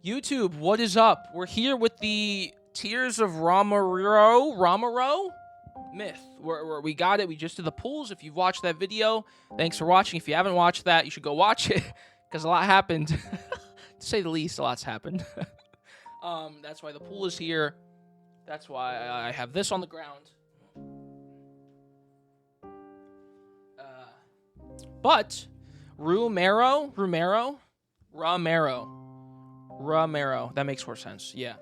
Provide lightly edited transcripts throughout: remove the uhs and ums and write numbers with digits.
YouTube, what is up? We're here with the Tears of Romirro myth. We got it. We just did the pools. If you've watched that video, thanks for watching. If you haven't watched that, you should go watch it because a lot happened. To say the least, a lot's happened. That's why the pool is here. That's why I have this on the ground. But Romirro. That makes more sense. Yeah.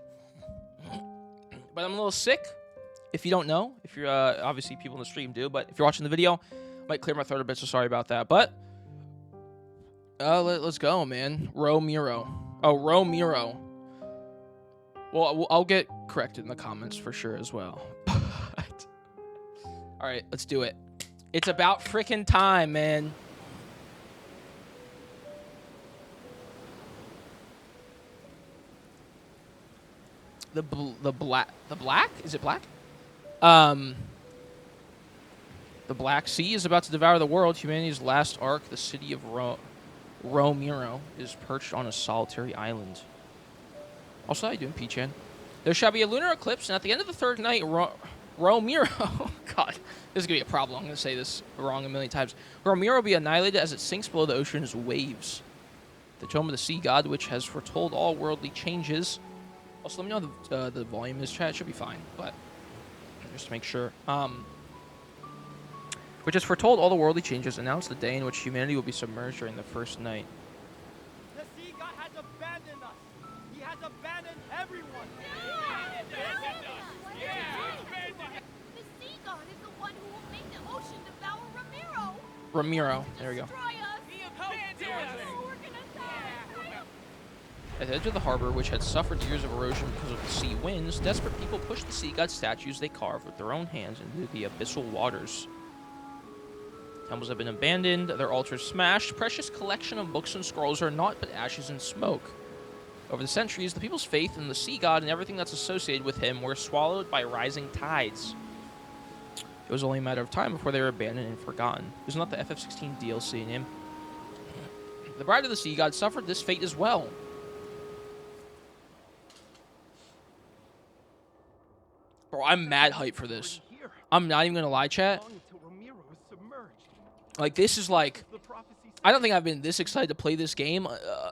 But I'm a little sick. If you don't know, if you're obviously people in the stream do, but if you're watching the video, might clear my throat a bit. So sorry about that. But let's go, man. Romirro. Oh, Romirro. Well, I'll get corrected in the comments for sure as well. But, all right, let's do it. It's about freaking time, man. The black? Is it black? The Black Sea is about to devour the world. Humanity's last ark, the city of Romirro, is perched on a solitary island. Also, how you doing, P-Chan? There shall be a lunar eclipse, and at the end of the third night, Romirro... God, this is going to be a problem. I'm going to say this wrong a million times. Romirro will be annihilated as it sinks below the ocean's waves. The tome of the sea god, which has foretold all worldly changes... Also, let me know the volume is chat. It should be fine, but just to make sure. Which has foretold all the worldly changes, announced the day in which humanity will be submerged during the first night. The sea god has abandoned us. He has abandoned everyone. The sea god is the one who will make the ocean devour Romirro. Romirro, there we go. Destroy us. At the edge of the harbor, which had suffered years of erosion because of the sea winds, desperate people pushed the sea god statues they carved with their own hands into the abyssal waters. Temples have been abandoned, their altars smashed, precious collection of books and scrolls are naught but ashes and smoke. Over the centuries, the people's faith in the sea god and everything that's associated with him were swallowed by rising tides. It was only a matter of time before they were abandoned and forgotten. Isn't that the FF16 DLC name? The bride of the sea god suffered this fate as well. Bro, I'm mad hyped for this. I'm not even gonna lie, chat. Like, this is like... I don't think I've been this excited to play this game,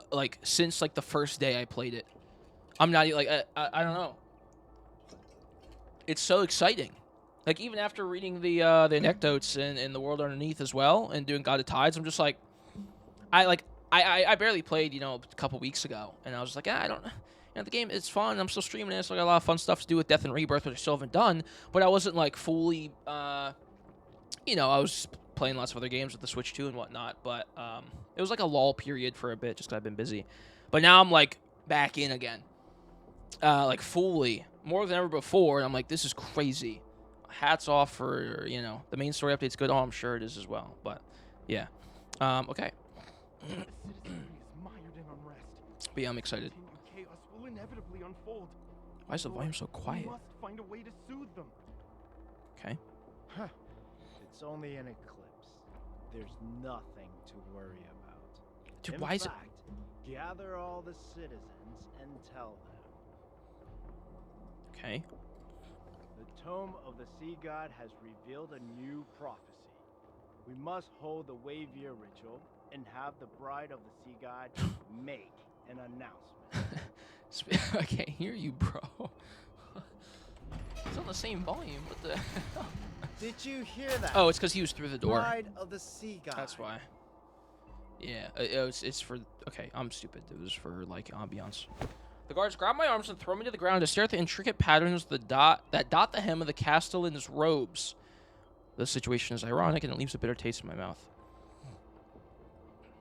like, since, like, the first day I played it. I'm not, like, I don't know. It's so exciting. Like, even after reading the anecdotes and the world underneath as well, and doing God of Tides, I'm just like... I barely played, you know, a couple weeks ago, and I was just like, I don't... You know, the game is fun. I'm still streaming it. So I got a lot of fun stuff to do with Death and Rebirth, which I still haven't done. But I wasn't, like, fully, you know, I was playing lots of other games with the Switch 2 and whatnot. But it was, like, a lull period for a bit just because I've been busy. But now I'm, like, back in again. Like, fully. More than ever before. And I'm like, this is crazy. Hats off for, you know, the main story update's good. Oh, I'm sure it is as well. But, yeah. Okay. But yeah, I'm excited. Inevitably unfold. Why is the volume so quiet? We must find a way to soothe them. Okay. Huh. It's only an eclipse. There's nothing to worry about. Dude, In why is it... fact, gather all the citizens and tell them. Okay. The tome of the sea god has revealed a new prophecy. We must hold the Wavier ritual and have the bride of the sea god make an announcement. I can't hear you, bro. It's on the same volume. What the hell? Did you hear that? Oh, it's because he was through the door. Bride of the sea god. That's why. Yeah, it's for... Okay, I'm stupid. It was for, like, ambiance. The guards grab my arms and throw me to the ground to stare at the intricate patterns that dot the hem of the castellan's robes. The situation is ironic, and it leaves a bitter taste in my mouth.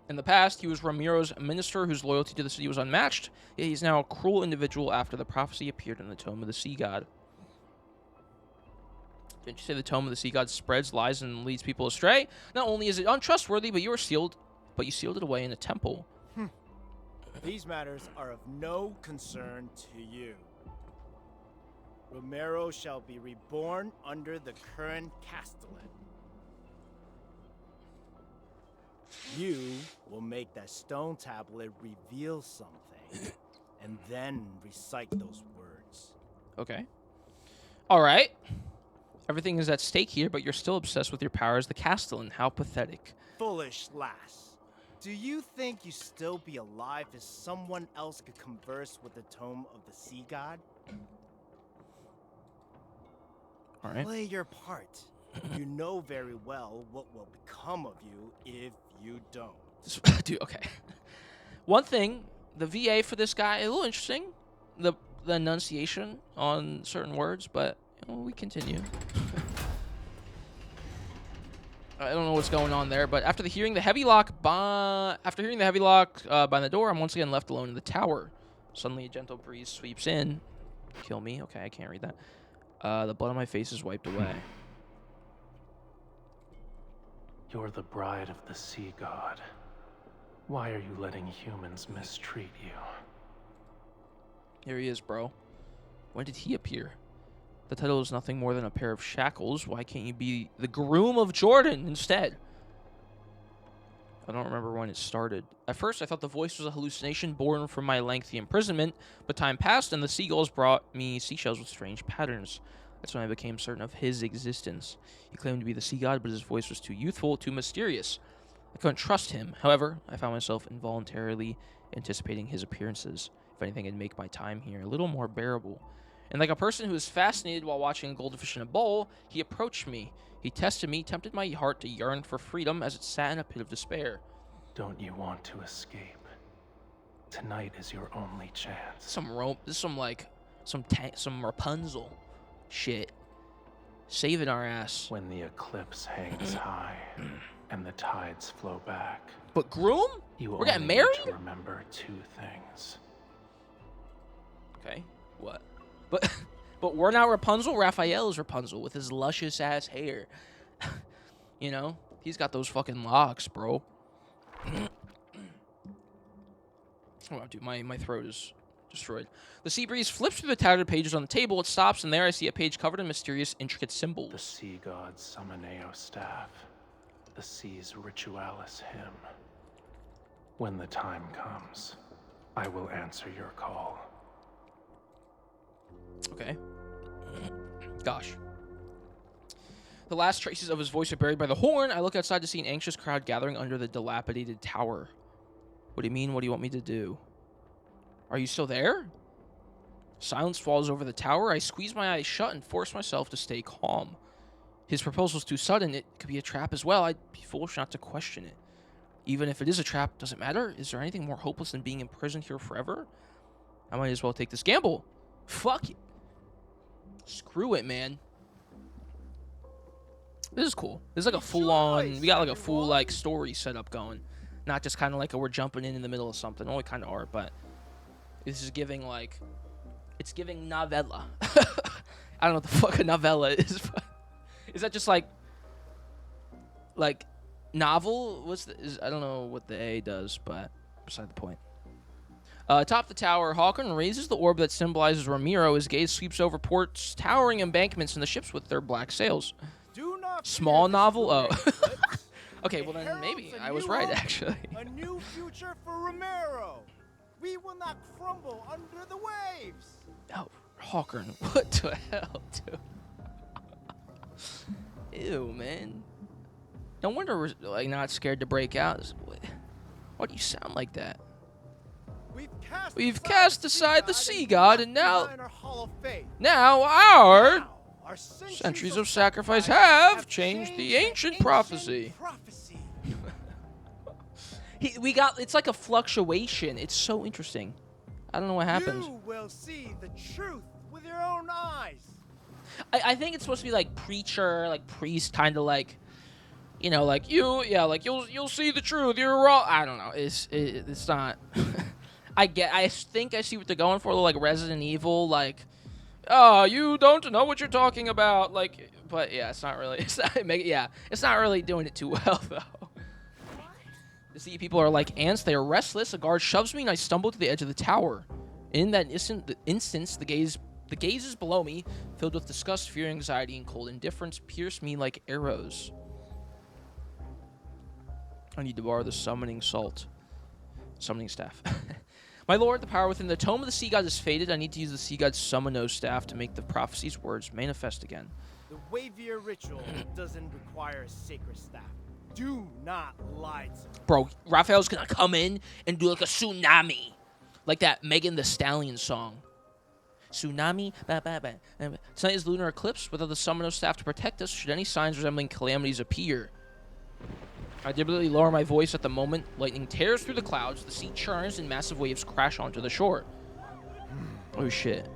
In the past, he was Romirro's minister whose loyalty to the city was unmatched, yet he's now a cruel individual after the prophecy appeared in the Tome of the Sea God. Didn't you say the Tome of the Sea God spreads lies and leads people astray? Not only is it untrustworthy, but you sealed it away in a temple. These matters are of no concern to you. Romirro shall be reborn under the current castellan. You will make that stone tablet reveal something, and then recite those words. Okay. All right. Everything is at stake here, but you're still obsessed with your power as the castellan. How pathetic. Foolish lass. Do you think you'd still be alive if someone else could converse with the tome of the sea god? All right. Play your part. You know very well what will become of you if you don't. Dude, okay. One thing, the VA for this guy, a little interesting. The enunciation on certain words, but we continue. I don't know what's going on there, but after hearing the heavy lock by the door, I'm once again left alone in the tower. Suddenly, a gentle breeze sweeps in. Kill me. Okay, I can't read that. The blood on my face is wiped away. You're the bride of the sea god. Why are you letting humans mistreat you? Here he is, bro. When did he appear? The title is nothing more than a pair of shackles. Why can't you be the groom of Jordan instead? I don't remember when it started. At first, I thought the voice was a hallucination born from my lengthy imprisonment, but time passed and the seagulls brought me seashells with strange patterns. That's when I became certain of his existence. He claimed to be the sea god, but his voice was too youthful, too mysterious. I couldn't trust him. However, I found myself involuntarily anticipating his appearances. If anything, it'd make my time here a little more bearable. And like a person who is fascinated while watching a goldfish in a bowl, he approached me. He tested me, tempted my heart to yearn for freedom as it sat in a pit of despair. Don't you want to escape? Tonight is your only chance. Some Rapunzel shit. Saving our ass. When the eclipse hangs high and the tides flow back. But groom? We're getting married? To remember two things. Okay. What? But we're not Rapunzel. Rafayel is Rapunzel with his luscious ass hair. You know, he's got those fucking locks, bro. Oh, dude, my throat is destroyed. The sea breeze flips through the tattered pages on the table. It stops, and there I see a page covered in mysterious, intricate symbols. The sea god's Summoneo staff. The sea's ritualis hymn. When the time comes, I will answer your call. Okay. Gosh. The last traces of his voice are buried by the horn. I look outside to see an anxious crowd gathering under the dilapidated tower. What do you mean? What do you want me to do? Are you still there? Silence falls over the tower. I squeeze my eyes shut and force myself to stay calm. His proposal's too sudden. It could be a trap as well. I'd be foolish not to question it. Even if it is a trap, does it matter? Is there anything more hopeless than being imprisoned here forever? I might as well take this gamble. Fuck it. Screw it, man. This is cool. This is like a full-on... We got like a full like story setup going. Not just kind of like we're jumping in the middle of something. Well, we kind of are, but... This is giving like... It's giving novella. I don't know what the fuck a novella is, but... Is that just like... Like... Novel? I don't know what the A does, but... Beside the point. Atop the tower, Hawkins raises the orb that symbolizes Romirro. His gaze sweeps over ports, towering embankments, and the ships with their black sails. Small novel? Oh. Okay, well then maybe I was right, actually. A new future for Romirro. We will not crumble under the waves. Oh, Hawkins, what the hell, dude? Ew, man. No wonder we're like not scared to break out. Why do you sound like that? We've cast aside the sea god, and now our centuries of sacrifice have changed the ancient prophecy. It's like a fluctuation. It's so interesting. I don't know what happens. You will see the truth with your own eyes. I think it's supposed to be like preacher, like priest, kind of like, you know, like you'll see the truth. You're wrong. I don't know. It's not. I think I see what they're going for, like Resident Evil, like, oh, you don't know what you're talking about, like, but yeah, it's not really, it's not really doing it too well, though. The sea people are like ants, they are restless, a guard shoves me, and I stumble to the edge of the tower. In that instance, the gazes below me, filled with disgust, fear, anxiety, and cold indifference, pierce me like arrows. I need to borrow the summoning staff. My lord, the power within the tome of the sea god is faded. I need to use the sea god's Summon staff to make the prophecy's words manifest again. The Wavier ritual doesn't require a sacred staff. Do not lie to me. Bro, Raphael's gonna come in and do like a tsunami. Like that Megan Thee Stallion song. Tsunami, ba ba ba. Tonight is lunar eclipse. Without the Summon staff to protect us, should any signs resembling calamities appear. I deliberately lower my voice at the moment. Lightning tears through the clouds. The sea churns and massive waves crash onto the shore. Oh shit.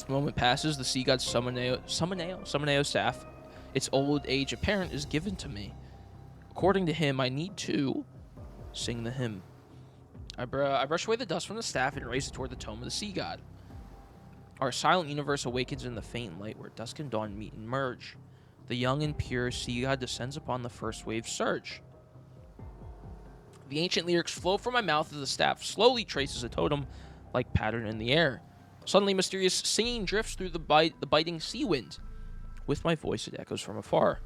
A moment passes. The sea god's Summoneo staff, its old age apparent, is given to me. According to him, I need to sing the hymn. I brush away the dust from the staff and raise it toward the tome of the sea god. Our silent universe awakens in the faint light where dusk and dawn meet and merge. The young and pure sea god descends upon the first wave surge. The ancient lyrics flow from my mouth as the staff slowly traces a totem-like pattern in the air. Suddenly, mysterious singing drifts through the biting sea wind. With my voice, it echoes from afar.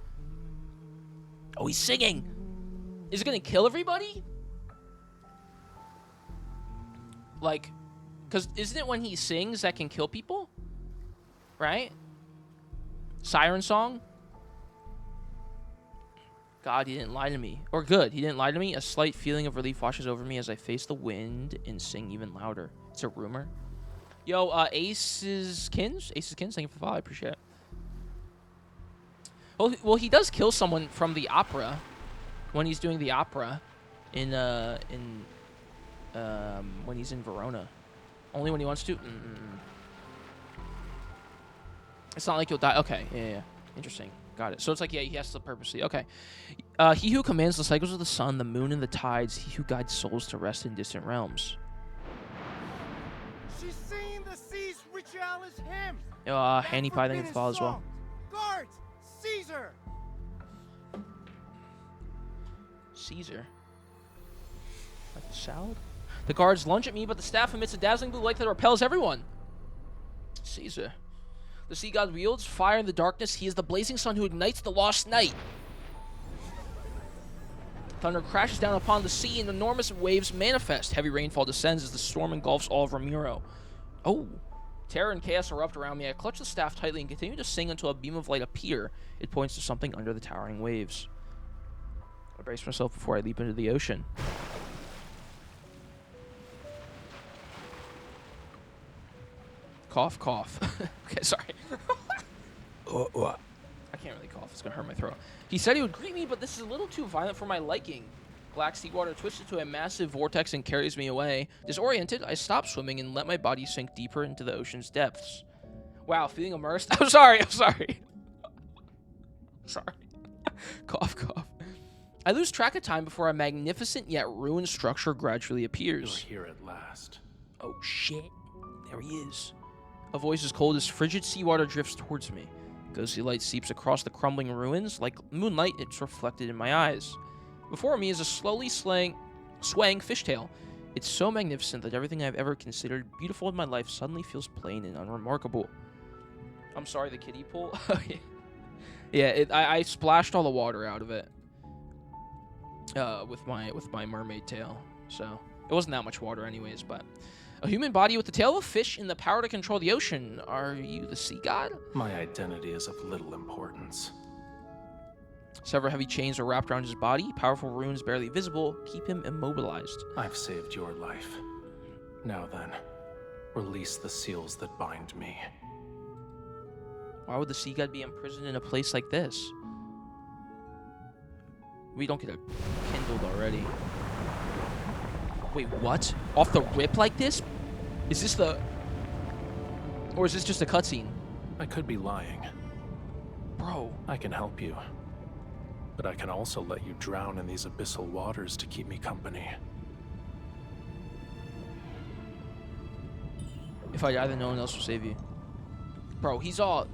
Oh, he's singing! Is it gonna kill everybody? Like, because isn't it when he sings that can kill people? Right? Siren song? God, he didn't lie to me. Or good, he didn't lie to me. A slight feeling of relief washes over me as I face the wind and sing even louder. It's a rumor. Yo, Aces Kins, thank you for the follow. I appreciate it. Well, he does kill someone from the opera when he's doing the opera in when he's in Verona. Only when he wants to. It's not like he'll die. Okay, yeah. Interesting. Got it. So it's like, yeah, he has to purposely. Okay. He who commands the cycles of the sun, the moon, and the tides. He who guides souls to rest in distant realms. She's singing the sea's ritualis hymn. Handy Pie, thank you for the follow as well. Guards, Caesar. Caesar. Like the salad? The guards lunge at me, but the staff emits a dazzling blue light that repels everyone. Caesar. The sea god wields fire in the darkness. He is the blazing sun who ignites the lost night. Thunder crashes down upon the sea and enormous waves manifest. Heavy rainfall descends as the storm engulfs all of Romirro. Oh. Terror and chaos erupt around me. I clutch the staff tightly and continue to sing until a beam of light appears. It points to something under the towering waves. I brace myself before I leap into the ocean. Cough, cough. Okay, sorry. I can't really cough. It's going to hurt my throat. He said he would greet me, but this is a little too violent for my liking. Black seawater twists into a massive vortex and carries me away. Disoriented, I stop swimming and let my body sink deeper into the ocean's depths. Wow, feeling immersed? I'm sorry. Sorry. Cough, cough. I lose track of time before a magnificent yet ruined structure gradually appears. You're here at last. Oh, shit. There he is. A voice as cold as frigid seawater drifts towards me. Ghostly light seeps across the crumbling ruins. Like moonlight, it's reflected in my eyes. Before me is a slowly swaying fishtail. It's so magnificent that everything I've ever considered beautiful in my life suddenly feels plain and unremarkable. I'm sorry, the kiddie pool? Yeah, I splashed all the water out of it with my mermaid tail. So it wasn't that much water anyways, but... A human body with the tail of a fish and the power to control the ocean. Are you the sea god? My identity is of little importance. Several heavy chains are wrapped around his body. Powerful runes barely visible keep him immobilized. I've saved your life. Now then, release the seals that bind me. Why would the sea god be imprisoned in a place like this? We don't get a kindled already. Wait, what? Off the rip like this? Is this the... Or is this just a cutscene? I could be lying. Bro. I can help you. But I can also let you drown in these abyssal waters to keep me company. If I die, then no one else will save you. Bro, he's all...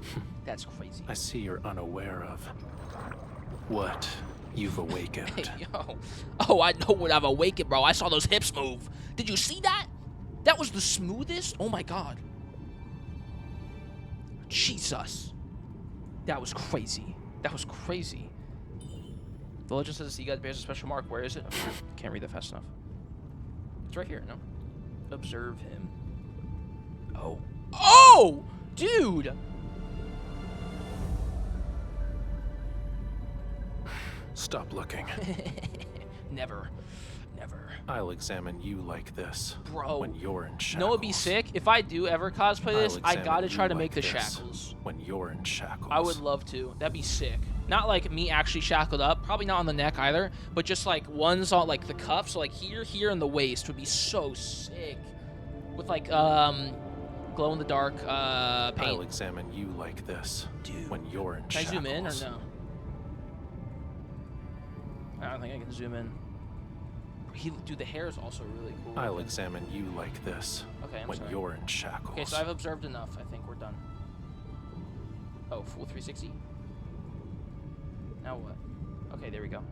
That's crazy. I see you're unaware of what you've awakened. Hey, yo. Oh, I know what I've awakened, bro. I saw those hips move. Did you see that? That was the smoothest? Oh, my God. Jesus. That was crazy. That was crazy. The legend says the sea god bears a special mark. Where is it? Can't read that fast enough. It's right here, no? Observe him. Oh. Oh! Dude! Stop looking. Never. Never. I'll examine you like this. Bro. When you're in shackles. You know what'd be sick? If I do ever cosplay this, I gotta try to make the this shackles. When you're in shackles. I would love to. That'd be sick. Not like me actually shackled up. Probably not on the neck either. But just like ones on like the cuffs. So like here, and the waist would be so sick. With like, glow in the dark, paint. I'll examine you like this. Dude. When you're in Can shackles. I zoom in or no? I don't think I can zoom in. Dude, the hair is also really cool. I'll examine you like this. Okay, I'm when sorry. you're in shackles. Okay, so I've observed enough. I think we're done. Oh, full 360? Now what? Okay, there we go.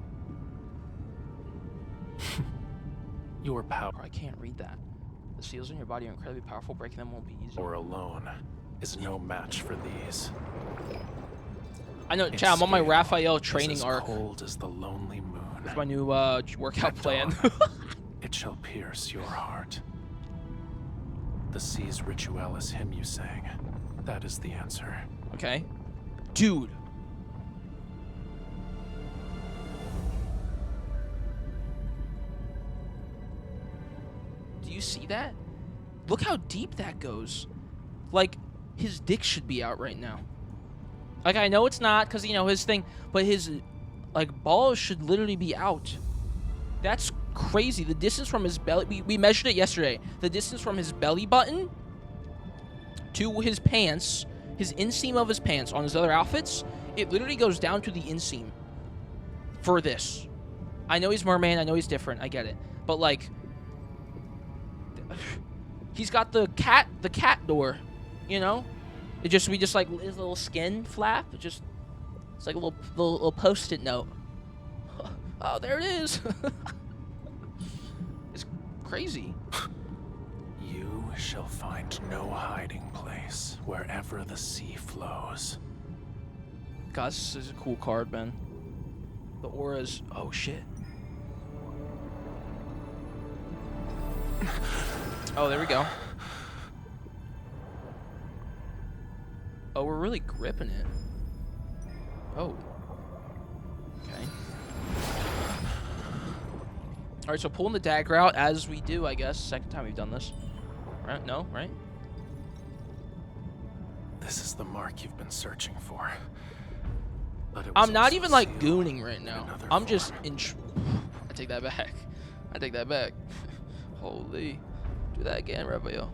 Your power I can't read that. The seals in your body are incredibly powerful. Breaking them won't be easy. or alone is no match for these. I know, Its chat, I'm on my scale Raphael is training as arc. cold as the lonely moon. It's my new workout At plan. dawn, it shall pierce your heart. The sea's ritualis hymn you sang. That is the answer. Okay. Dude. Do you see that? Look how deep that goes. Like, his dick should be out right now. Like, I know it's not, because, you know, his thing, but his, like, balls should literally be out. That's crazy. The distance from his belly, we measured it yesterday. The distance from his belly button to his pants, his inseam of his pants on his other outfits, it literally goes down to the inseam for this. I know he's merman, I know he's different, I get it. But, like, he's got the cat door, you know? We just like his little skin flap. It's like a little post-it note. Oh, there it is. It's crazy. You shall find no hiding place wherever the sea flows. God, this is a cool card, man. The auras. Oh shit. Oh, there we go. Oh, we're really gripping it. Oh. Okay. Alright, so pulling the dagger out as we do, I guess. Second time we've done this. Right? No? Right? This is the mark you've been searching for. But it was I'm not also even like sealed gooning right in now. another I'm just form. in. I take that back. I take that back. Holy. Do that again, Rafayel.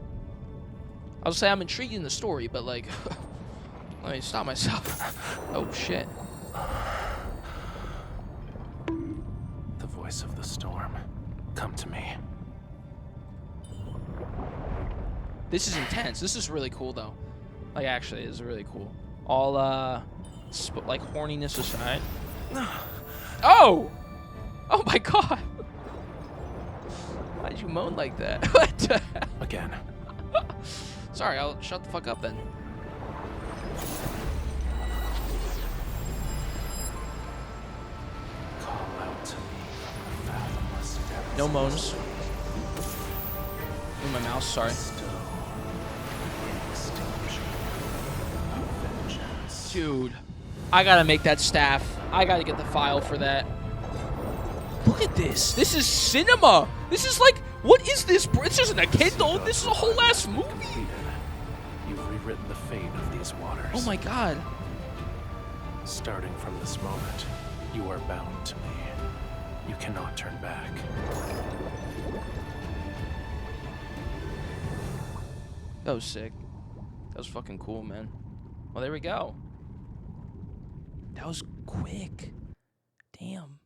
I was say I'm intrigued in the story, but like. Let me stop myself. Oh shit. The voice of the storm. Come to me. This is intense. This is really cool though. Like actually, it's really cool. All like horniness aside. Oh! Oh my god! Why'd you moan like that? What the hell? Again. Sorry, I'll shut the fuck up then. Call out to me from the fathomless depths. No moans. In my mouse, sorry. Bestow the extinction of vengeance. Dude, I gotta make that staff. I gotta get the file for that. Look at this. This is cinema. This is like, what is this? This isn't a Kindle. This is a whole ass movie. Completed. You've rewritten the fate of these waters. Oh my god. Starting from this moment, you are bound to me. You cannot turn back. That was sick. That was fucking cool, man. Well, there we go. That was quick. Damn.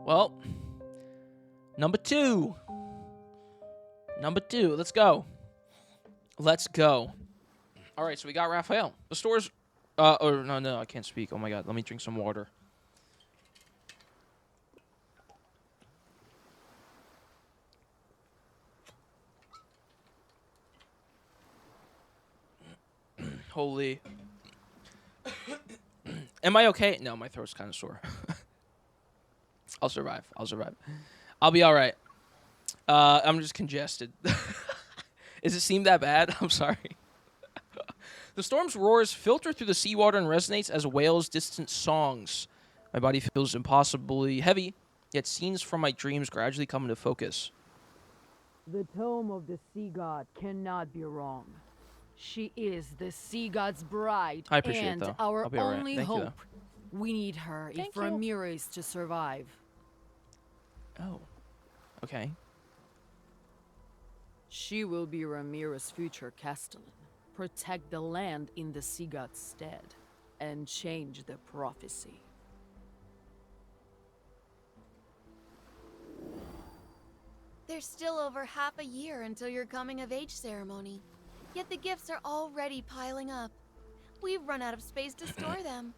Well, number two. Number two. Let's go. Let's go. All right, so we got Rafayel. The store's... or no, I can't speak. Oh my god, let me drink some water. Holy. Am I okay? No, my throat's kind of sore. I'll survive. I'll be all right. I'm just congested. Does it seem that bad? I'm sorry. The storm's roars filter through the seawater and resonates as whales' distant songs. My body feels impossibly heavy, yet scenes from my dreams gradually come into focus. The tome of the sea god cannot be wrong. She is the sea god's bride I appreciate it, and though. our I'll be all right. only Thank you, hope. We need her Thank if you. Romirro is to survive. Oh. Okay. She will be Romirro's future castellan, protect the land in the sea god's stead, and change the prophecy. There's still over half a year until your coming-of-age ceremony. Yet the gifts are already piling up. We've run out of space to store them.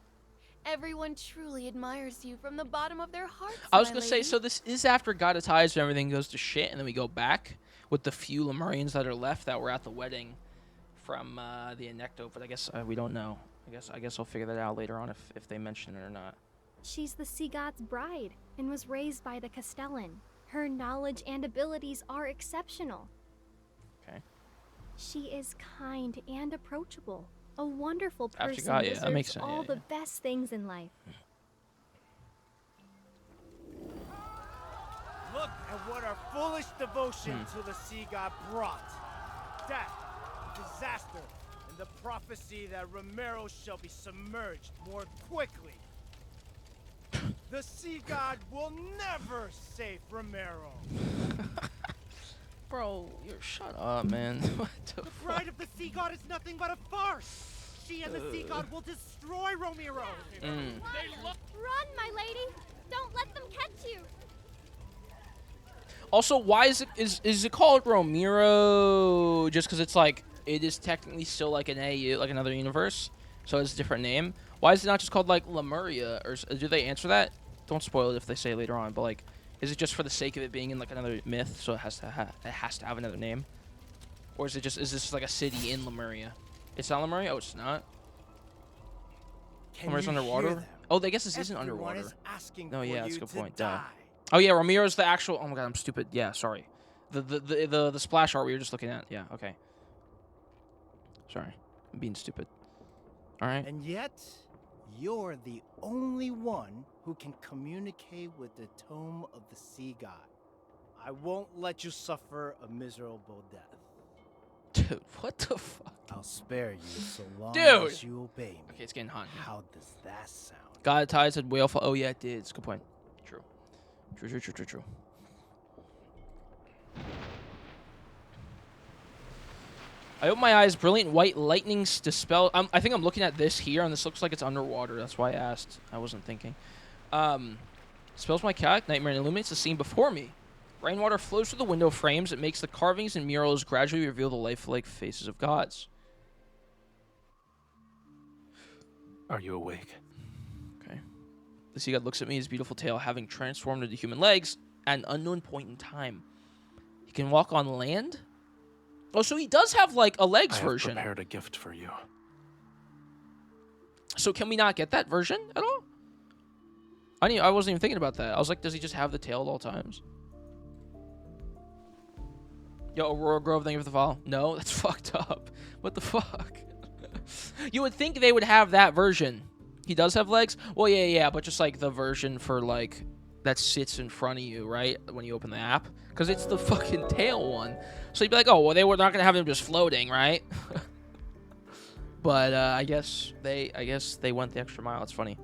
Everyone truly admires you from the bottom of their hearts, I was my going to say, lady. so this is after Ties and everything goes to shit, and then we go back with the few Lemurians that are left that were at the wedding from the Anecto, but I guess we don't know. I guess I'll figure that out later on if they mention it or not. She's the sea god's bride and was raised by the castellan. Her knowledge and abilities are exceptional. Okay. She is kind and approachable. A wonderful After person God, yeah, deserves that makes sense, all yeah, the best things in life. Look at what our foolish devotion to the sea god brought. Death, disaster, and the prophecy that Romirro shall be submerged more quickly. The sea god will never save Romirro. Bro, shut up, man. What the The fuck? bride of the sea god is nothing but a farce. She and the sea god will destroy Romirro. Run, my lady! Don't let them catch you! Also, why is it called Romirro just because it's like it is technically still like an AU, like another universe, so it's a different name? Why is it not just called like Lemuria, or do they answer that? Don't spoil it if they say it later on, but like, is it just for the sake of it being in like another myth, so it has to have another name, or is this like a city in Lemuria? It's not Lemuria. Oh, it's not. Lemuria's underwater. Oh, I guess this isn't Everyone underwater. is asking No, for yeah, that's a you good to point. Duh. die. Oh yeah, Ramiro's the actual. Oh my god, I'm stupid. Yeah, sorry. The splash art we were just looking at. Yeah, okay. Sorry, I'm being stupid. All right. And yet, you're the only one who can communicate with the tome of the sea god. I won't let you suffer a miserable death. Dude, what the fuck? I'll spare you so long Dude! as you obey me. Okay, it's getting hot. How does that sound? God ties said whale fall. Oh yeah, it did. It's a good point. True. True. I open my eyes. Brilliant white lightnings dispel. I think I'm looking at this here, and this looks like it's underwater. That's why I asked. I wasn't thinking. Dispels my chaotic nightmare and illuminates the scene before me. Rainwater flows through the window frames. It makes the carvings and murals gradually reveal the lifelike faces of gods. Are you awake? Okay. The sea god looks at me, his beautiful tail having transformed into human legs at an unknown point in time. He can walk on land? Oh, so he does have, like, a legs I version. have prepared a gift for you. So can we not get that version at all? I wasn't even thinking about that. I was like, does he just have the tail at all times? Yo, Aurora Grove, thank you for the follow. No, that's fucked up. What the fuck? You would think they would have that version. He does have legs? Well, yeah, but just like the version for like that sits in front of you, right? When you open the app. Because it's the fucking tail one. So you'd be like, oh, well, they were not going to have him just floating, right? But I guess they went the extra mile. It's funny.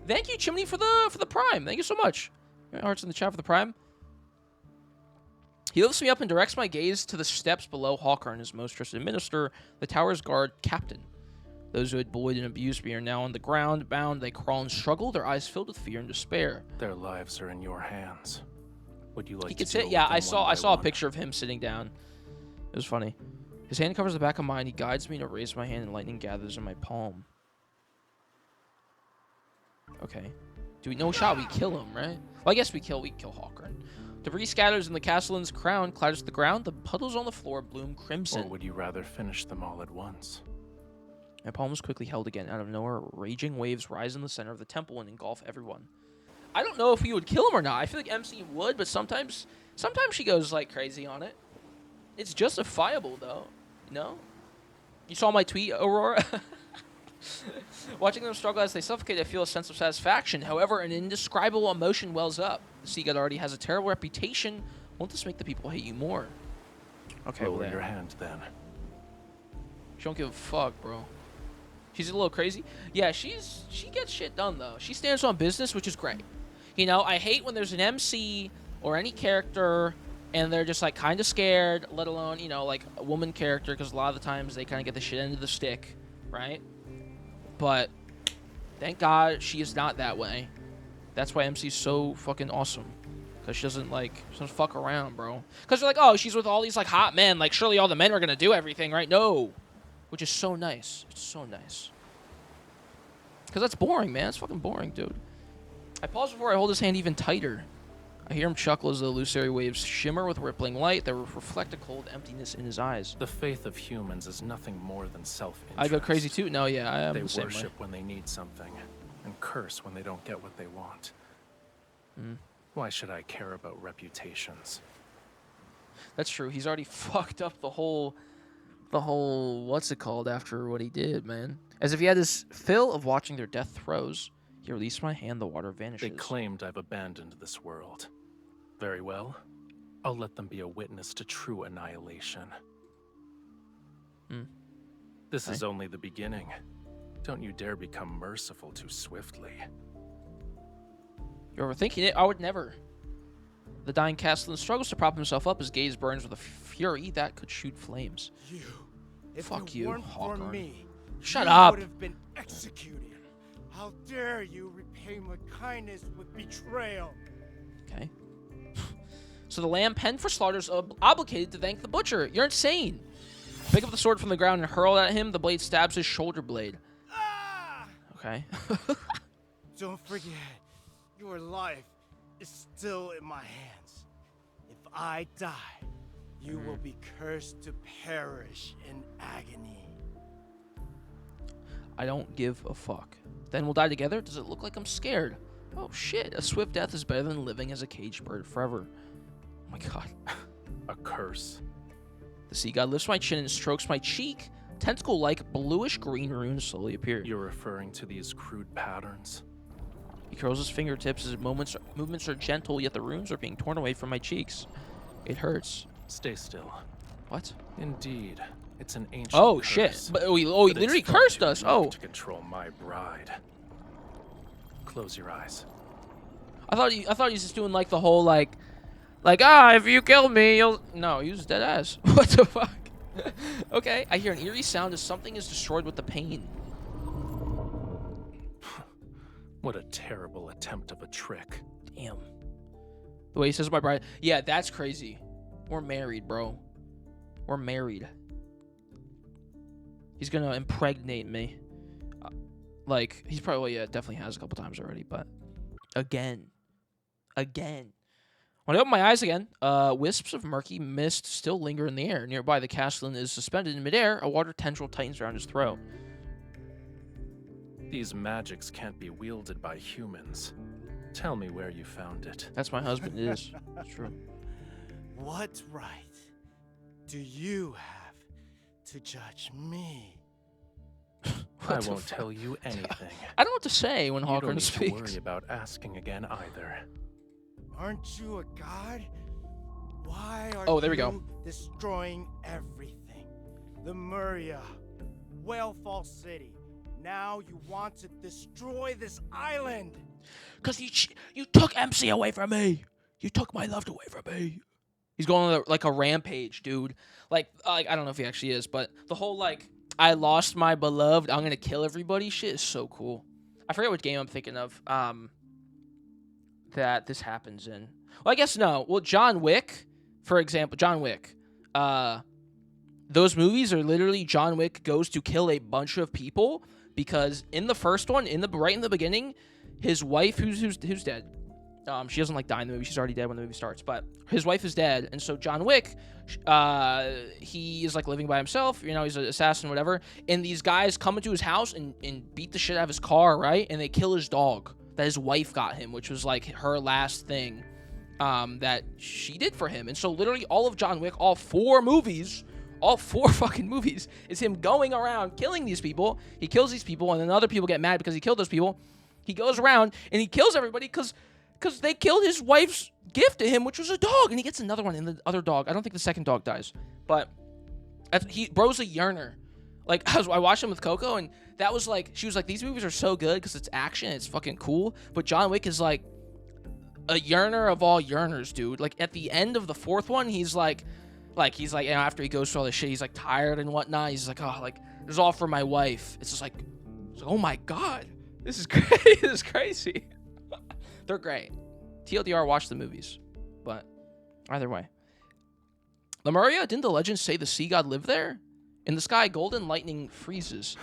Thank you, Chimney, for the Prime. Thank you so much. Hearts in the chat for the Prime. He lifts me up and directs my gaze to the steps below Hawker and his most trusted minister, the tower's guard captain. Those who had bullied and abused me are now on the ground, bound. They crawl and struggle, their eyes filled with fear and despair. Their lives are in your hands. Would you like He to could deal sit. with Yeah, them I saw one by a one? picture of him sitting down. It was funny. His hand covers the back of mine. He guides me to raise my hand, and lightning gathers in my palm. Okay. Do we no shot? We kill him, right? Well, I guess we kill Hawker. Debris scatters and the castellan's crown clatters to the ground. The puddles on the floor bloom crimson. Or would you rather finish them all at once? My palm is quickly held again. Out of nowhere, raging waves rise in the center of the temple and engulf everyone. I don't know if he would kill him or not. I feel like MC would, but sometimes she goes like crazy on it. It's justifiable though, you know? You saw my tweet, Aurora? Watching them struggle as they suffocate, I feel a sense of satisfaction. However, an indescribable emotion wells up. The Sea God already has a terrible reputation. Won't this make the people hate you more? Okay, Lower your hand then. She don't give a fuck, bro. She's a little crazy. Yeah, she gets shit done though. She stands on business, which is great. You know, I hate when there's an MC or any character and they're just like kind of scared, let alone, you know, like a woman character, because a lot of the times they kind of get the shit end of the stick, right? But thank God she is not that way. That's why MC's so fucking awesome. Because she doesn't fuck around, bro. Because you're like, oh, she's with all these like hot men. Like, surely all the men are going to do everything, right? No. Which is so nice. It's so nice. Because that's boring, man. It's fucking boring, dude. I pause before I hold his hand even tighter. I hear him chuckle as the illusory waves shimmer with rippling light that reflect a cold emptiness in his eyes. The faith of humans is nothing more than self-interest. I go crazy too? No, yeah, I am They the same worship way. when they need something, and curse when they don't get what they want. Mm. Why should I care about reputations? That's true. He's already fucked up the whole what's it called after what he did, man. As if he had his fill of watching their death throes. He released my hand, the water vanishes. They claimed I've abandoned this world. Very well. I'll let them be a witness to true annihilation. This is only the beginning. Don't you dare become merciful too swiftly. You're overthinking it. I would never. The dying castellan struggles to prop himself up. His gaze burns with a fury that could shoot flames. If Fuck you you, weren't for Hawkins. me, Shut you up. would have been executed. How dare you repay my kindness with betrayal? Okay. So the lamb penned for slaughter is obligated to thank the butcher. You're insane. Pick up the sword from the ground and hurl it at him. The blade stabs his shoulder blade. Ah! Okay. Don't forget, your life is still in my hands. If I die, you will be cursed to perish in agony. I don't give a fuck. Then we'll die together? Does it look like I'm scared? Oh shit, a swift death is better than living as a caged bird forever. Oh my god. A curse. The sea god lifts my chin and strokes my cheek. Tentacle-like bluish-green runes slowly appear. You're referring to these crude patterns? He curls his fingertips. His movements are gentle, yet the runes are being torn away from my cheeks. It hurts. Stay still. What? Indeed. It's an ancient Oh curse, shit! But he but literally it's far cursed too us. weak Oh, to control my bride. Close your eyes. I thought he was just doing like the whole like if you kill me, you'll. No, he was dead ass. What the fuck? Okay, I hear an eerie sound as something is destroyed with the pain. What a terrible attempt of a trick. Damn. The way he says my bride. Yeah, that's crazy. We're married, bro. We're married. He's gonna impregnate me. Like, he's probably, yeah, definitely has a couple times already, but again. When I open my eyes again, wisps of murky mist still linger in the air. Nearby, the castellan is suspended in midair. A water tendril tightens around his throat. These magics can't be wielded by humans. Tell me where you found it. That's my husband. It is. It's true. What right do you have to judge me? I won't tell you anything. I don't know what to say when You don't Hawkins need to speaks. worry about asking again either. Aren't you a god? Why are Oh, there we go. you destroying everything? The Muria, Whalefall City. Now you want to destroy this island. Because you took MC away from me. You took my love away from me. He's going on like a rampage, dude. Like I don't know if he actually is, but the whole like, I lost my beloved, I'm going to kill everybody shit is so cool. I forget what game I'm thinking of that this happens in. Well, I guess no. Well, John Wick, for example. John Wick. Those movies are literally John Wick goes to kill a bunch of people because in the first one, right in the beginning, his wife, who's dead. She doesn't like die in the movie. She's already dead when the movie starts. But his wife is dead, and so John Wick, he is like living by himself. You know, he's an assassin, whatever. And these guys come into his house and beat the shit out of his car, right? And they kill his dog. that his wife got him, which was like her last thing that she did for him. And so literally all of John Wick, all four fucking movies, is him going around killing these people. He kills these people, and then other people get mad because he killed those people. He goes around and he kills everybody because they killed his wife's gift to him, which was a dog, and he gets another one, and the other dog, I don't think the second dog dies, but bro's a yearner. Like, I watched him with Coco, and that was like, she was like, these movies are so good because it's action, it's fucking cool, but John Wick is like a yearner of all yearners, dude. Like, at the end of the fourth one, he's like, you know, after he goes through all this shit, he's like tired and whatnot, he's like, oh, like, this is all for my wife. It's just like, oh my god, this is crazy. This is crazy. They're great. TLDR, watch the movies. But either way. Lemuria, didn't the legends say the sea god lived there? In the sky, golden lightning freezes.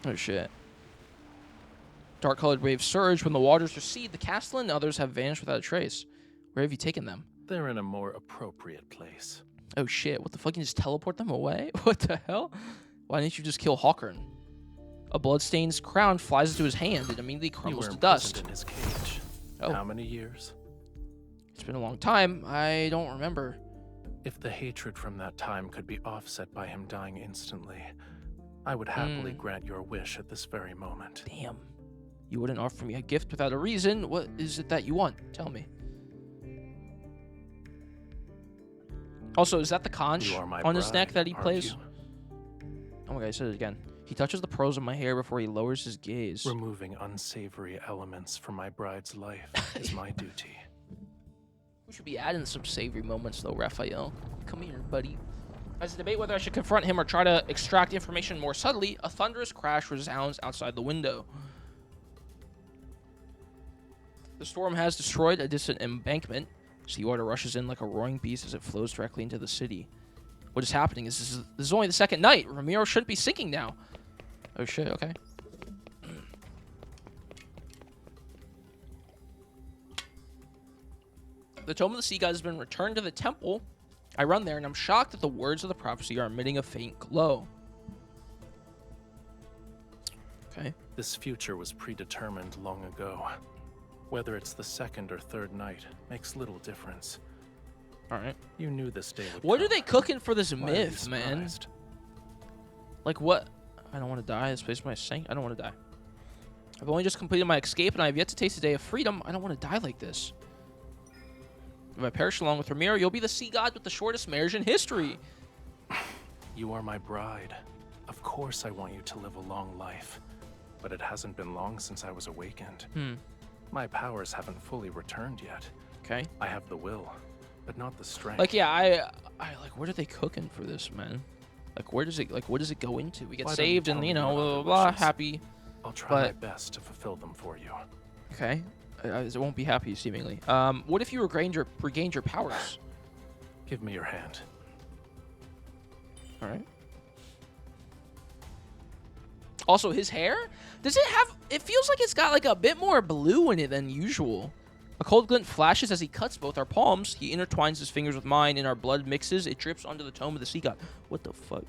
Oh shit. Dark-colored waves surge when the waters recede. The castellan and others have vanished without a trace. Where have you taken them? They're in a more appropriate place. Oh shit, what the fuck? You just teleport them away? What the hell? Why didn't you just kill Hawkins? A bloodstained crown flies into his hand and immediately crumbles to dust. In his cage. Oh. How many years? It's been a long time. I don't remember. If the hatred from that time could be offset by him dying instantly, I would happily grant your wish at this very moment. Damn. You wouldn't offer me a gift without a reason. What is it that you want? Tell me. Also, is that the conch on his neck that he plays? You? Oh my god, I said it again. He touches the pearls of my hair before he lowers his gaze. Removing unsavory elements from my bride's life is my duty. We should be adding some savory moments, though, Rafayel. Come here, buddy. As I debate whether I should confront him or try to extract information more subtly, a thunderous crash resounds outside the window. The storm has destroyed a distant embankment. Sea water rushes in like a roaring beast as it flows directly into the city. What is happening is this is only the second night. Romirro shouldn't be sinking now. Oh shit, okay. The Tome of the Sea God has been returned to the temple. I run there and I'm shocked that the words of the prophecy are emitting a faint glow. Okay. This future was predetermined long ago. Whether it's the second or third night makes little difference. Alright. You knew this day would What come. are they cooking for this Why are you myth, man? surprised? Like what? I don't want to die. This place my sink. I don't want to die. I've only just completed my escape and I have yet to taste a day of freedom. I don't want to die like this. If I perish along with Romirro, you'll be the sea god with the shortest marriage in history. You are my bride. Of course I want you to live a long life. But it hasn't been long since I was awakened. My powers haven't fully returned yet. Okay. I have the will, but not the strength. Like, yeah, I like, what are they cooking for this, man? Like, what does it go into? We get Why don't you saved tell and, me you know, your blah, other blah, blah, wishes? happy. I'll try but- my best to fulfill them for you. Okay. It won't be happy, seemingly. What if you regained your powers? Give me your hand. All right. Also, his hair? Does it have... It feels like it's got, like, a bit more blue in it than usual. A cold glint flashes as he cuts both our palms. He intertwines his fingers with mine, and our blood mixes. It drips onto the Tome of the Sea God. What the fuck?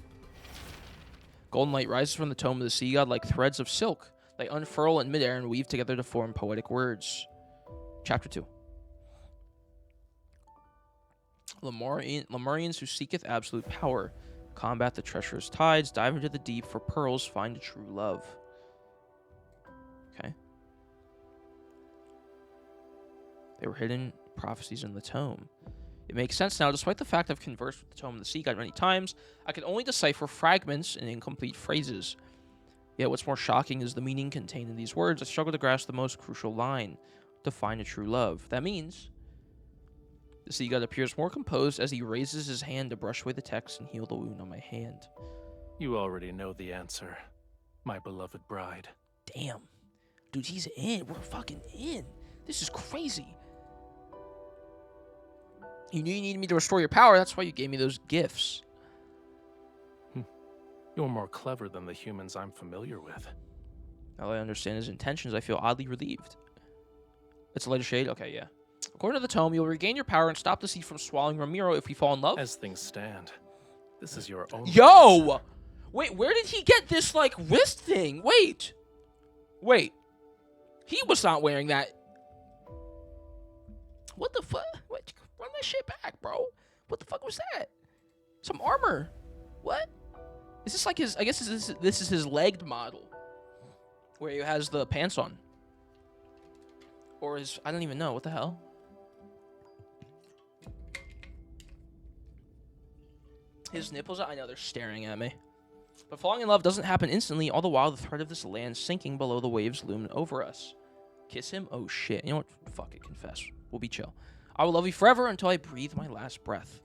Golden light rises from the Tome of the Sea God like threads of silk. They unfurl in midair and weave together to form poetic words. Chapter 2. Lemurians who seeketh absolute power. Combat the treacherous tides, dive into the deep for pearls, find a true love. Okay. They were hidden prophecies in the tome. It makes sense now. Despite the fact I've conversed with the Tome of the Sea God many times, I can only decipher fragments and incomplete phrases. Yet what's more shocking is the meaning contained in these words. I struggle to grasp the most crucial line. To find a true love. That means the sea god appears more composed as he raises his hand to brush away the text and heal the wound on my hand. You already know the answer, my beloved bride. Damn. Dude, he's in. We're fucking in. This is crazy. You knew you needed me to restore your power. That's why you gave me those gifts. You're more clever than the humans I'm familiar with. Now that I understand his intentions, I feel oddly relieved. It's a lighter shade? Okay, yeah. According to the tome, you'll regain your power and stop the sea from swallowing Romirro if we fall in love. As things stand, this is your own. Yo! Wait, where did he get this, like, wrist thing? Wait! Wait. He was not wearing that. What the fuck? What? Run that shit back, bro. What the fuck was that? Some armor. What? Is this like his... I guess this is his legged model. Where he has the pants on. Or his... I don't even know. What the hell? His nipples... I know they're staring at me. But falling in love doesn't happen instantly. All the while, the threat of this land sinking below the waves loomed over us. Kiss him? Oh, shit. You know what? Fuck it. Confess. We'll be chill. I will love you forever until I breathe my last breath.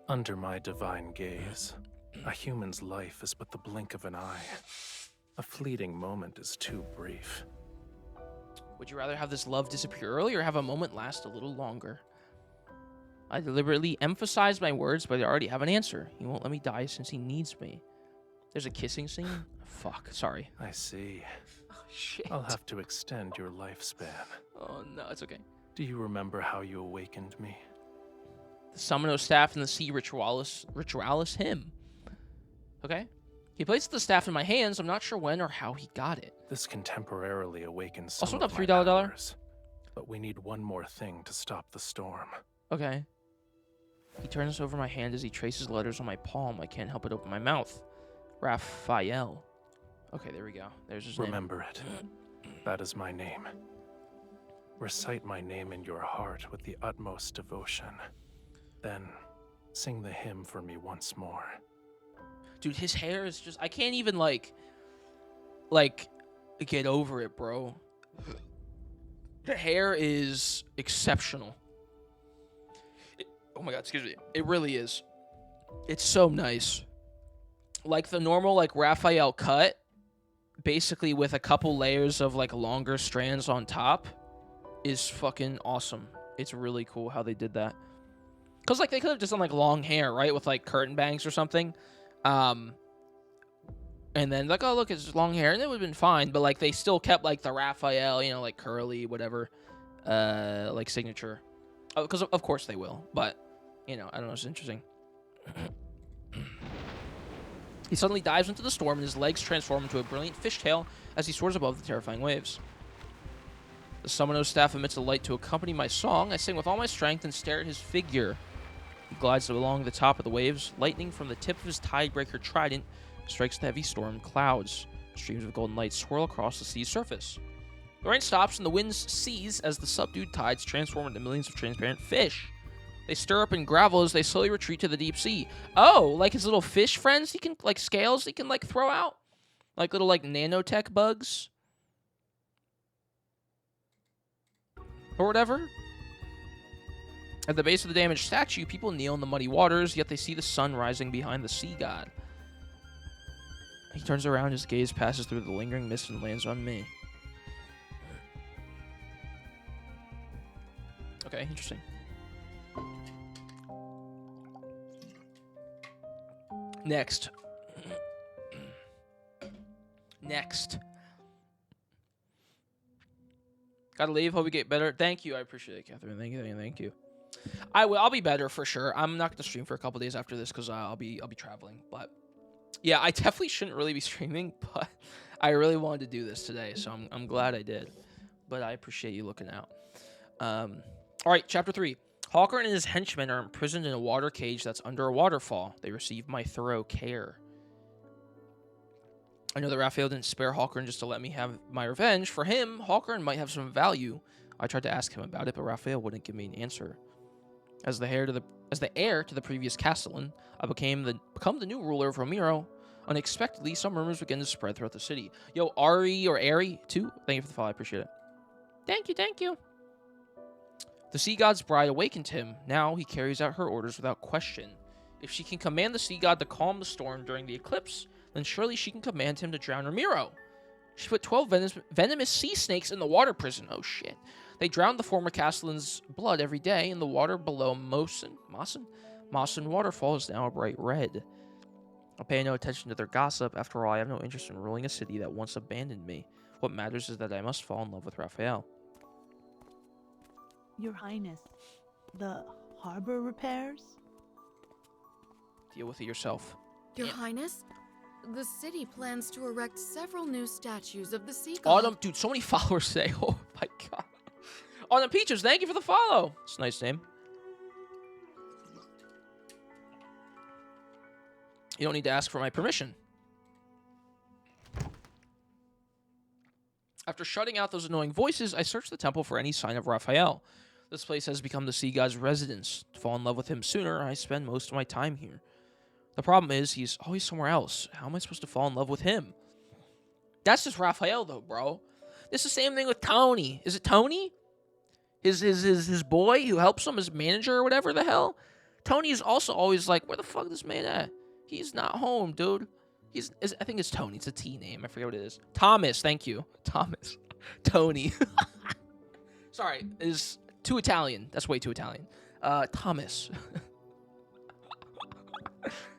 Under my divine gaze, a human's life is but the blink of an eye. A fleeting moment is too brief. Would you rather have this love disappear early or have a moment last a little longer? I deliberately emphasize my words, but I already have an answer. He won't let me die since he needs me. There's a kissing scene? Fuck, sorry. I see. Oh, shit. I'll have to extend your lifespan. Oh, no, it's okay. Do you remember how you awakened me? The Summoner staff in the sea ritualis hymn. Okay. He placed the staff in my hands. I'm not sure when or how he got it. This can temporarily awaken some Also, of up my $3 powers, but we need one more thing to stop the storm. Okay. He turns over my hand as he traces letters on my palm. I can't help but open my mouth. Rafayel. Okay, there we go. There's his name. Remember it. That is my name. Recite my name in your heart with the utmost devotion. Then, sing the hymn for me once more. Dude, his hair is just... I can't even, like, get over it, bro. The hair is exceptional. Oh my god, excuse me. It really is. It's so nice. Like the normal, like, Rafayel cut, basically with a couple layers of, like, longer strands on top, is fucking awesome. It's really cool how they did that. Because, like, they could have just done, like, long hair, right? With, like, curtain bangs or something. And then, like, oh, look, it's long hair. And it would have been fine. But, like, they still kept, like, the Rafayel, you know, like, curly, whatever, like, signature. Because, of course, they will. But, you know, I don't know. It's interesting. He suddenly dives into the storm, and his legs transform into a brilliant fishtail as he soars above the terrifying waves. The Summoner's staff emits a light to accompany my song. I sing with all my strength and stare at his figure. He glides along the top of the waves. Lightning from the tip of his tidebreaker trident strikes the heavy storm clouds. Streams of golden light swirl across the sea's surface. The rain stops and the wind ceases as the subdued tides transform into millions of transparent fish. They stir up in gravel as they slowly retreat to the deep sea. Oh, like his little fish friends he can, like scales he can, like throw out? Like little, like nanotech bugs? Or whatever? At the base of the damaged statue, people kneel in the muddy waters, yet they see the sun rising behind the sea god. He turns around, his gaze passes through the lingering mist and lands on me. Okay, interesting. Next. Next. Gotta leave. Hope you get better. Thank you. I appreciate it, Catherine. Thank you. Thank you. I'll be better for sure. I'm not gonna stream for a couple days after this because I'll be traveling. But yeah, I definitely shouldn't really be streaming, but I really wanted to do this today, so I'm glad I did. But I appreciate you looking out. All right, chapter 3. Hawker and his henchmen are imprisoned in a water cage that's under a waterfall. They receive my thorough care. I know that Rafayel didn't spare Hawker just to let me have my revenge. For him, Hawker might have some value. I tried to ask him about it, but Rafayel wouldn't give me an answer. As the heir to the previous castellan, I become the new ruler of Romirro. Unexpectedly, some rumors began to spread throughout the city. Yo, Ari or Ari too. Thank you for the follow. I appreciate it. Thank you. The sea god's bride awakened him. Now he carries out her orders without question. If she can command the sea god to calm the storm during the eclipse, then surely she can command him to drown Romirro. She put 12 venomous sea snakes in the water prison. Oh, shit. They drowned the former castellan's blood every day, and the water below Mossen waterfall is now a bright red. I'll pay no attention to their gossip. After all, I have no interest in ruling a city that once abandoned me. What matters is that I must fall in love with Rafayel. Your Highness, the harbor repairs? Deal with it yourself. Your Highness? The city plans to erect several new statues of the sea god. Autumn, dude, so many followers today. Oh my god. Autumn Peaches, thank you for the follow. It's a nice name. You don't need to ask for my permission. After shutting out those annoying voices, I searched the temple for any sign of Raphael. This place has become the sea god's residence. To fall in love with him sooner, I spend most of my time here. The problem is, he's always somewhere else. How am I supposed to fall in love with him? That's just Raphael, though, bro. It's the same thing with Tony. Is it Tony? His boy who helps him, his manager or whatever the hell? Tony is also always like, where the fuck is this man at? He's not home, dude. I think it's Tony. It's a T name. I forget what it is. Thomas, thank you. Thomas. Tony. Sorry, is too Italian. That's way too Italian. Thomas.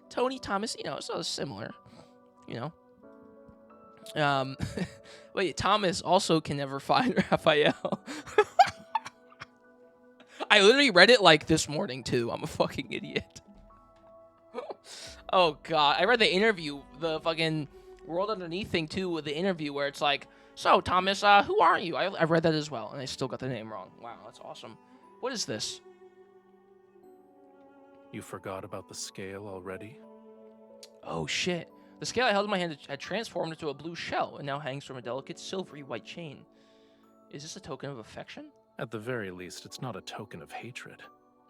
Tony, Thomas, you know, so similar. You know. Wait, Thomas also can never find Raphael. I literally read it like this morning too. I'm a fucking idiot. Oh god, I read the interview, the fucking World Underneath thing too, with the interview where it's like, so Thomas, who are you? I read that as well, and I still got the name wrong. Wow, that's awesome. What is this? You forgot about the scale already? Oh shit. The scale I held in my hand had transformed into a blue shell and now hangs from a delicate silvery white chain. Is this a token of affection? At the very least, it's not a token of hatred.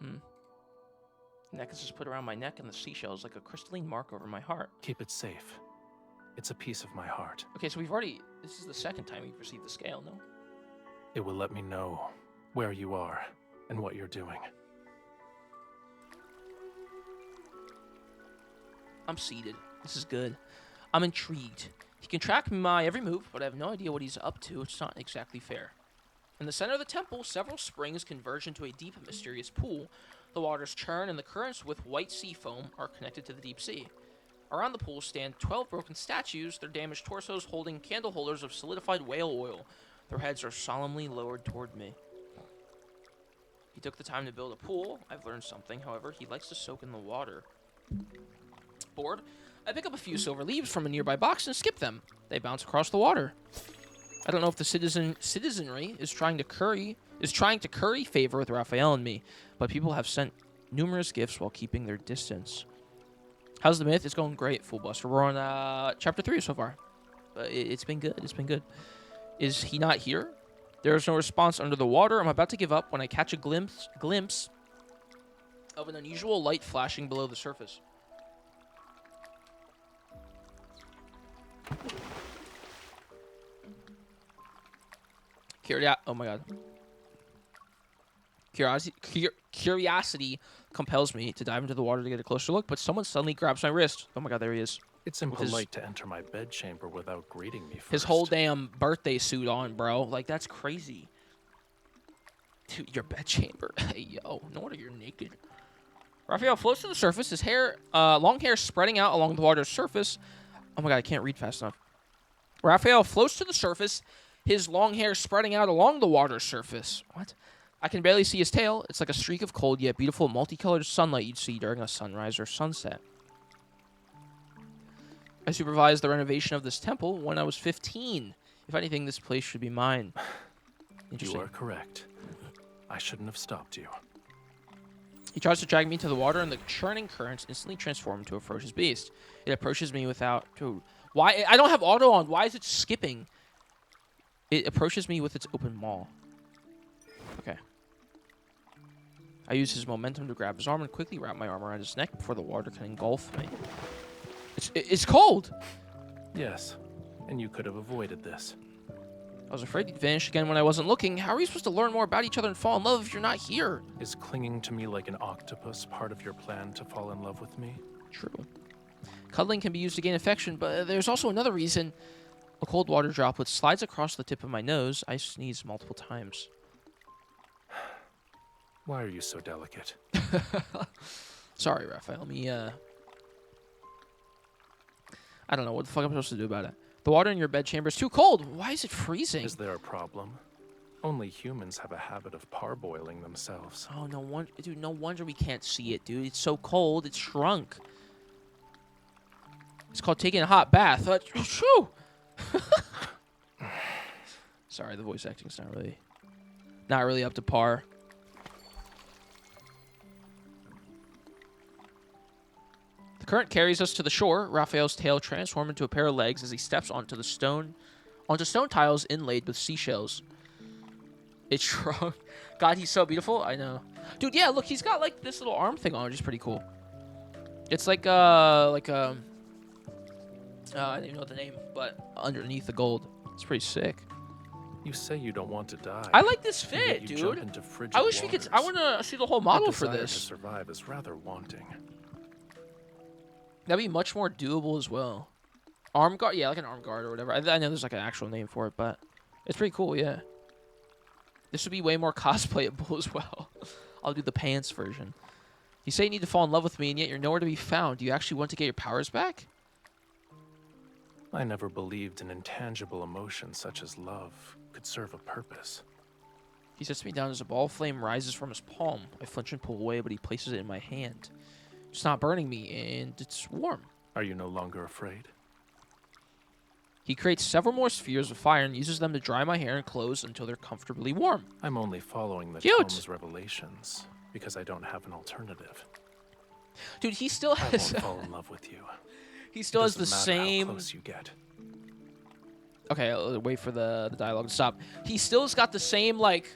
The necklace is put around my neck and the seashells like a crystalline mark over my heart. Keep it safe. It's a piece of my heart. Okay, so this is the second time we've received the scale, no? It will let me know where you are and what you're doing. I'm seated. This is good. I'm intrigued. He can track my every move, but I have no idea what he's up to. It's not exactly fair. In the center of the temple, several springs converge into a deep, mysterious pool. The waters churn, and the currents with white sea foam are connected to the deep sea. Around the pool stand 12 broken statues, their damaged torsos holding candle holders of solidified whale oil. Their heads are solemnly lowered toward me. He took the time to build a pool. I've learned something, however. He likes to soak in the water. Bored, I pick up a few silver leaves from a nearby box and skip them. They bounce across the water. I don't know if the citizenry is trying to curry favor with Raphael and me, but people have sent numerous gifts while keeping their distance. How's the myth? It's going great, Full Buster. We're on chapter 3 so far. But it's been good. It's been good. Is he not here? There is no response under the water. I'm about to give up when I catch a glimpse of an unusual light flashing below the surface. Oh my god. Curiosity compels me to dive into the water to get a closer look, but someone suddenly grabs my wrist. Oh my god, there he is. It's impolite to enter my bedchamber without greeting me first. His whole damn birthday suit on, bro. Like, that's crazy. Dude, your bedchamber. Hey, yo. No wonder you're naked. Raphael floats to the surface, his hair, long hair spreading out along the water's surface. Oh my god, I can't read fast enough. Raphael floats to the surface, his long hair spreading out along the water's surface. What? I can barely see his tail. It's like a streak of cold yet beautiful multicolored sunlight you'd see during a sunrise or sunset. I supervised the renovation of this temple when I was 15. If anything, this place should be mine. You are correct. I shouldn't have stopped you. He tries to drag me into the water, and the churning currents instantly transform into a ferocious beast. It approaches me without... Dude, why? I don't have auto on. Why is it skipping? It approaches me with its open maw. Okay. I use his momentum to grab his arm and quickly wrap my arm around his neck before the water can engulf me. It's cold! Yes, and you could have avoided this. I was afraid he'd vanish again when I wasn't looking. How are we supposed to learn more about each other and fall in love if you're not here? Is clinging to me like an octopus part of your plan to fall in love with me? True. Cuddling can be used to gain affection, but there's also another reason. A cold water droplet slides across the tip of my nose. I sneeze multiple times. Why are you so delicate? Sorry, Raphael. I don't know what the fuck I'm supposed to do about it. The water in your bedchamber is too cold. Why is it freezing? Is there a problem? Only humans have a habit of parboiling themselves. Oh, no wonder, dude. No wonder we can't see it, dude. It's so cold. It's shrunk. It's called taking a hot bath. Shoo! Sorry, the voice acting's not really up to par. The current carries us to the shore. Raphael's tail transforms into a pair of legs as he steps onto stone tiles inlaid with seashells. It's shrunk. God, he's so beautiful. I know. Dude, yeah, look, he's got like this little arm thing on, which is pretty cool. It's I don't even know the name, but underneath the gold. It's pretty sick. You say you don't want to die. I like this and yet fit, you dude. jump into frigid I wish we could. I waters. want to see the whole model Your for desire this. to survive is rather wanting. That'd be much more doable as well. Arm guard, yeah, like an arm guard or whatever. I know there's like an actual name for it, but it's pretty cool, yeah. This would be way more cosplayable as well. I'll do the pants version. You say you need to fall in love with me, and yet you're nowhere to be found. Do you actually want to get your powers back? I never believed an intangible emotion such as love could serve a purpose. He sets me down as a ball of flame rises from his palm. I flinch and pull away, but he places it in my hand. It's not burning me, and it's warm. Are you no longer afraid? He creates several more spheres of fire and uses them to dry my hair and clothes until they're comfortably warm. I'm only following the Cute. tome's revelations because I don't have an alternative. Dude, he still I has... won't fall in love with you. He still has It the doesn't matter same... how close you get. Okay, I'll wait for the dialogue to stop. He still's got the same, like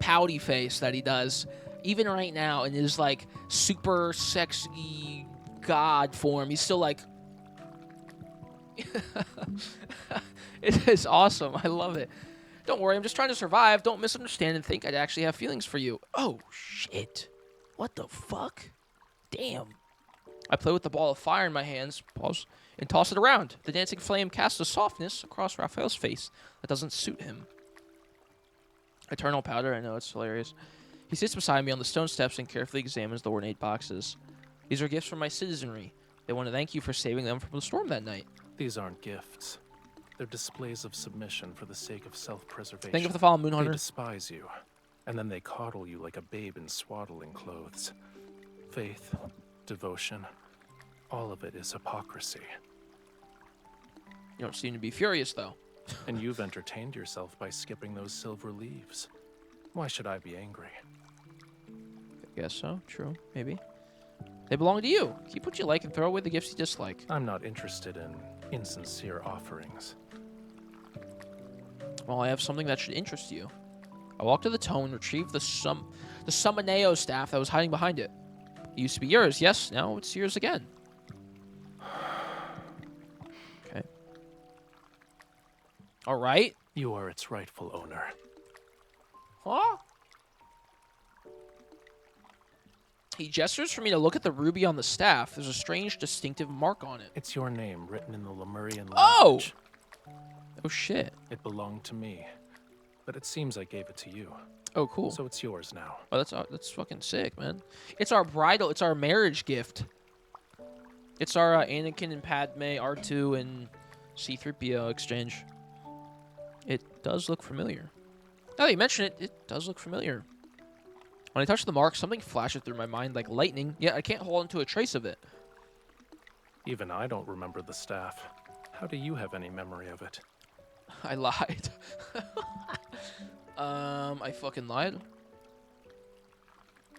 pouty face that he does even right now in his like super sexy god form. He's still like it is awesome. I love it. Don't worry, I'm just trying to survive. Don't misunderstand and think I'd actually have feelings for you. Oh shit, what the fuck? Damn. I play with the ball of fire in my hands, pause, and toss it around. The dancing flame casts a softness across Raphael's face that doesn't suit him. Eternal powder, I know, it's hilarious. He sits beside me on the stone steps and carefully examines the ornate boxes. These are gifts from my citizenry. They want to thank you for saving them from the storm that night. These aren't gifts. They're displays of submission for the sake of self-preservation. Thank you for the follow, They Moonhunter. despise you, and then they coddle you like a babe in swaddling clothes. Faith, devotion, all of it is hypocrisy. You don't seem to be furious, though. And you've entertained yourself by skipping those silver leaves. Why should I be angry? I guess so. True. Maybe. They belong to you. Keep what you like and throw away the gifts you dislike. I'm not interested in insincere offerings. Well, I have something that should interest you. I walk to the tome and retrieve the Summoneo staff that was hiding behind it. It used to be yours, yes? Now it's yours again. Okay. All right. You are its rightful owner. Huh? He gestures for me to look at the ruby on the staff. There's a strange, distinctive mark on it. It's your name written in the Lemurian Oh! language. Oh, shit. It belonged to me, but it seems I gave it to you. Oh, cool. So it's yours now. Oh, that's fucking sick, man. It's our bridal. It's our marriage gift. It's our Anakin and Padme, R2 and C-3PO exchange. It does look familiar. Now that you mention it, it does look familiar. When I touch the mark, something flashes through my mind like lightning, yet I can't hold onto a trace of it. Even I don't remember the staff. How do you have any memory of it? I lied. I fucking lied.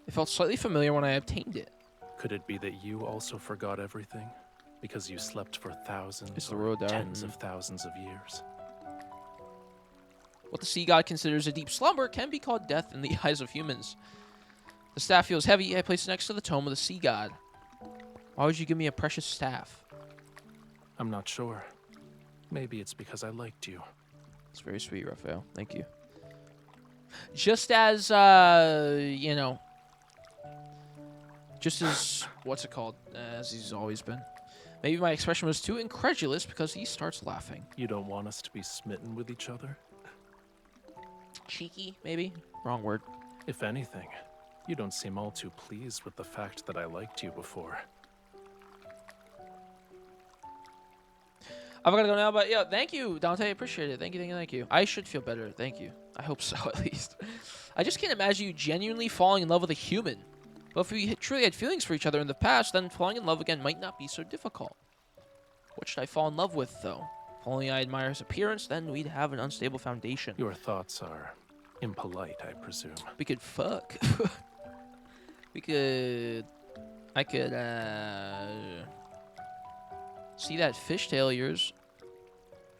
It felt slightly familiar when I obtained it. Could it be that you also forgot everything? Because you slept for thousands It's the or road down. tens of thousands of years? What the sea god considers a deep slumber can be called death in the eyes of humans. The staff feels heavy. I place it next to the tome of the sea god. Why would you give me a precious staff? I'm not sure. Maybe it's because I liked you. It's very sweet, Raphael. Thank you. Just as, you know, just as, what's it called? As he's always been. Maybe my expression was too incredulous because he starts laughing. You don't want us to be smitten with each other? Cheeky, maybe? Wrong word. If anything, you don't seem all too pleased with the fact that I liked you before. I've got to go now, but yeah, thank you, Dante. I appreciate it. Thank you, thank you, thank you. I should feel better. Thank you. I hope so, at least. I just can't imagine you genuinely falling in love with a human. But if we truly had feelings for each other in the past, then falling in love again might not be so difficult. What should I fall in love with, though? If only I admire his appearance, then we'd have an unstable foundation. Your thoughts are impolite, I presume. We could fuck. I could, see that fishtail of yours.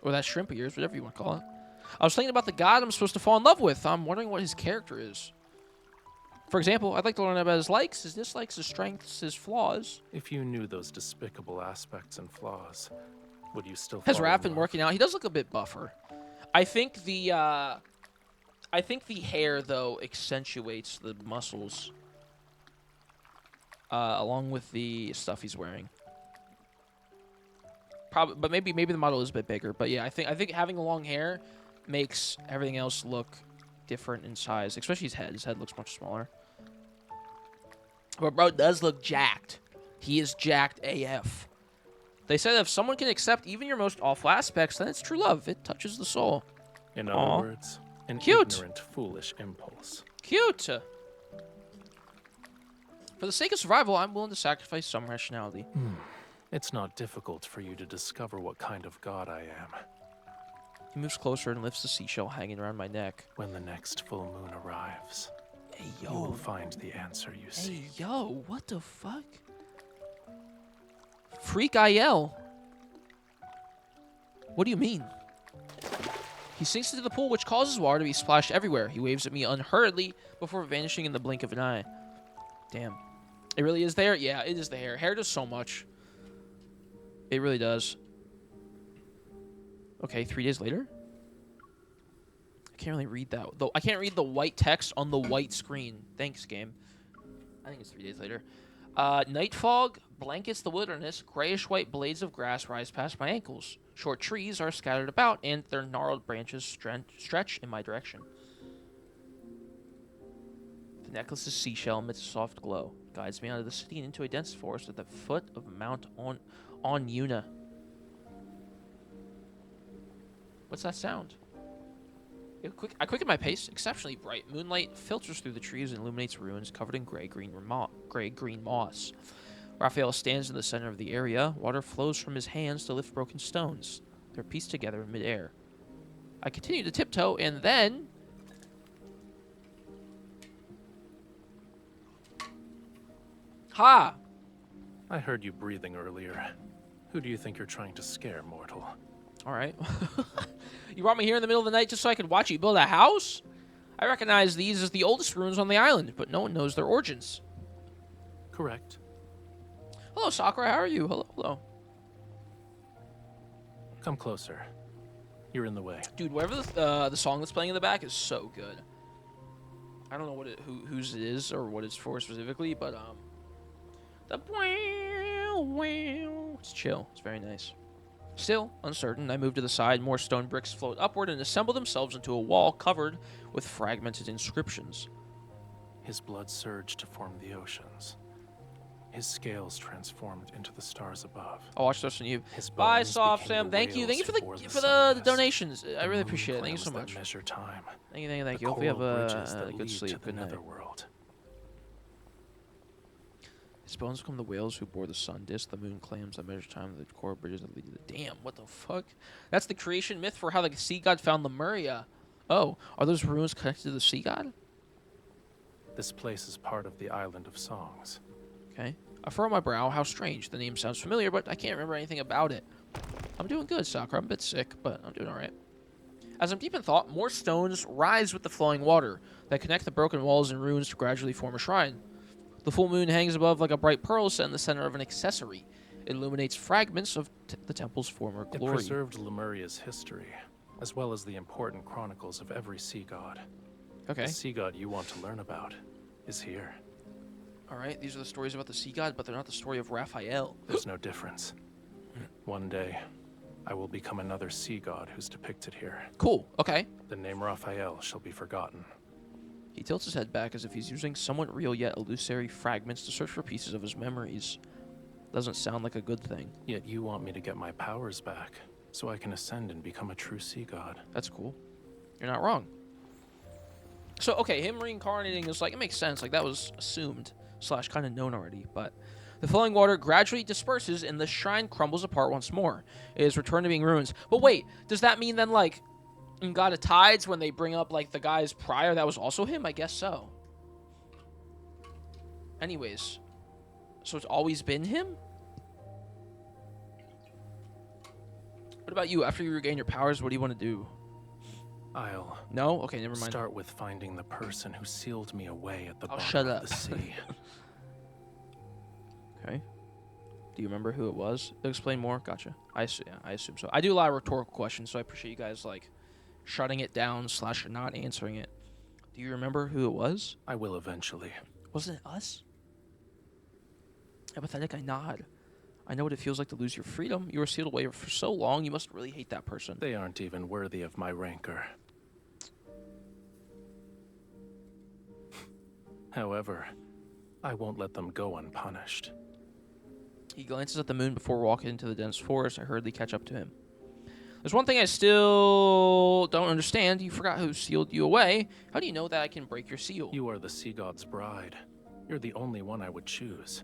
Or that shrimp of yours, whatever you want to call it. I was thinking about the god I'm supposed to fall in love with. I'm wondering what his character is. For example, I'd like to learn about his likes, his dislikes, his strengths, his flaws. If you knew those despicable aspects and flaws, would you still Has fall Raph in been love? working out? He does look a bit buffer. I think the hair, though, accentuates the muscles. Along with the stuff he's wearing. Probably, but maybe the model is a bit bigger. But yeah, I think having long hair makes everything else look different in size, especially his head. His head looks much smaller. But bro does look jacked. He is jacked AF. They said if someone can accept even your most awful aspects, then it's true love. It touches the soul. In Aw. other words, an Cute. ignorant, foolish impulse. Cute. For the sake of survival, I'm willing to sacrifice some rationality. It's not difficult for you to discover what kind of god I am. He moves closer and lifts the seashell hanging around my neck. When the next full moon arrives, Hey, you will yo. find the answer you Hey, seek. yo. What the fuck? Freak IL. What do you mean? He sinks into the pool, which causes water to be splashed everywhere. He waves at me unhurriedly before vanishing in the blink of an eye. Damn. It really is there? Yeah, it is the hair. Hair does so much. It really does. Okay, 3 days later? I can't really read that. Though I can't read the white text on the white screen. Thanks, game. I think it's 3 days later. Night fog blankets the wilderness. Grayish-white blades of grass rise past my ankles. Short trees are scattered about, and their gnarled branches stretch in my direction. The necklace's seashell emits a soft glow. Guides me out of the city and into a dense forest at the foot of Mount Una. What's that sound? I quicken my pace. Exceptionally bright moonlight filters through the trees and illuminates ruins covered in gray-green moss. Rafayel stands in the center of the area. Water flows from his hands to lift broken stones. They're pieced together in midair. I continue to tiptoe, and then... Ha! I heard you breathing earlier. Who do you think you're trying to scare, mortal? All right. You brought me here in the middle of the night just so I could watch you build a house? I recognize these as the oldest ruins on the island, but no one knows their origins. Correct. Hello, Sakura. How are you? Hello. Come closer. You're in the way. Dude, whatever the song that's playing in the back is so good. I don't know what whose it is or what it's for specifically, but the it's chill. It's very nice. Still uncertain, I move to the side. More stone bricks float upward and assemble themselves into a wall covered with fragmented inscriptions. His blood surged to form the oceans. His scales transformed into the stars above. I'll watch this on you. His Bye, bones Soft became Sam. the Thank you. Thank you whales for bore the sun disk. donations. I The really moon appreciate it. Thank you so clams that much. measure time. Thank you. The Hope you have coral bridges a that good lead sleep. to the Good night. netherworld. His bones become the whales who bore the sun disk, the moon clams that measure time, the coral bridges that lead to the... Damn, what the fuck? That's the creation myth for how the sea god found Lemuria. Oh, are those ruins connected to the sea god? This place is part of the Island of Songs. Okay. I furrow my brow. How strange. The name sounds familiar, but I can't remember anything about it. I'm doing good, Sakura. I'm a bit sick, but I'm doing alright. As I'm deep in thought, more stones rise with the flowing water that connect the broken walls and ruins to gradually form a shrine. The full moon hangs above like a bright pearl set in the center of an accessory. It illuminates fragments of the temple's former It glory. preserved Lemuria's history, as well as the important chronicles of every sea god. Okay. The sea god you want to learn about is here. Alright, these are the stories about the sea god, but they're not the story of Raphael. There's no difference. One day, I will become another sea god who's depicted here. Cool. Okay. The name Raphael shall be forgotten. He tilts his head back as if he's using somewhat real yet illusory fragments to search for pieces of his memories. Doesn't sound like a good thing. Yet you want me to get my powers back, so I can ascend and become a true sea god. That's cool. You're not wrong. So, okay, him reincarnating is like, it makes sense. Like, that was assumed. / kind of known already, but the flowing water gradually disperses and the shrine crumbles apart once more. It is returned to being ruins. But wait, does that mean then, like, in God of Tides, when they bring up, like, the guys prior, that was also him? I guess so. Anyways, so it's always been him? What about you? After you regain your powers, what do you want to do? I'll No? Okay, never mind. start with finding the person who sealed me away at the Oh, bottom shut of up. the sea. Okay. Do you remember who it was? Explain more? Gotcha. I assume so. I do a lot of rhetorical questions, so I appreciate you guys, like, shutting it down / not answering it. Do you remember who it was? I will eventually. Wasn't it us? Empathetic, I nod. I know what it feels like to lose your freedom. You were sealed away for so long, you must really hate that person. They aren't even worthy of my rancor. However, I won't let them go unpunished. He glances at the moon before walking into the dense forest. I hurriedly catch up to him. There's one thing I still don't understand. You forgot who sealed you away. How do you know that I can break your seal? You are the sea god's bride. You're the only one I would choose.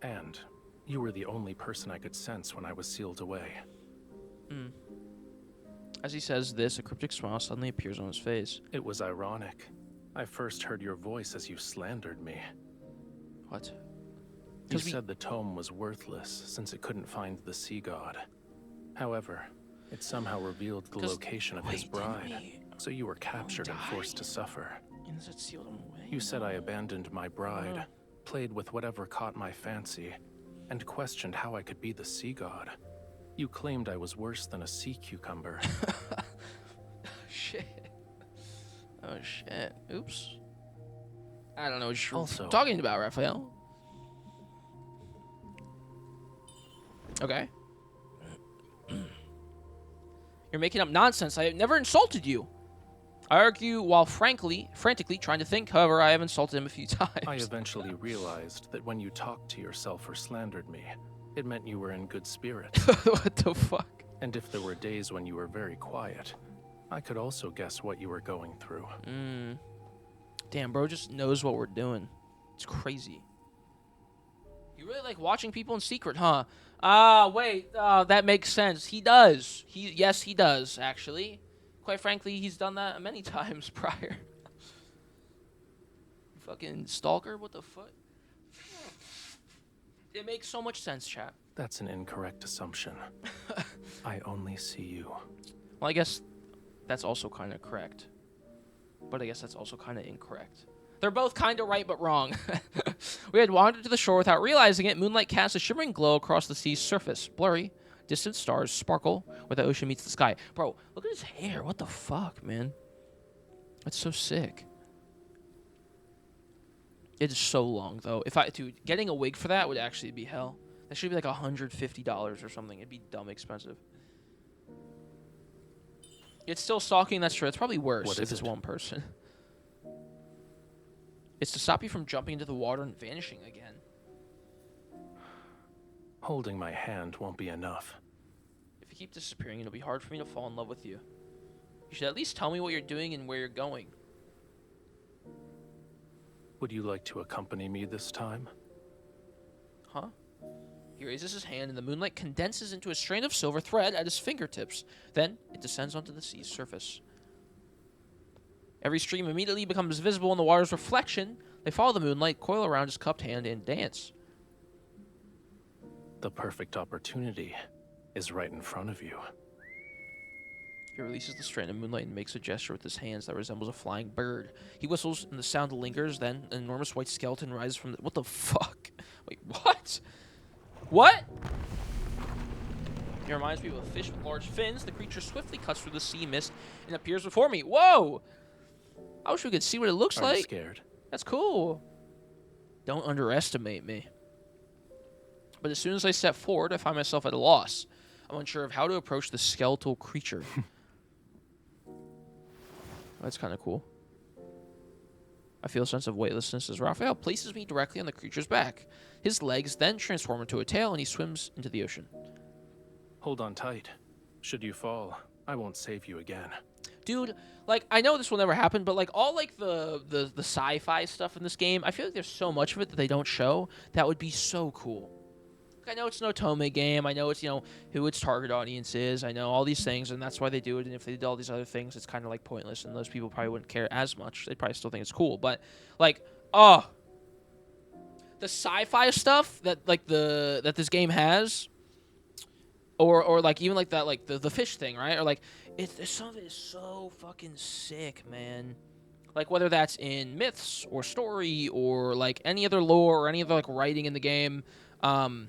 And you were the only person I could sense when I was sealed away. As he says this, a cryptic smile suddenly appears on his face. It was ironic. I first heard your voice as you slandered me. What? You said the tome was worthless since it couldn't find the sea god. However, it somehow revealed the location of his bride, so you were captured and forced to suffer. And it sealed him away. You said I abandoned my bride, played with whatever caught my fancy, and questioned how I could be the sea god. You claimed I was worse than a sea cucumber. Shit. Oh, shit. Oops. I don't know what you're Also, talking about, Raphael. Okay. You're making up nonsense. I have never insulted you. I argue while frantically trying to think. However, I have insulted him a few times. I eventually realized that when you talked to yourself or slandered me, it meant you were in good spirits. What the fuck? And if there were days when you were very quiet, I could also guess what you were going through. Damn, bro just knows what we're doing. It's crazy. You really like watching people in secret, huh? Wait. That makes sense. He does. Yes, he does, actually. Quite frankly, he's done that many times prior. Fucking stalker? What the fuck? It makes so much sense, chat. That's an incorrect assumption. I only see you. Well, I guess that's also kind of correct. But I guess that's also kind of incorrect. They're both kind of right but wrong. We had wandered to the shore without realizing it. Moonlight casts a shimmering glow across the sea's surface. Blurry, distant stars sparkle where the ocean meets the sky. Bro, look at his hair. What the fuck, man? That's so sick. It is so long, though. Dude, getting a wig for that would actually be hell. That should be like $150 or something. It'd be dumb expensive. It's still stalking, that's true. It's probably worse if it's one person. It's to stop you from jumping into the water and vanishing again. Holding my hand won't be enough. If you keep disappearing, it'll be hard for me to fall in love with you. You should at least tell me what you're doing and where you're going. Would you like to accompany me this time? Huh? He raises his hand and the moonlight condenses into a strand of silver thread at his fingertips. Then it descends onto the sea's surface. Every stream immediately becomes visible in the water's reflection. They follow the moonlight, coil around his cupped hand, and dance. The perfect opportunity is right in front of you. He releases the strand of moonlight and makes a gesture with his hands that resembles a flying bird. He whistles and the sound lingers, then an enormous white skeleton rises from the... What the fuck? Wait, what? What? He reminds me of a fish with large fins. The creature swiftly cuts through the sea mist and appears before me. Whoa! I wish we could see what it looks Are like. you scared? That's cool. Don't underestimate me. But as soon as I step forward, I find myself at a loss. I'm unsure of how to approach the skeletal creature. That's kind of cool. I feel a sense of weightlessness as Raphael places me directly on the creature's back. His legs then transform into a tail and he swims into the ocean. Hold on tight. Should you fall, I won't save you again. Dude, like, I know this will never happen, but, like, all, like, the sci-fi stuff in this game, I feel like there's so much of it that they don't show that would be so cool. Like, I know it's an Otome game. I know it's, you know, who its target audience is. I know all these things, and that's why they do it. And if they did all these other things, it's kind of, like, pointless, and those people probably wouldn't care as much. They'd probably still think it's cool. But, like, the sci-fi stuff that, like, that this game has, or like, even, like, that, like, the fish thing, right? Or, like, some of it is so fucking sick, man. Like, whether that's in myths or story or, like, any other lore or any other, like, writing in the game. There's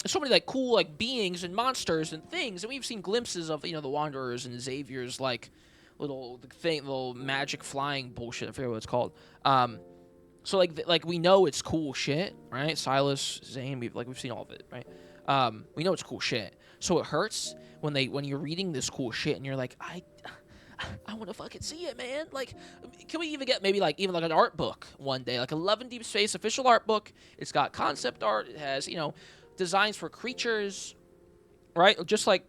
so many, like, cool, like, beings and monsters and things. And we've seen glimpses of, you know, the Wanderers and Xavier's, like, little magic flying bullshit. I forget what it's called. So, like we know it's cool shit, right? Silas, Zane, we've seen all of it, right? We know it's cool shit. So it hurts when you're reading this cool shit and you're like, I want to fucking see it, man. Like, can we even get maybe like an art book one day, like a Love and Deepspace official art book? It's got concept art. It has, you know, designs for creatures, right? Just like,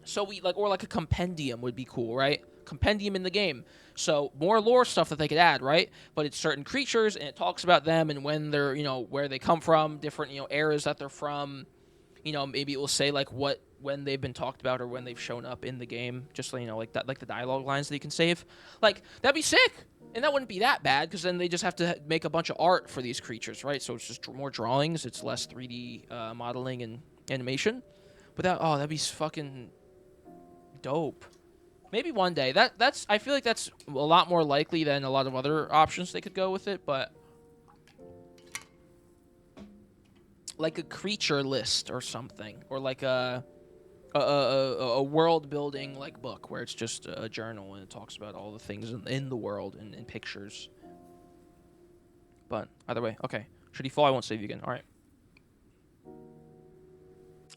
so we like, or like a compendium would be cool, right? Compendium in the game. So more lore stuff that they could add, right? But it's certain creatures and it talks about them and when they're, you know, where they come from, different, you know, eras that they're from. You know, maybe it will say like when they've been talked about or when they've shown up in the game, just so you know, like that, like the dialogue lines that you can save. Like, that'd be sick. And that wouldn't be that bad because then they just have to make a bunch of art for these creatures, right? So it's just more drawings. It's less 3D modeling and animation. But that'd be fucking dope. Maybe one day. I feel like that's a lot more likely than a lot of other options they could go with it, but like a creature list or something, or like a world building like book where it's just a journal and it talks about all the things in the world and in pictures. But either way, okay. Should he fall? I won't save you again. All right.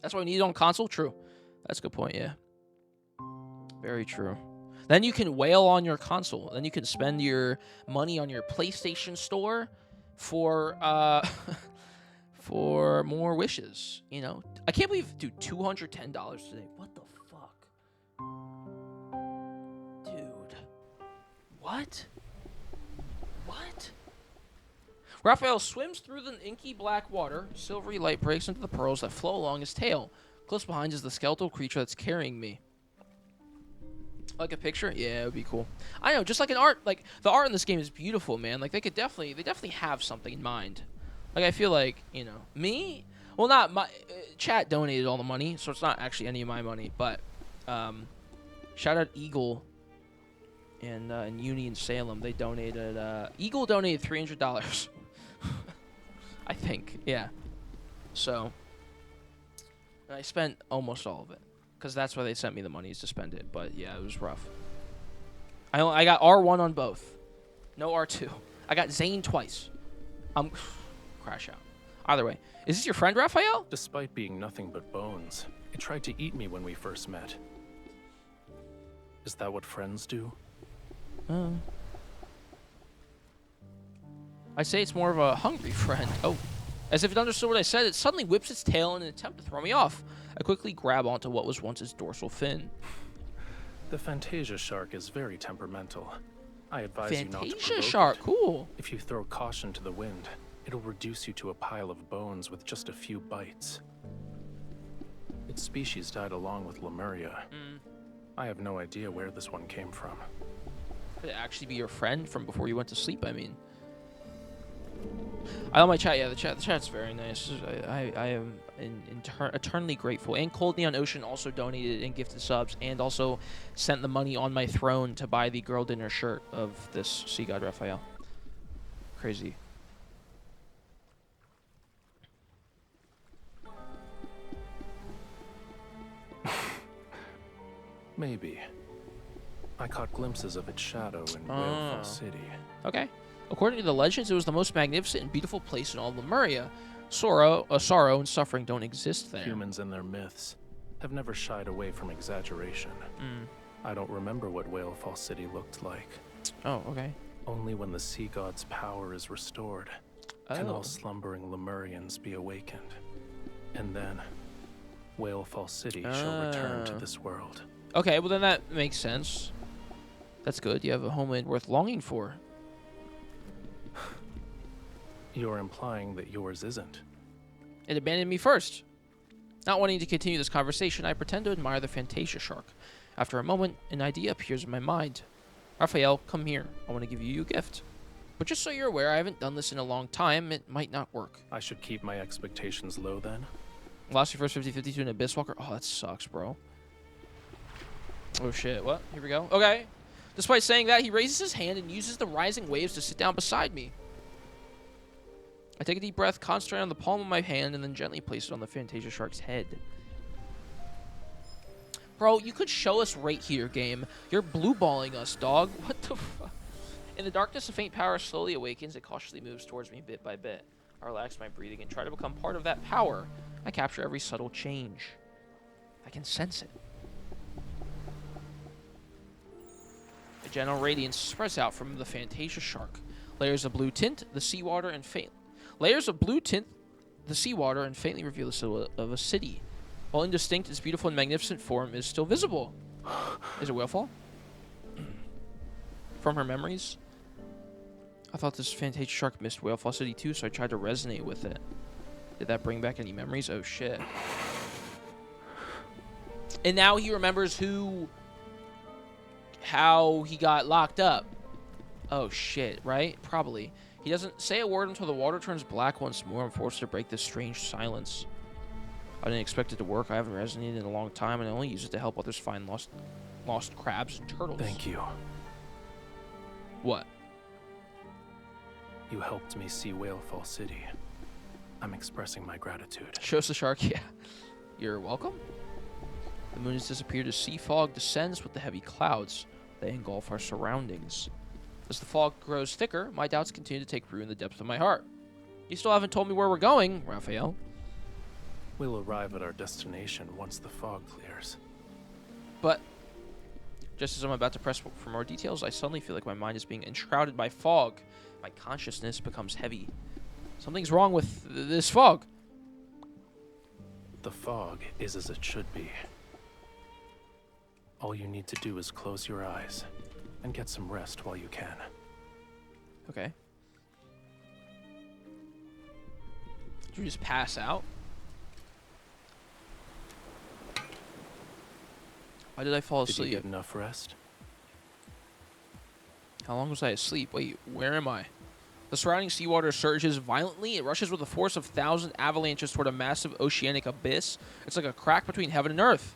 That's what we need on console. True. That's a good point. Yeah. Very true. Then you can wail on your console. Then you can spend your money on your PlayStation Store for for more wishes. You know, I can't believe, dude, $210 today. What the fuck, dude? What? Raphael swims through the inky black water. Silvery light breaks into the pearls that flow along his tail. Close behind is the skeletal creature that's carrying me. Like a picture? Yeah, it would be cool. I know, just like an art, like the art in this game is beautiful, man. Like they definitely have something in mind. Like I feel like, you know, me, well, not my chat donated all the money, so it's not actually any of my money, but shout out Eagle and Union Salem. They donated Eagle donated $300. I think, yeah. So and I spent almost all of it. Because that's why they sent me the money, is to spend it. But yeah, it was rough. I got R1 on both. No R2. I got Zane twice. Crash out. Either way. Is this your friend, Raphael? Despite being nothing but bones, it tried to eat me when we first met. Is that what friends do? I'd say it's more of a hungry friend. Oh. As if it understood what I said, it suddenly whips its tail in an attempt to throw me off. I quickly grab onto what was once its dorsal fin. The Fantasia shark is very temperamental. I advise you not to provoke Fantasia shark, cool. If you throw caution to the wind, it'll reduce you to a pile of bones with just a few bites. Its species died along with Lemuria. I have no idea where this one came from. Could it actually be your friend from before you went to sleep, I mean? I love my chat. Yeah, the chat's very nice. I am eternally grateful. And Cold Neon Ocean also donated and gifted subs, and also sent the money on my throne to buy the girl dinner shirt of this Sea God Raphael. Crazy. Maybe. I caught glimpses of its shadow in Whalefall City. Okay. According to the legends, it was the most magnificent and beautiful place in all of Lemuria. Sorrow and suffering don't exist there. Humans and their myths have never shied away from exaggeration. I don't remember what Whalefall City looked like. Oh, okay. Only when the sea god's power is restored can all slumbering Lemurians be awakened. And then, Whalefall City shall return to this world Okay, well then that makes sense. That's good. You have a homeland worth longing for. You're implying that yours isn't. It abandoned me first. Not wanting to continue this conversation, I pretend to admire the Fantasia shark. After a moment, an idea appears in my mind. Rafayel, come here. I want to give you a gift. But just so you're aware, I haven't done this in a long time. It might not work. I should keep my expectations low then? Lost your first 50-50 to an Abyss Walker? Oh, that sucks, bro. Oh, shit. What? Here we go. Okay. Despite saying that, he raises his hand and uses the rising waves to sit down beside me. I take a deep breath, concentrate on the palm of my hand, and then gently place it on the Fantasia Shark's head. Bro, you could show us right here, game. You're blue-balling us, dog. What the fuck? In the darkness, a faint power slowly awakens. It cautiously moves towards me bit by bit. I relax my breathing and try to become part of that power. I capture every subtle change. I can sense it. A gentle radiance spreads out from the Fantasia Shark. Layers of blue tint, the seawater, and faintly reveal the silhouette of a city. While indistinct, its beautiful and magnificent form is still visible. Is it Whalefall? From her memories? I thought this Fantasia Shark missed Whalefall City too, so I tried to resonate with it. Did that bring back any memories? Oh shit. And now he remembers how he got locked up. Oh shit, right? Probably. He doesn't say a word until the water turns black once more. I'm forced to break this strange silence. I didn't expect it to work. I haven't resonated in a long time, and I only use it to help others find lost crabs and turtles. Thank you. What? You helped me see Whalefall City. I'm expressing my gratitude. Shows the shark, yeah. You're welcome. The moon has disappeared as sea fog descends with the heavy clouds. They engulf our surroundings. As the fog grows thicker, my doubts continue to take root in the depths of my heart. You still haven't told me where we're going, Rafayel. We'll arrive at our destination once the fog clears. But just as I'm about to press for more details, I suddenly feel like my mind is being enshrouded by fog. My consciousness becomes heavy. Something's wrong with this fog. The fog is as it should be. All you need to do is close your eyes and get some rest while you can. Okay. Did you just pass out? Why did I fall asleep? Did you get enough rest? How long was I asleep? Wait, where am I? The surrounding seawater surges violently. It rushes with the force of 1,000 avalanches toward a massive oceanic abyss. It's like a crack between heaven and earth.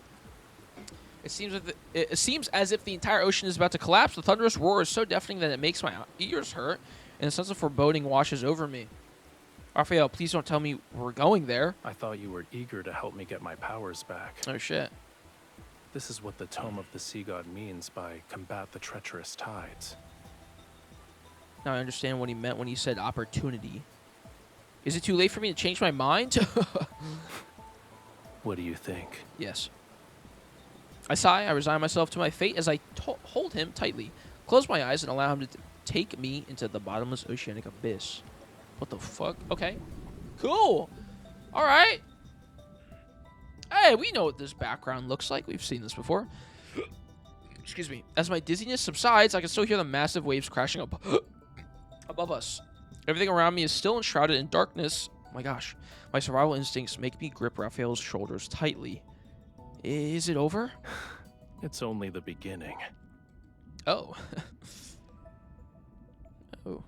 It seems as if the entire ocean is about to collapse. The thunderous roar is so deafening that it makes my ears hurt, and a sense of foreboding washes over me. Rafayel, please don't tell me we're going there. I thought you were eager to help me get my powers back. Oh, shit. This is what the Tome of the Sea God means by combat the treacherous tides. Now I understand what he meant when he said opportunity. Is it too late for me to change my mind? What do you think? Yes. I sigh. I resign myself to my fate as I hold him tightly, close my eyes, and allow him to take me into the bottomless oceanic abyss. What the fuck? Okay. Cool. All right. Hey, we know what this background looks like. We've seen this before. Excuse me. As my dizziness subsides, I can still hear the massive waves crashing up above us. Everything around me is still enshrouded in darkness. Oh my gosh. My survival instincts make me grip Raphael's shoulders tightly. Is it over? It's only the beginning. Oh. Oh.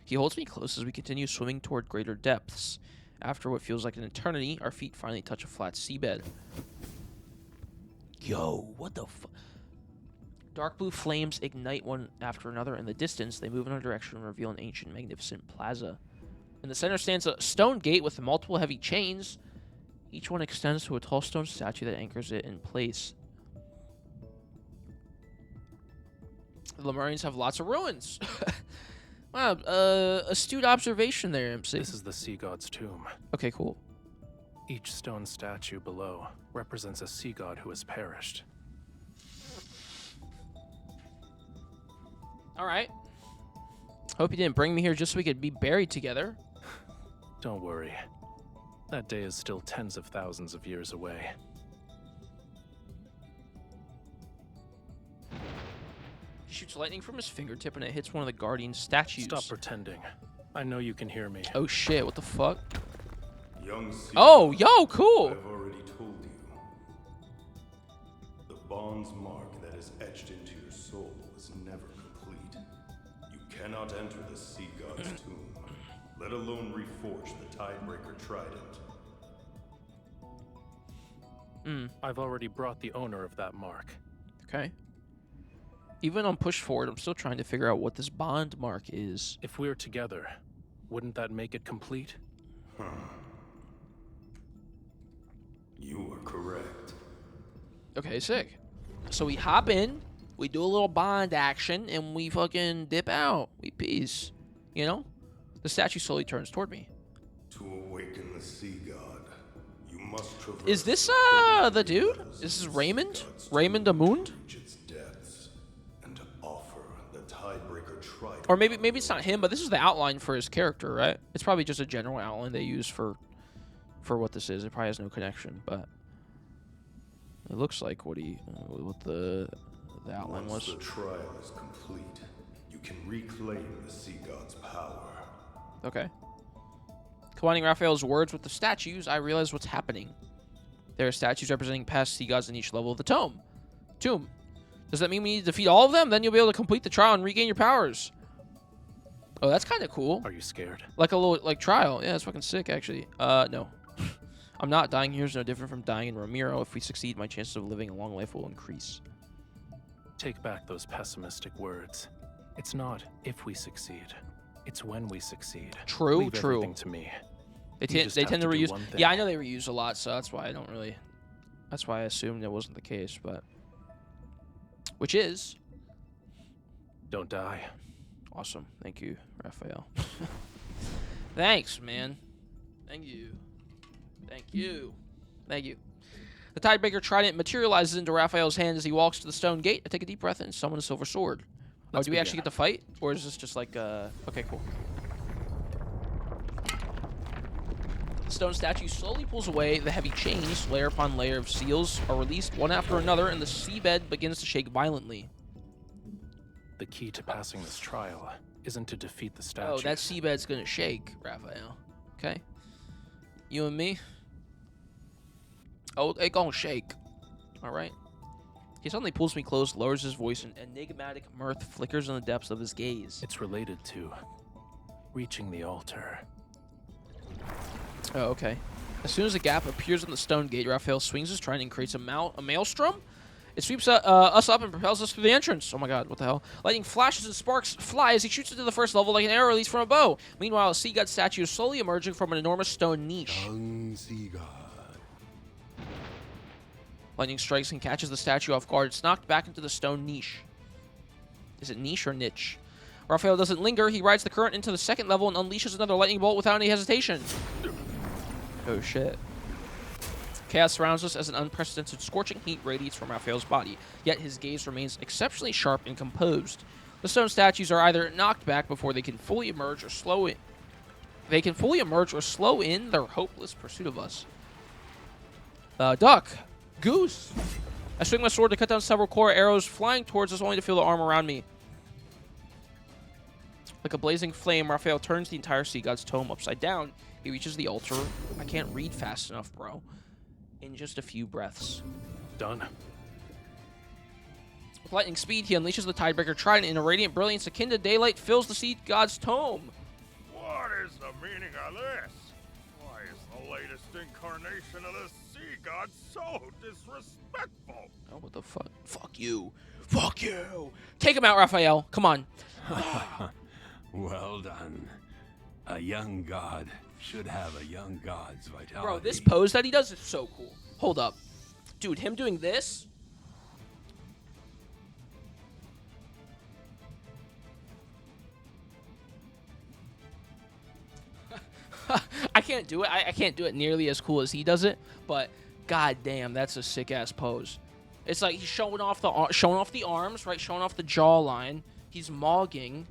He holds me close as we continue swimming toward greater depths. After what feels like an eternity, our feet finally touch a flat seabed. Yo, what the fuck? Dark blue flames ignite one after another in the distance. They move in our direction and reveal an ancient, magnificent plaza. In the center stands a stone gate with multiple heavy chains. Each one extends to a tall stone statue that anchors it in place. The Lemurians have lots of ruins. Wow, astute observation there, MC. This is the sea god's tomb. Okay, cool. Each stone statue below represents a sea god who has perished. All right. Hope you didn't bring me here just so we could be buried together. Don't worry. That day is still tens of thousands of years away. He shoots lightning from his fingertip and it hits one of the Guardian statues. Stop pretending. I know you can hear me. Oh shit, what the fuck? Young Caesar, Oh, yo, cool. I've already told you. The bond's mark that is etched into your soul is never complete. You cannot enter the Sea God's tomb, let alone reforge the Tidebreaker Trident. I've already brought the owner of that mark. Okay. Even on push forward, I'm still trying to figure out what this bond mark is. If we're together, wouldn't that make it complete? You are correct. Okay, sick. So we hop in, we do a little bond action, and we fucking dip out. We peace. You know? The statue slowly turns toward me. To awaken the Sea God, you must traverse. Is this, the dude? This is Raymond? Raymond Amund? Or maybe it's not him, but this is the outline for his character, right? It's probably just a general outline they use for what this is. It probably has no connection, but it looks like what the outline was. Once the trial is complete, you can reclaim the Sea God's power. Okay. Combining Raphael's words with the statues, I realize what's happening. There are statues representing past sea gods in each level of the tomb. Does that mean we need to defeat all of them? Then you'll be able to complete the trial and regain your powers. Oh, that's kind of cool. Are you scared? Like a little trial. Yeah, that's fucking sick, actually. No. I'm not. Dying here is no different from dying in Romirro. If we succeed, my chances of living a long life will increase. Take back those pessimistic words. It's not if we succeed. It's when we succeed. True, Leave true. everything to me. They tend to reuse. Yeah, I know they reuse a lot, so that's why I don't really. That's why I assumed it wasn't the case, but. Which is. Don't die. Awesome. Thank you, Raphael. Thanks, man. Thank you. Thank you. Thank you. The Tidebreaker Trident materializes into Raphael's hand as he walks to the stone gate. I take a deep breath and summon a silver sword. Oh, do we actually get to fight? Or is this just like, okay, cool. The stone statue slowly pulls away. The heavy chains, layer upon layer of seals, are released one after another, and the seabed begins to shake violently. The key to passing this trial isn't to defeat the statue. Oh, that seabed's gonna shake, Raphael. Okay? You and me? Oh, it gonna shake. Alright? He suddenly pulls me close, lowers his voice, and enigmatic mirth flickers in the depths of his gaze. It's related to reaching the altar. Oh, okay. As soon as a gap appears in the stone gate, Raphael swings his trident and creates a maelstrom. It sweeps us up and propels us through the entrance. Oh my god, what the hell? Lightning flashes and sparks fly as he shoots into the first level like an arrow released from a bow. Meanwhile, a sea god statue is slowly emerging from an enormous stone niche. Young Sea God. Lightning strikes and catches the statue off guard. It's knocked back into the stone niche. Is it niche or niche? Raphael doesn't linger. He rides the current into the second level and unleashes another lightning bolt without any hesitation. Oh shit. Chaos surrounds us as an unprecedented scorching heat radiates from Raphael's body, yet his gaze remains exceptionally sharp and composed. The stone statues are either knocked back before they can fully emerge or slow in. They can fully emerge or slow in their hopeless pursuit of us. Duck. Goose. I swing my sword to cut down several core arrows flying towards us only to feel the arm around me. Like a blazing flame, Raphael turns the entire sea god's tome upside down. He reaches the altar. I can't read fast enough, bro. In just a few breaths. Done. With lightning speed, he unleashes the Tidebreaker Trident in a radiant brilliance akin to daylight fills the sea god's tome. What is the meaning of this? Why is the latest incarnation of the sea god so disrespectful? Oh, what the fuck? Fuck you. Fuck you. Take him out, Raphael. Come on. Well done. A young god should have a young god's vitality. Bro, this pose that he does is so cool. Hold up. Dude, him doing this? I can't do it. I can't do it nearly as cool as he does it, but god damn, that's a sick ass pose. It's like he's showing off the arms, right? Showing off the jawline. He's mogging.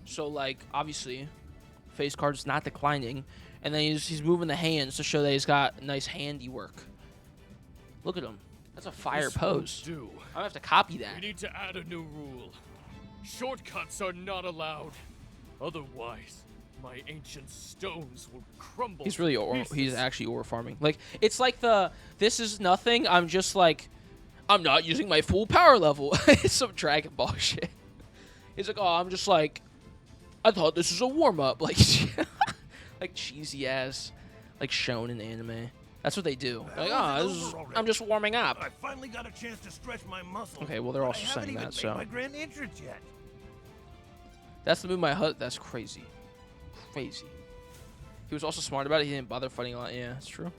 So like obviously face card's not declining, and then he's moving the hands to show that he's got nice handiwork. Look at him. That's a fire pose. I'm gonna have to copy that. We need to add a new rule. Shortcuts are not allowed. Otherwise, my ancient stones will crumble. He's really he's actually ore farming. Like, it's like the this is nothing. I'm just like, I'm not using my full power level. It's some Dragon Ball shit. He's like, oh, I'm just like, I thought this was a warm up. Like, like cheesy ass, like shown in anime. That's what they do. Like, oh, I'm just warming up. I finally got a chance to stretch my muscles. Okay, well they're also saying that, so. My grand entrance yet. That's the move my hut. That's crazy. Crazy. He was also smart about it. He didn't bother fighting a lot. Yeah, that's true.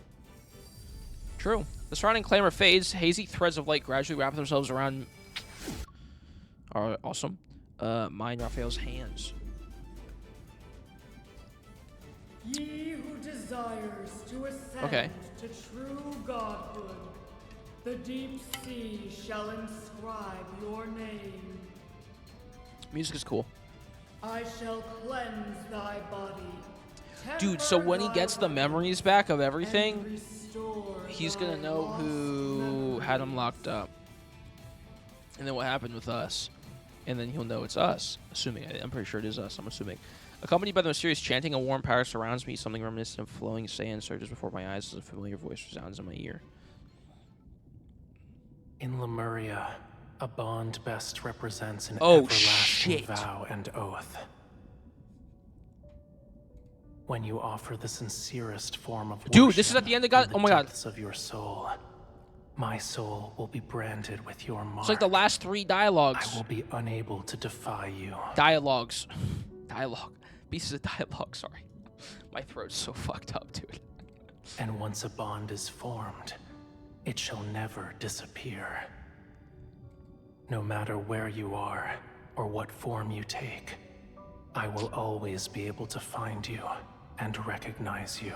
True. The surrounding clamor fades. Hazy threads of light gradually wrap themselves around. Awesome. Mine Raphael's hands. Ye who desires to ascend to true godhood, the deep sea shall inscribe your name. Music is cool. I shall cleanse thy body. Dude, so when he gets the memories back of everything, he's gonna know who had him locked up. And then what happened with us. And then he'll know it's us. Assuming. I'm pretty sure it is us. I'm assuming. Accompanied by the mysterious chanting, a warm power surrounds me. Something reminiscent of flowing sand surges before my eyes as a familiar voice resounds in my ear. In Lemuria, a bond best represents an everlasting vow and oath. When you offer the sincerest form of worship, dude, this is at the end of God. Oh my God! Of your soul, my soul will be branded with your mark. It's like the last 3 dialogues. I will be unable to defy you. Dialogues, dialogue, pieces of dialogue. Sorry, my throat's so fucked up, dude. And once a bond is formed, it shall never disappear. No matter where you are or what form you take, I will always be able to find you and recognize you.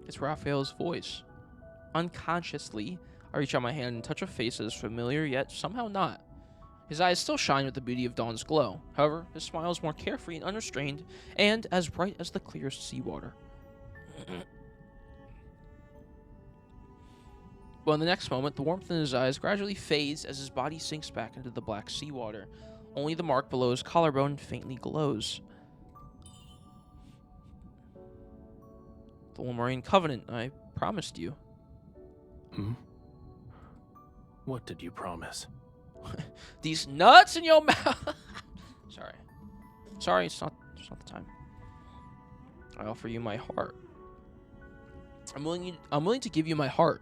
It's Raphael's voice. Unconsciously, I reach out my hand and touch a face that is familiar yet somehow not. His eyes still shine with the beauty of dawn's glow. However, his smile is more carefree and unrestrained, and as bright as the clearest seawater. Well, in the next moment, the warmth in his eyes gradually fades as his body sinks back into the black seawater. Only the mark below his collarbone faintly glows. The Lemurian covenant I promised you. Hmm? What did you promise? These nuts in your mouth. Sorry, it's not the time. I offer you my heart. I'm willing to give you my heart.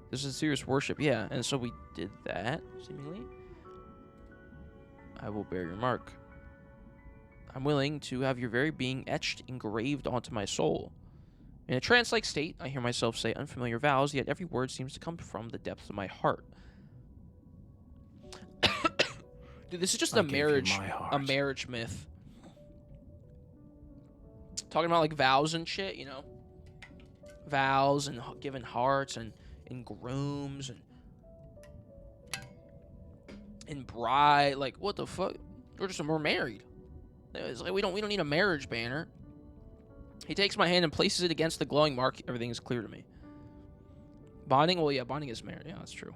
This is serious worship, yeah, and so we did that, seemingly. I will bear your mark. I'm willing to have your very being etched, engraved onto my soul. In a trance-like state, I hear myself say unfamiliar vows, yet every word seems to come from the depths of my heart. Dude, this is just a marriage myth. Talking about like vows and shit, you know? Vows and giving hearts and grooms and bride. Like, what the fuck? We're married. It's like we don't need a marriage banner. He takes my hand and places it against the glowing mark. Everything is clear to me. Bonding? Well, yeah, bonding is marriage. Yeah, that's true.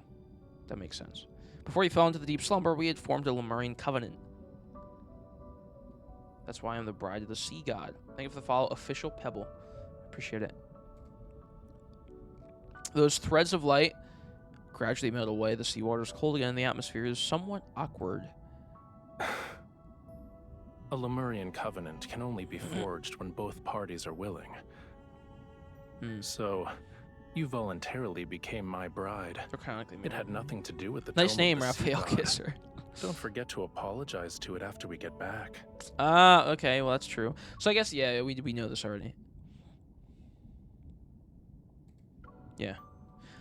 That makes sense. Before he fell into the deep slumber, we had formed a Lemurian covenant. That's why I'm the bride of the sea god. Thank you for the follow, official Pebble. Appreciate it. Those threads of light gradually melt away. The seawater is cold again, and the atmosphere is somewhat awkward. A Lemurian covenant can only be forged when both parties are willing. So, you voluntarily became my bride. It had nothing to do with the nice name, Raphael Kisser. Don't forget to apologize to it after we get back. Okay, well that's true. So I guess, yeah, we know this already. Yeah.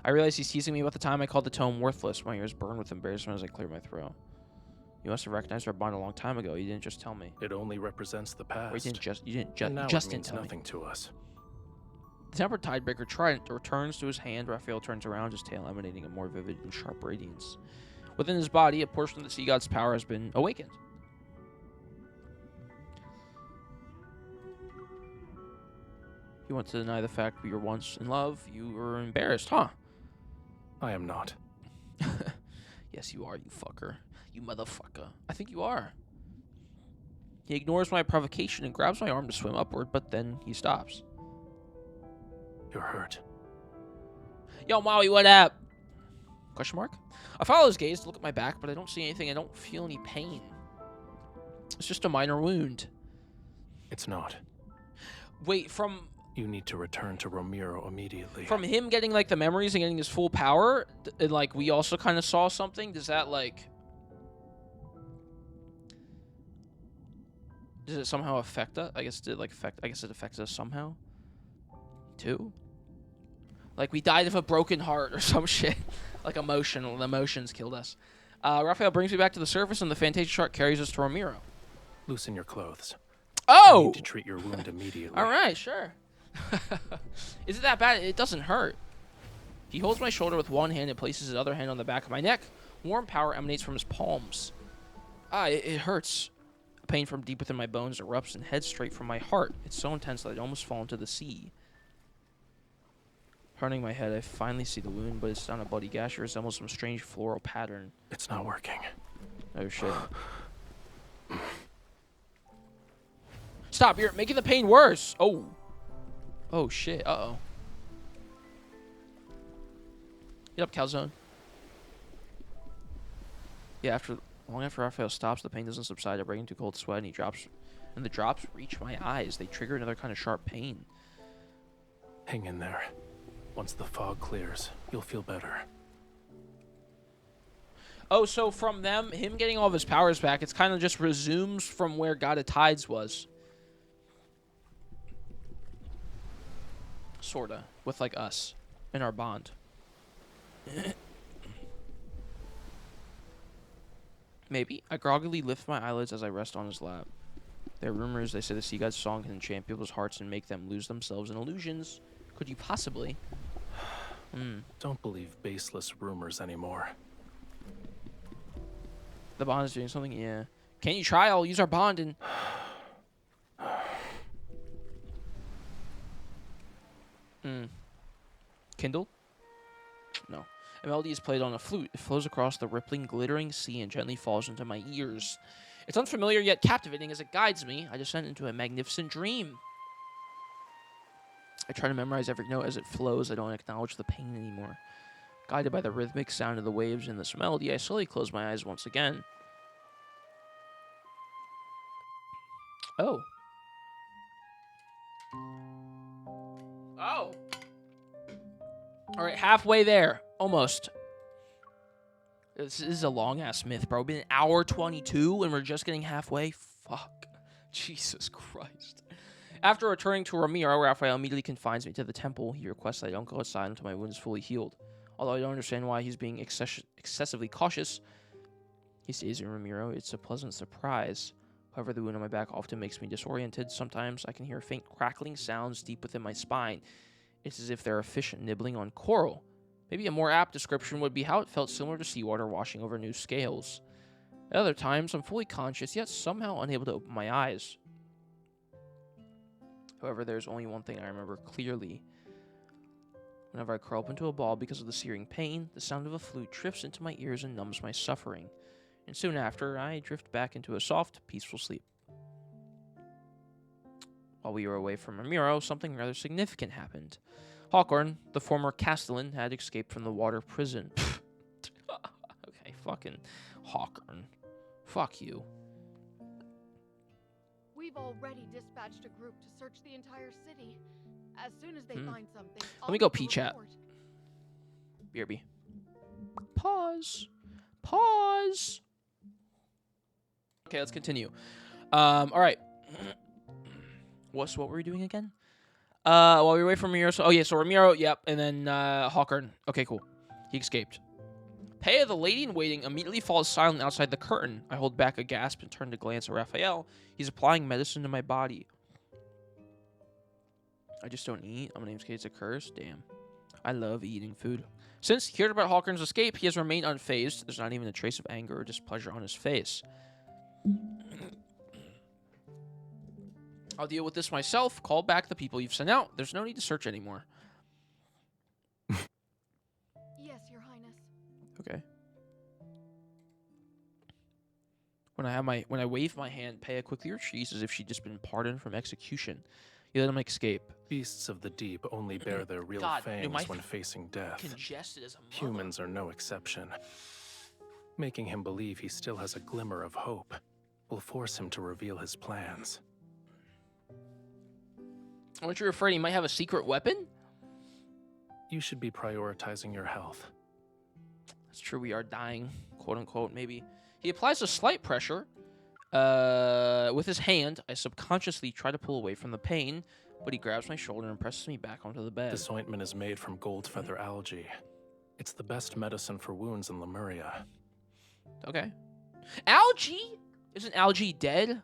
I realize he's teasing me about the time I called the tome worthless. My ears burn with embarrassment as I clear my throat. You must have recognized our bond a long time ago. You didn't just tell me. It only represents the past. Or you didn't just tell me. Nothing to us. The tempered tidebreaker trident returns to his hand. Raphael turns around, his tail emanating a more vivid and sharp radiance. Within his body, a portion of the sea god's power has been awakened. You want to deny the fact we were once in love. You were embarrassed, huh? I am not. Yeah, Yes, you are, you fucker. You motherfucker. I think you are. He ignores my provocation and grabs my arm to swim upward, but then he stops. You're hurt. Yo, Maui, what up? Question mark? I follow his gaze to look at my back, but I don't see anything. I don't feel any pain. It's just a minor wound. It's not. Wait, from... You need to return to Romirro immediately. From him getting, like, the memories and getting his full power, and, like, we also kind of saw something. Does that, like... Does it somehow affect us? I guess it, like, affect... I guess it affects us somehow. Too? Like, we died of a broken heart or some shit. Like, emotions killed us. Rafayel brings me back to the surface, and the Fantasia shark carries us to Romirro. Loosen your clothes. Oh! I need to treat your wound immediately. All right, sure. Is it that bad? It doesn't hurt. He holds my shoulder with one hand and places his other hand on the back of my neck. Warm power emanates from his palms. It hurts. Pain from deep within my bones erupts and heads straight from my heart. It's so intense that I'd almost fall into the sea. Turning my head, I finally see the wound, but it's not a bloody gash. It resembles some strange floral pattern. It's not working. Oh, shit. Stop, you're making the pain worse. Oh. Oh, shit. Uh-oh. Get up, calzone. Yeah, long after Rafayel stops, the pain doesn't subside. I break into cold sweat, and the drops reach my eyes. They trigger another kind of sharp pain. Hang in there. Once the fog clears, you'll feel better. Oh, so from him getting all of his powers back, it's kind of just resumes from where Nightalize was. Sorta. With, like, us. In our bond. Maybe. I groggily lift my eyelids as I rest on his lap. There are rumors, they say the sea god's song can enchant people's hearts and make them lose themselves in illusions. Could you possibly? Don't believe baseless rumors anymore. The bond is doing something? Yeah. Can you try? I'll use our bond and... Kindle? No. A melody is played on a flute. It flows across the rippling, glittering sea and gently falls into my ears. It's unfamiliar yet captivating as it guides me. I descend into a magnificent dream. I try to memorize every note as it flows. I don't acknowledge the pain anymore. Guided by the rhythmic sound of the waves and this melody, I slowly close my eyes once again. Oh. Oh. All right, halfway there. Almost. This is a long-ass myth, bro. Been an hour 22 and we're just getting halfway? Fuck. Jesus Christ. After returning to Romirro, Rafayel immediately confines me to the temple. He requests that I don't go outside until my wound is fully healed. Although I don't understand why he's being excessively cautious, he stays in Romirro. It's a pleasant surprise. However, the wound on my back often makes me disoriented. Sometimes I can hear faint crackling sounds deep within my spine. It's as if there are fish nibbling on coral. Maybe a more apt description would be how it felt similar to seawater washing over new scales. At other times, I'm fully conscious, yet somehow unable to open my eyes. However, there's only one thing I remember clearly. Whenever I curl up into a ball because of the searing pain, the sound of a flute drifts into my ears and numbs my suffering. And soon after, I drift back into a soft, peaceful sleep. While we were away from Romirro, something rather significant happened. Hawkins, the former castellan, had escaped from the water prison. Okay, fucking Hawkins. Fuck you. We've already dispatched a group to search the entire city. As soon as they find something, let me go pee chat. BRB. Pause. Pause. Okay, let's continue. All right. What were we doing again? While we were away from Romirro. So Romirro, yep, and then Hawkins. Okay, cool. He escaped. Paya, the lady-in-waiting, immediately falls silent outside the curtain. I hold back a gasp and turn to glance at Rafayel. He's applying medicine to my body. I just don't eat. My name's Kate. It's a curse. Damn. I love eating food. Since he heard about Hawkins' escape, he has remained unfazed. There's not even a trace of anger or displeasure on his face. I'll deal with this myself. Call back the people you've sent out. There's no need to search anymore. Yes, Your Highness. Okay. When I wave my hand, Paya quickly retreats as if she'd just been pardoned from execution. You let him escape. Beasts of the deep only bear their real fangs when facing death. Congested as a mother. Humans are no exception. Making him believe he still has a glimmer of hope will force him to reveal his plans. Aren't you afraid he might have a secret weapon? You should be prioritizing your health. That's true, we are dying, quote unquote, maybe. He applies a slight pressure with his hand. I subconsciously try to pull away from the pain, but he grabs my shoulder and presses me back onto the bed. This ointment is made from gold feather algae. It's the best medicine for wounds in Lemuria. Okay. Algae? Isn't Algae dead?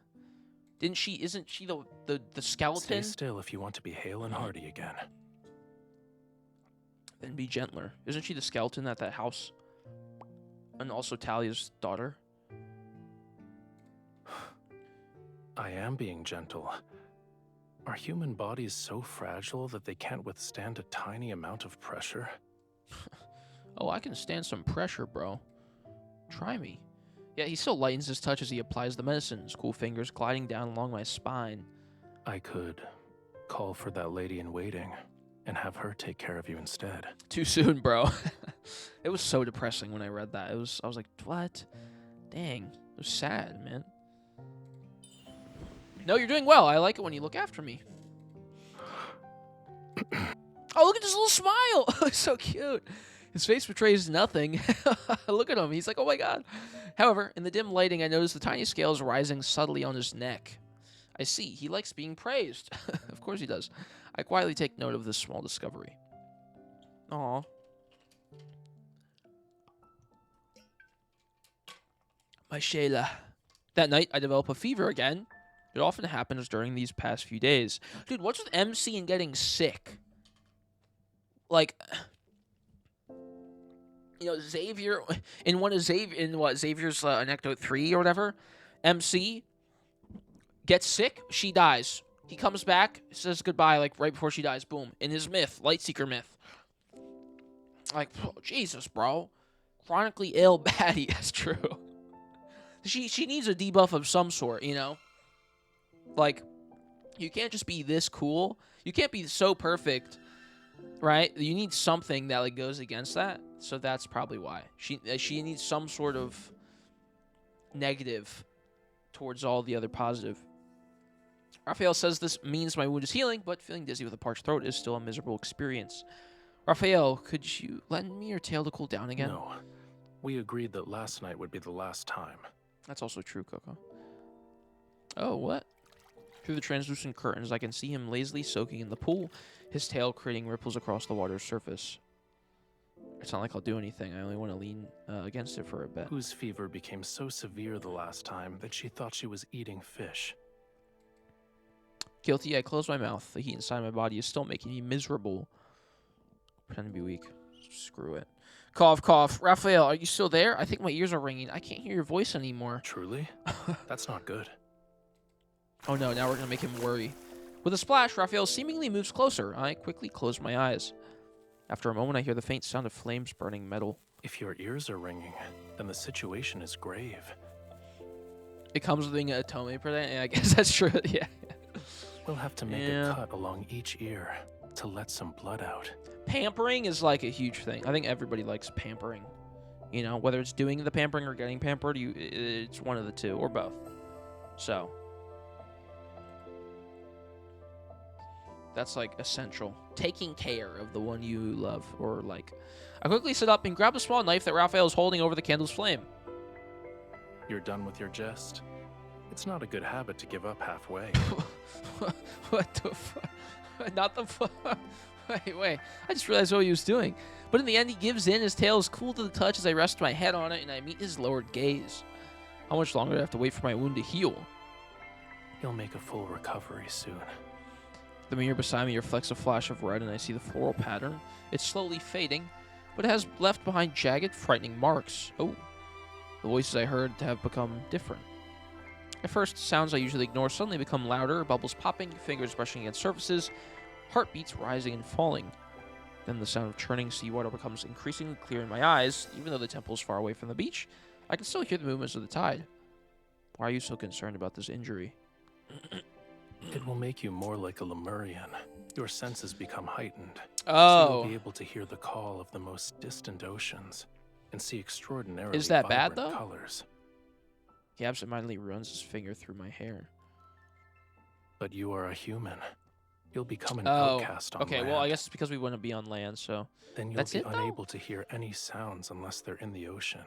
Isn't she the skeleton? Stay still if you want to be hale and hearty again. Then be gentler. Isn't she the skeleton at that house? And also Talia's daughter? I am being gentle. Are human bodies so fragile that they can't withstand a tiny amount of pressure? Oh, I can stand some pressure, bro. Try me. Yeah, he still lightens his touch as he applies the medicine, his cool fingers gliding down along my spine. I could call for that lady in waiting and have her take care of you instead. Too soon, bro. It was so depressing when I read that. I was like, what? Dang. It was sad, man. No, you're doing well. I like it when you look after me. Oh, look at this little smile. It's so cute. His face betrays nothing. Look at him. He's like, oh my god. However, in the dim lighting, I notice the tiny scales rising subtly on his neck. I see. He likes being praised. Of course he does. I quietly take note of this small discovery. Aw. My Shayla. That night, I develop a fever again. It often happens during these past few days. Dude, what's with MC and getting sick? Like, you know, Xavier, Xavier's anecdote 3 or whatever, MC gets sick, she dies. He comes back, says goodbye, like, right before she dies, boom. In his myth, Lightseeker myth. Like, oh, Jesus, bro. Chronically ill baddie, that's true. She needs a debuff of some sort, you know? Like, you can't just be this cool. You can't be so perfect, right? You need something that, like, goes against that. So that's probably why. She needs some sort of negative towards all the other positive. Rafayel says this means my wound is healing, but feeling dizzy with a parched throat is still a miserable experience. Rafayel, could you lend me your tail to cool down again? No. We agreed that last night would be the last time. That's also true, Coco. Oh, what? Through the translucent curtains, I can see him lazily soaking in the pool, his tail creating ripples across the water's surface. It's not like I'll do anything. I only want to lean against it for a bit. Whose fever became so severe the last time that she thought she was eating fish. Guilty, I close my mouth. The heat inside my body is still making me miserable. Pretend to be weak. Screw it. Cough, cough. Rafayel, are you still there? I think my ears are ringing. I can't hear your voice anymore. Truly? That's not good. Oh no, now we're going to make him worry. With a splash, Rafayel seemingly moves closer. I quickly close my eyes. After a moment, I hear the faint sound of flames burning metal. If your ears are ringing, then the situation is grave. It comes with being a Tome present? Yeah, I guess that's true. Yeah. We'll have to make a cut along each ear to let some blood out. Pampering is like a huge thing. I think everybody likes pampering. You know, whether it's doing the pampering or getting pampered, it's one of the two, or both. So, that's like essential. Taking care of the one you love or like. I quickly sit up and grab a small knife that Rafayel is holding over the candle's flame. You're done with your jest? It's not a good habit to give up halfway. What the fuck? Not the fuck. Wait. I just realized what he was doing. But in the end, he gives in. His tail is cool to the touch as I rest my head on it and I meet his lowered gaze. How much longer do I have to wait for my wound to heal? You'll make a full recovery soon. The mirror beside me reflects a flash of red and I see the floral pattern. It's slowly fading, but it has left behind jagged, frightening marks. Oh, the voices I heard have become different. At first, sounds I usually ignore suddenly become louder, bubbles popping, fingers brushing against surfaces, heartbeats rising and falling. Then the sound of churning seawater becomes increasingly clear in my eyes. Even though the temple is far away from the beach, I can still hear the movements of the tide. Why are you so concerned about this injury? It will make you more like a Lemurian. Your senses become heightened. Oh. So you'll be able to hear the call of the most distant oceans and see extraordinarily Is that vibrant bad, though? colors. He absentmindedly runs his finger through my hair. But you are a human. You'll become an outcast on okay. land. Well, I guess it's because we want to be on land, so Then you'll that's be it, unable to hear any sounds unless they're in the ocean.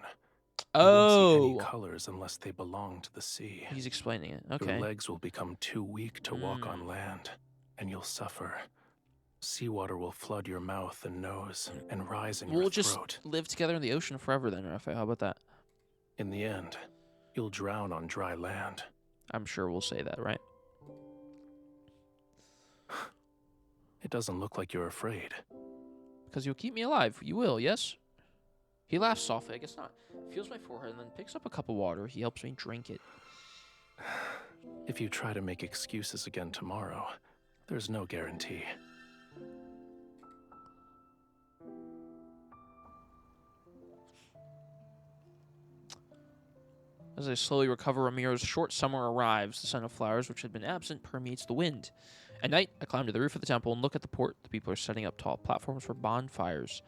though? You won't see any Oh. colors unless they belong to the sea. He's explaining it. Okay. Your legs will become too weak to walk on land, and you'll suffer. Seawater will flood your mouth and nose and rise in your We'll throat. just live together in the ocean forever then, Raphael. How about that? In the end, you'll drown on dry land. I'm sure we'll say that, right? It doesn't look like you're afraid. Because you'll keep me alive. You will, yes? He laughs softly. I guess not. Feels my forehead and then picks up a cup of water. He helps me drink it. If you try to make excuses again tomorrow, there's no guarantee. As I slowly recover, Romirro's short summer arrives. The scent of flowers, which had been absent, permeates the wind. At night, I climb to the roof of the temple and look at the port. The people are setting up tall platforms for bonfires.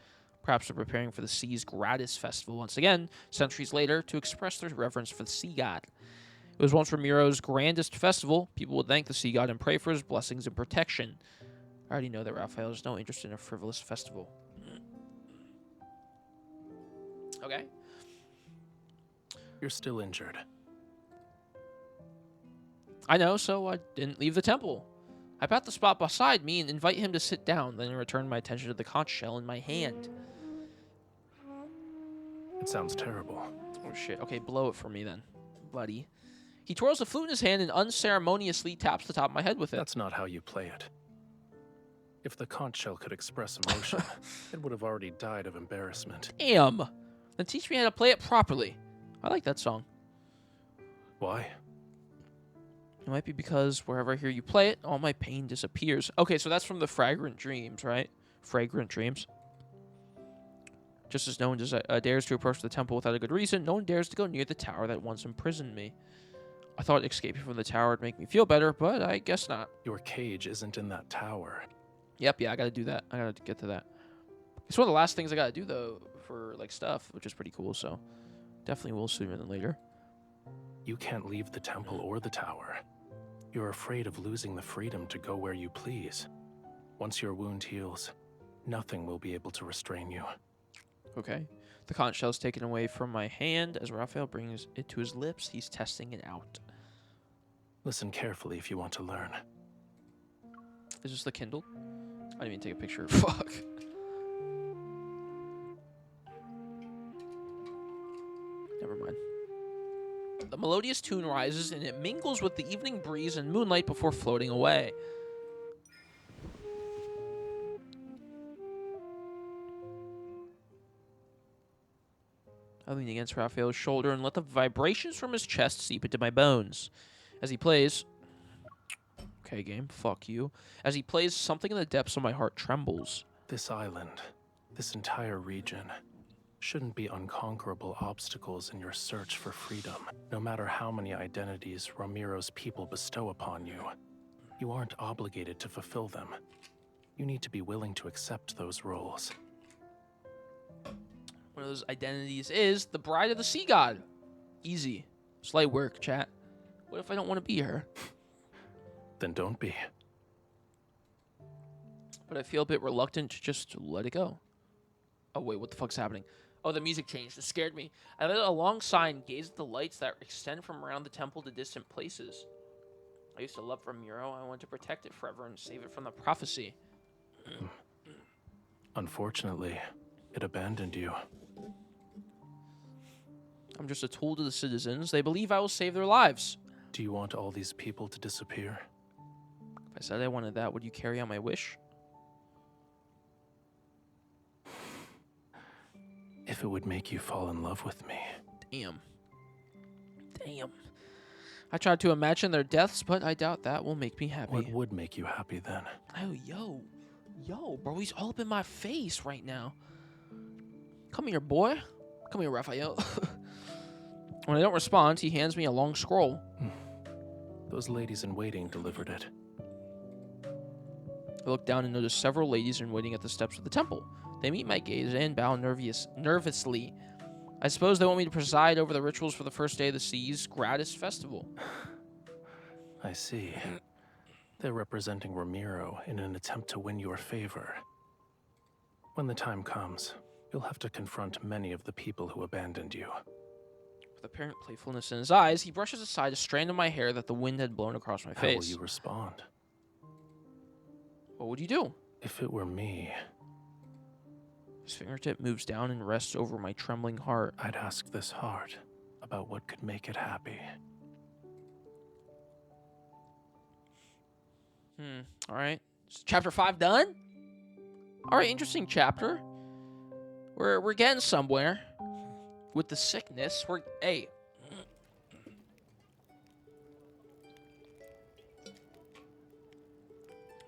Perhaps they're preparing for the sea's gratus festival once again, centuries later, to express their reverence for the sea god. It was once Romirro's grandest festival. People would thank the sea god and pray for his blessings and protection. I already know that Raphael has no interest in a frivolous festival. Okay. You're still injured. I know, so I didn't leave the temple. I pat the spot beside me and invite him to sit down, then return my attention to the conch shell in my hand. It sounds terrible. Oh shit. Okay, blow it for me then, buddy. He twirls the flute in his hand and unceremoniously taps the top of my head with it. That's not how you play it. If the conch shell could express emotion, it would have already died of embarrassment. Damn! Then teach me how to play it properly. I like that song. Why? It might be because wherever I hear you play it, all my pain disappears. Okay, so that's from the Fragrant Dreams, right? Fragrant Dreams. Just as no one dares to approach the temple without a good reason, no one dares to go near the tower that once imprisoned me. I thought escaping from the tower would make me feel better, but I guess not. Your cage isn't in that tower. Yep, yeah, I gotta do that. I gotta get to that. It's one of the last things I gotta do, though, for, like, stuff, which is pretty cool, so definitely will sooner than later. You can't leave the temple or the tower. You're afraid of losing the freedom to go where you please. Once your wound heals, nothing will be able to restrain you. Okay. The conch shell's taken away from my hand. As Raphael brings it to his lips, he's testing it out. Listen carefully if you want to learn. Is this the Kindle? I didn't even take a picture. Fuck. Never mind. The melodious tune rises and it mingles with the evening breeze and moonlight before floating away. I lean against Raphael's shoulder and let the vibrations from his chest seep into my bones. As he plays... Okay, game, fuck you. As he plays, something in the depths of my heart trembles. This island, this entire region, shouldn't be unconquerable obstacles in your search for freedom. No matter how many identities Romirro's people bestow upon you, you aren't obligated to fulfill them. You need to be willing to accept those roles. One of those identities is the bride of the sea god. Easy. Slight work, chat. What if I don't want to be her? Then don't be. But I feel a bit reluctant to just let it go. Oh, wait, what the fuck's happening? Oh, the music changed. It scared me. I let a long sigh and gazed at the lights that extend from around the temple to distant places. I used to love Romirro. I wanted to protect it forever and save it from the prophecy. Unfortunately, it abandoned you. I'm just a tool to the citizens. They believe I will save their lives. Do you want all these people to disappear? If I said I wanted that, would you carry out my wish? If it would make you fall in love with me. Damn. Damn. I tried to imagine their deaths, but I doubt that will make me happy. What would make you happy then? Oh, yo. Yo, bro, he's all up in my face right now. Come here, boy. Come here, Raphael. When I don't respond, he hands me a long scroll. Those ladies in waiting delivered it. I look down and notice several ladies in waiting at the steps of the temple. They meet my gaze and bow nervously. I suppose they want me to preside over the rituals for the first day of the Sea's gratis festival. I see. They're representing Romirro in an attempt to win your favor. When the time comes, you'll have to confront many of the people who abandoned you. With apparent playfulness in his eyes, he brushes aside a strand of my hair that the wind had blown across my face. How will you respond? What would you do? If it were me... His fingertip moves down and rests over my trembling heart. I'd ask this heart about what could make it happy. Alright. Chapter 5 done? Alright, interesting chapter. We're getting somewhere. With the sickness, hey.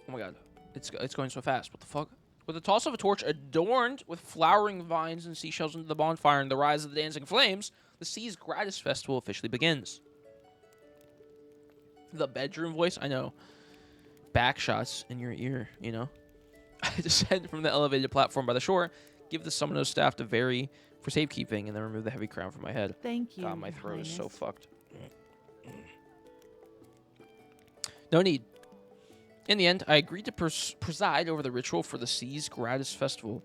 Oh my god. It's going so fast. What the fuck? With the toss of a torch adorned with flowering vines and seashells into the bonfire and the rise of the dancing flames, the Sea's gratis festival officially begins. The bedroom voice? I know. Back shots in your ear, you know? I descend from the elevated platform by the shore, give the Summoner's staff to vary for safekeeping, and then remove the heavy crown from my head. Thank you. God, my throat is so fucked. No need. In the end, I agreed to preside over the ritual for the Sea's gratis festival.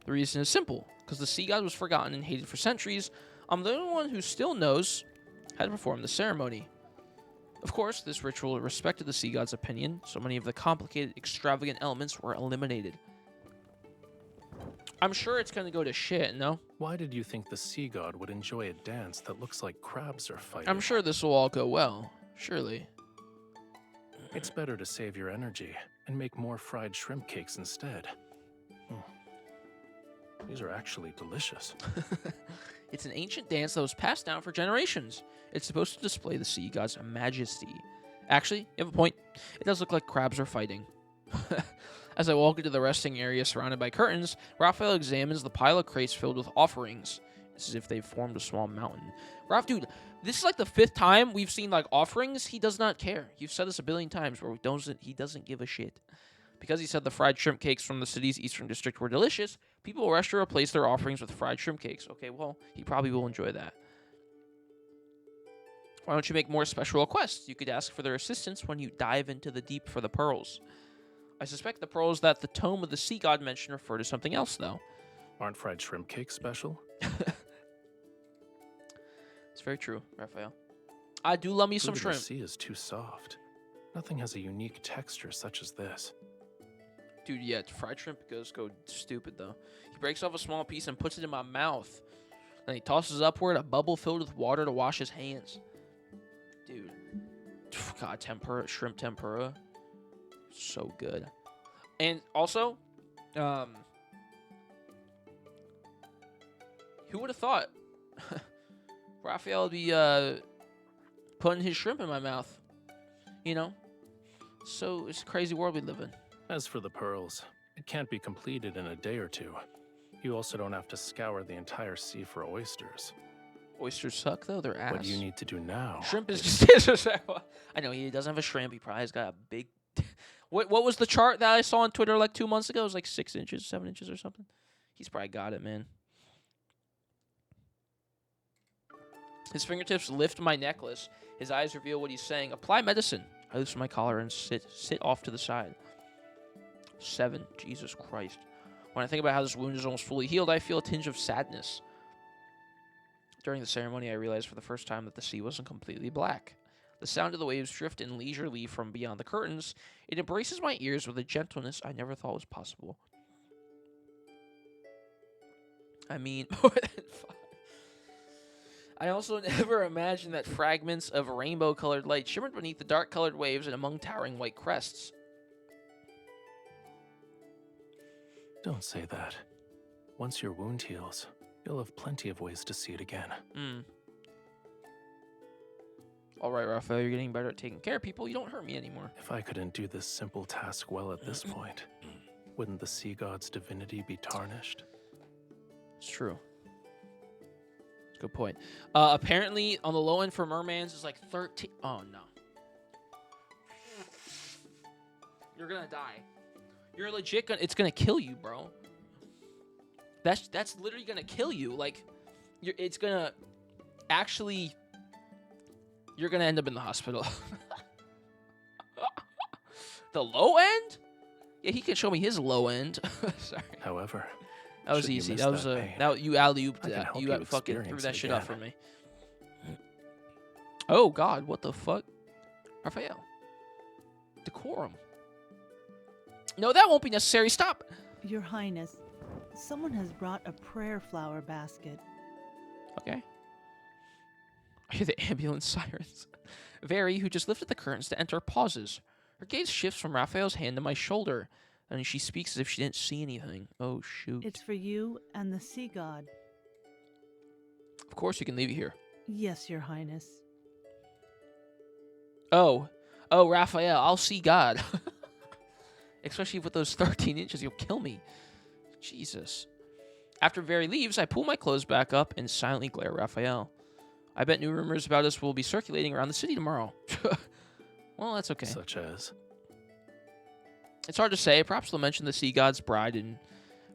The reason is simple. Because the sea god was forgotten and hated for centuries, I'm the only one who still knows how to perform the ceremony. Of course, this ritual respected the sea god's opinion, so many of the complicated, extravagant elements were eliminated. I'm sure it's going to go to shit, no? Why did you think the sea god would enjoy a dance that looks like crabs are fighting? I'm sure this will all go well. Surely. It's better to save your energy and make more fried shrimp cakes instead. These are actually delicious. It's an ancient dance that was passed down for generations. It's supposed to display the sea god's majesty. Actually, you have a point. It does look like crabs are fighting. As I walk into the resting area surrounded by curtains, Rafayel examines the pile of crates filled with offerings. It's as if they've formed a small mountain. Dude, this is like the 5th time we've seen like offerings. He does not care. You've said this a billion times where he doesn't give a shit. Because he said the fried shrimp cakes from the city's eastern district were delicious, people rush to replace their offerings with fried shrimp cakes. Okay, well, he probably will enjoy that. Why don't you make more special requests? You could ask for their assistance when you dive into the deep for the pearls. I suspect the pearls that the tome of the sea god mentioned refer to something else, though. Aren't fried shrimp cakes special? It's very true, Raphael. I do love me some shrimp. The sea is too soft. Nothing has a unique texture such as this. Dude, yeah, fried shrimp goes stupid, though. He breaks off a small piece and puts it in my mouth. Then he tosses upward a bubble filled with water to wash his hands. Dude. God, shrimp tempura. So good. And also, who would have thought Raphael would be putting his shrimp in my mouth? You know? So it's a crazy world we live in. As for the pearls, it can't be completed in a day or two. You also don't have to scour the entire sea for oysters. Oysters suck, though. They're ass. What you need to do now... Shrimp is just... I know, he doesn't have a shrimp. He probably has got a big... What was the chart that I saw on Twitter like 2 months ago? It was like 6 inches, 7 inches or something. He's probably got it, man. His fingertips lift my necklace. His eyes reveal what he's saying. Apply medicine. I loosen my collar and sit off to the side. 7. Jesus Christ. When I think about how this wound is almost fully healed, I feel a tinge of sadness. During the ceremony, I realized for the first time that the sea wasn't completely black. The sound of the waves drift in leisurely from beyond the curtains. It embraces my ears with a gentleness I never thought was possible. I mean... I also never imagined that fragments of rainbow-colored light shimmered beneath the dark-colored waves and among towering white crests. Don't say that. Once your wound heals, you'll have plenty of ways to see it again. All right, Raphael, you're getting better at taking care of people. You don't hurt me anymore. If I couldn't do this simple task well at this point, wouldn't the sea god's divinity be tarnished? It's true. Good point. Apparently, on the low end for mermans is like 13. Oh, no. You're gonna die. You're legit gonna... It's gonna kill you, bro. That's literally gonna kill you. Like, it's gonna... Actually... You're gonna end up in the hospital. The low end? Yeah, he can show me his low end. Sorry. However, that was easy. That was you alley-ooped that. You fucking threw that shit again. up for me. Oh God, what the fuck? Rafayel. Decorum. No, that won't be necessary. Stop. Your Highness, someone has brought a prayer flower basket. Okay. I hear the ambulance sirens. Very, who just lifted the curtains to enter, pauses. Her gaze shifts from Raphael's hand to my shoulder, and she speaks as if she didn't see anything. Oh, shoot. It's for you and the sea god. Of course you can leave it here. Yes, Your Highness. Oh, Raphael, I'll see God. Especially with those 13 inches, you'll kill me. Jesus. After Very leaves, I pull my clothes back up and silently glare at Raphael. I bet new rumors about us will be circulating around the city tomorrow. Well, that's okay. Such as? It's hard to say. Perhaps they'll mention the sea god's bride in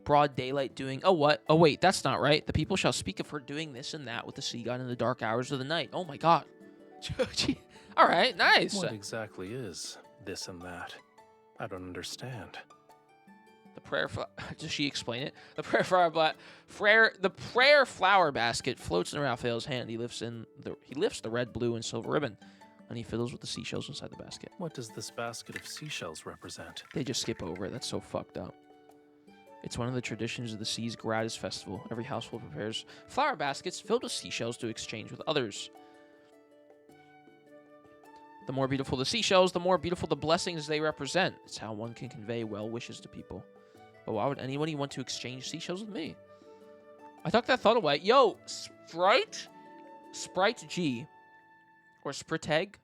broad daylight doing... Oh, what? Oh, wait, that's not right. The people shall speak of her doing this and that with the sea god in the dark hours of the night. Oh, my God. All right, nice. What exactly is this and that? I don't understand. The prayer... Does she explain it? The prayer flower basket floats in Raphael's hand. He lifts the red, blue, and silver ribbon, and he fiddles with the seashells inside the basket. What does this basket of seashells represent? They just skip over it. That's so fucked up. It's one of the traditions of the sea's gratus festival. Every household prepares flower baskets filled with seashells to exchange with others. The more beautiful the seashells, the more beautiful the blessings they represent. It's how one can convey well wishes to people. But why would anybody want to exchange seashells with me? I took that thought away. Yo, Sprite? Sprite G. Or Spriteg.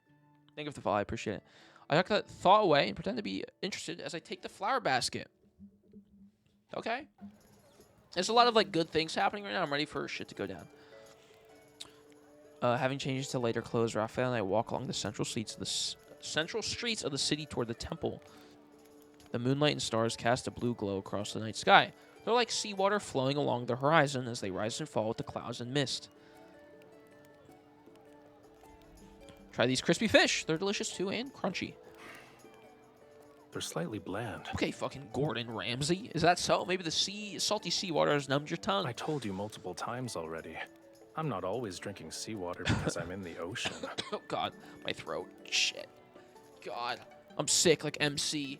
Thank you for the follow. I appreciate it. I took that thought away and pretend to be interested as I take the flower basket. Okay. There's a lot of like good things happening right now. I'm ready for shit to go down. Having changed to lighter clothes, Raphael and I walk along the central streets of the city toward the temple. The moonlight and stars cast a blue glow across the night sky. They're like seawater flowing along the horizon as they rise and fall with the clouds and mist. Try these crispy fish. They're delicious too and crunchy. They're slightly bland. Okay, fucking Gordon Ramsay. Is that so? Maybe the salty seawater has numbed your tongue. I told you multiple times already. I'm not always drinking seawater because I'm in the ocean. Oh, God. My throat. Shit. God. I'm sick like MC.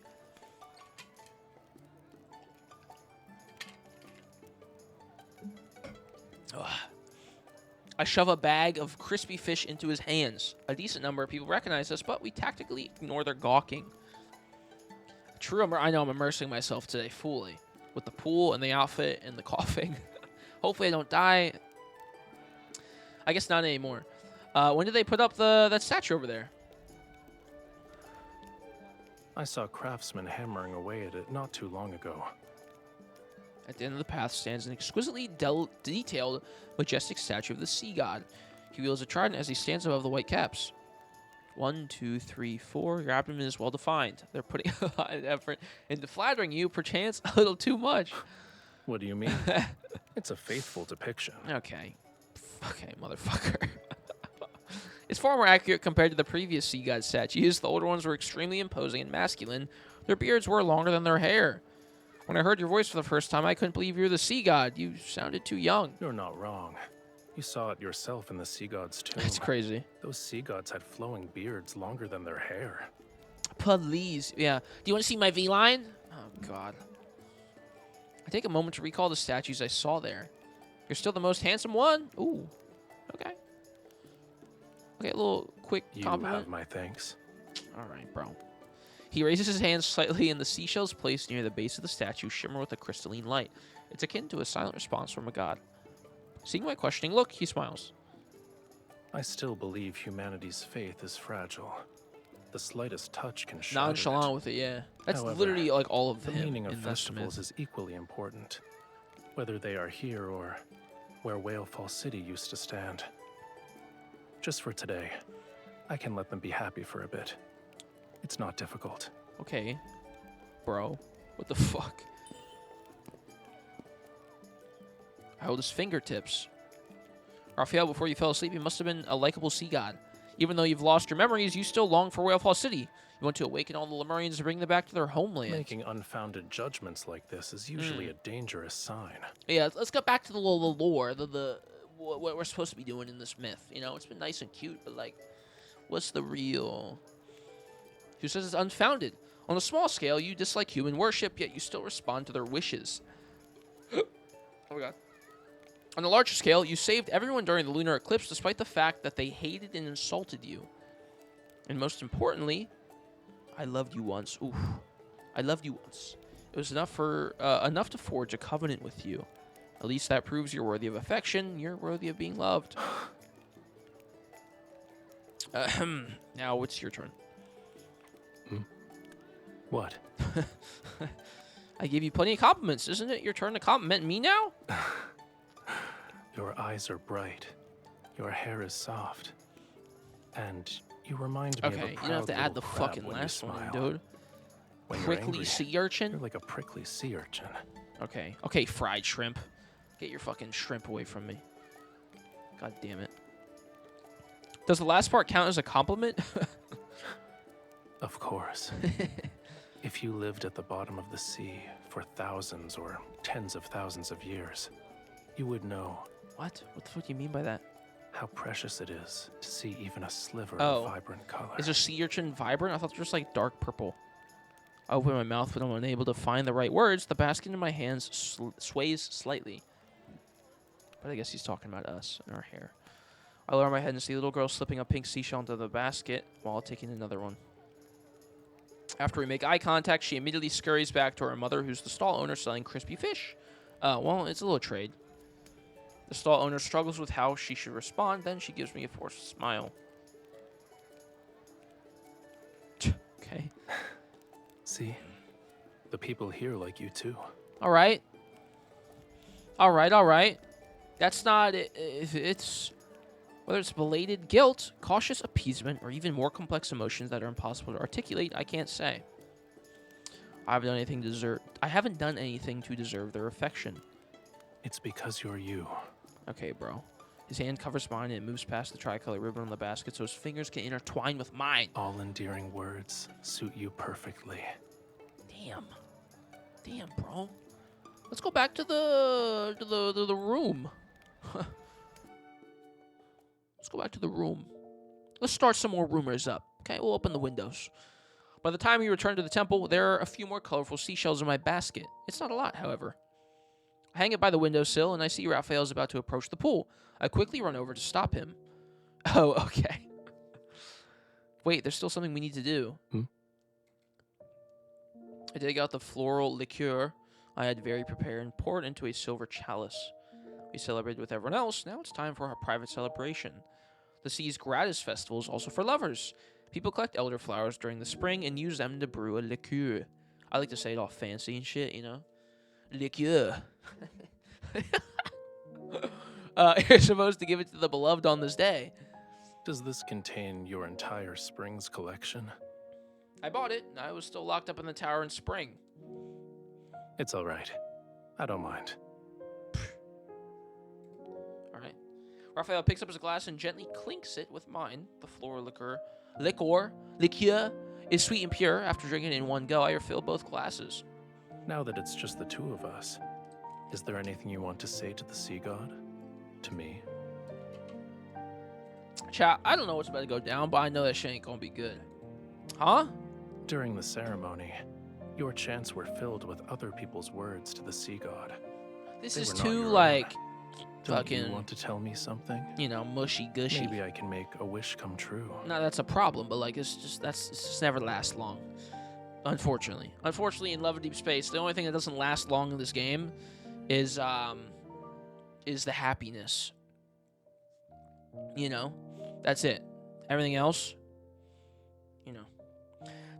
Ugh. I shove a bag of crispy fish into his hands. A decent number of people recognize us, but we tactically ignore their gawking. True, I know I'm immersing myself today fully. With the pool and the outfit and the coughing. Hopefully I don't die. I guess not anymore. When did they put up that statue over there? I saw craftsmen hammering away at it not too long ago. At the end of the path stands an exquisitely detailed, majestic statue of the sea god. He wields a trident as he stands above the white caps. 1, 2, 3, 4. Your abdomen is well defined. They're putting a lot of effort into flattering you, perchance a little too much. What do you mean? It's a faithful depiction. Okay. Okay, motherfucker. It's far more accurate compared to the previous sea god statues. The older ones were extremely imposing and masculine. Their beards were longer than their hair. When I heard your voice for the first time, I couldn't believe you were the sea god. You sounded too young. You're not wrong. You saw it yourself in the sea god's tomb. That's crazy. Those sea gods had flowing beards longer than their hair. Please. Yeah. Do you want to see my V-line? Oh, God. I take a moment to recall the statues I saw there. You're still the most handsome one? Ooh. Okay. Okay, a little quick compliment. You have my thanks. All right, bro. He raises his hands slightly, and the seashells placed near the base of the statue shimmer with a crystalline light. It's akin to a silent response from a god. Seeing my questioning look, he smiles. I still believe humanity's faith is fragile. The slightest touch can shatter nonchalant with it, yeah. That's However, literally like all of the him meaning of in festivals is equally important, whether they are here or where Whalefall City used to stand. Just for today, I can let them be happy for a bit. It's not difficult. Okay, bro. What the fuck? I hold his fingertips. Rafayel, before you fell asleep, you must have been a likable sea god. Even though you've lost your memories, you still long for Whalefall City. You want to awaken all the Lemurians and bring them back to their homeland. Making unfounded judgments like this is usually a dangerous sign. Yeah, let's get back to the lore, what we're supposed to be doing in this myth. You know, it's been nice and cute, but like, what's the real? Who says it's unfounded? On a small scale, you dislike human worship, yet you still respond to their wishes. Oh my god. On a larger scale, you saved everyone during the lunar eclipse despite the fact that they hated and insulted you. And most importantly, I loved you once. Oof. I loved you once. It was enough to forge a covenant with you. At least that proves you're worthy of affection. You're worthy of being loved. Now it's your turn. What? I gave you plenty of compliments. Isn't it your turn to compliment me now? Your eyes are bright. Your hair is soft. And you remind me of a proud you don't have to add the crab fucking when last you one, smile. dude. When you're Prickly angry, sea urchin? You're like a prickly sea urchin. Okay. Okay, fried shrimp. Get your fucking shrimp away from me. God damn it. Does the last part count as a compliment? Of course. If you lived at the bottom of the sea for thousands or tens of thousands of years, you would know. What? What the fuck do you mean by that? How precious it is to see even a sliver Oh. of vibrant color. Is a sea urchin vibrant? I thought it was just like dark purple. I open my mouth, but I'm unable to find the right words. The basket in my hands sways slightly. But I guess he's talking about us and our hair. I lower my head and see a little girl slipping a pink seashell into the basket while taking another one. After we make eye contact, she immediately scurries back to her mother, who's the stall owner selling crispy fish. Well, it's a little trade. The stall owner struggles with how she should respond, then she gives me a forced smile. Okay. See? The people here like you too. Alright. Alright. That's not... It's... Whether it's belated guilt, cautious appeasement, or even more complex emotions that are impossible to articulate, I can't say. I haven't done anything to deserve their affection. It's because you're you. Okay, bro. His hand covers mine and it moves past the tricolor ribbon on the basket so his fingers can intertwine with mine. All endearing words suit you perfectly. Damn, bro. Let's go back to the room. Let's go back to the room. Let's start some more rumors up. Okay, we'll open the windows. By the time we return to the temple, there are a few more colorful seashells in my basket. It's not a lot, however. I hang it by the windowsill, and I see Rafayel is about to approach the pool. I quickly run over to stop him. Oh, okay. Wait, there's still something we need to do. I dig out the floral liqueur I had very prepared and pour it into a silver chalice. We celebrated with everyone else. Now it's time for our private celebration. The sea's gratus festival is also for lovers. People collect elderflowers during the spring and use them to brew a liqueur. I like to say it all fancy and shit, you know? Liqueur. You're supposed to give it to the beloved on this day. Does this contain your entire Springs collection? I bought it, and I was still locked up in the tower in spring. It's all right. I don't mind. All right. Rafayel picks up his glass and gently clinks it with mine. The floral liqueur is sweet and pure. After drinking it in one go, I refill both glasses. Now that it's just the two of us, is there anything you want to say to the sea god? To me? Chat, I don't know what's about to go down, but I know that shit ain't gonna be good. Huh? During the ceremony, your chants were filled with other people's words to the sea god. This They is were not too, your like, Don't fucking, you want to tell me something? you know, mushy-gushy. Maybe I can make a wish come true. No, that's a problem, but, like, it's just never lasts long. Unfortunately. Unfortunately, in Love of Deep Space, the only thing that doesn't last long in this game is the happiness. You know? That's it. Everything else, you know.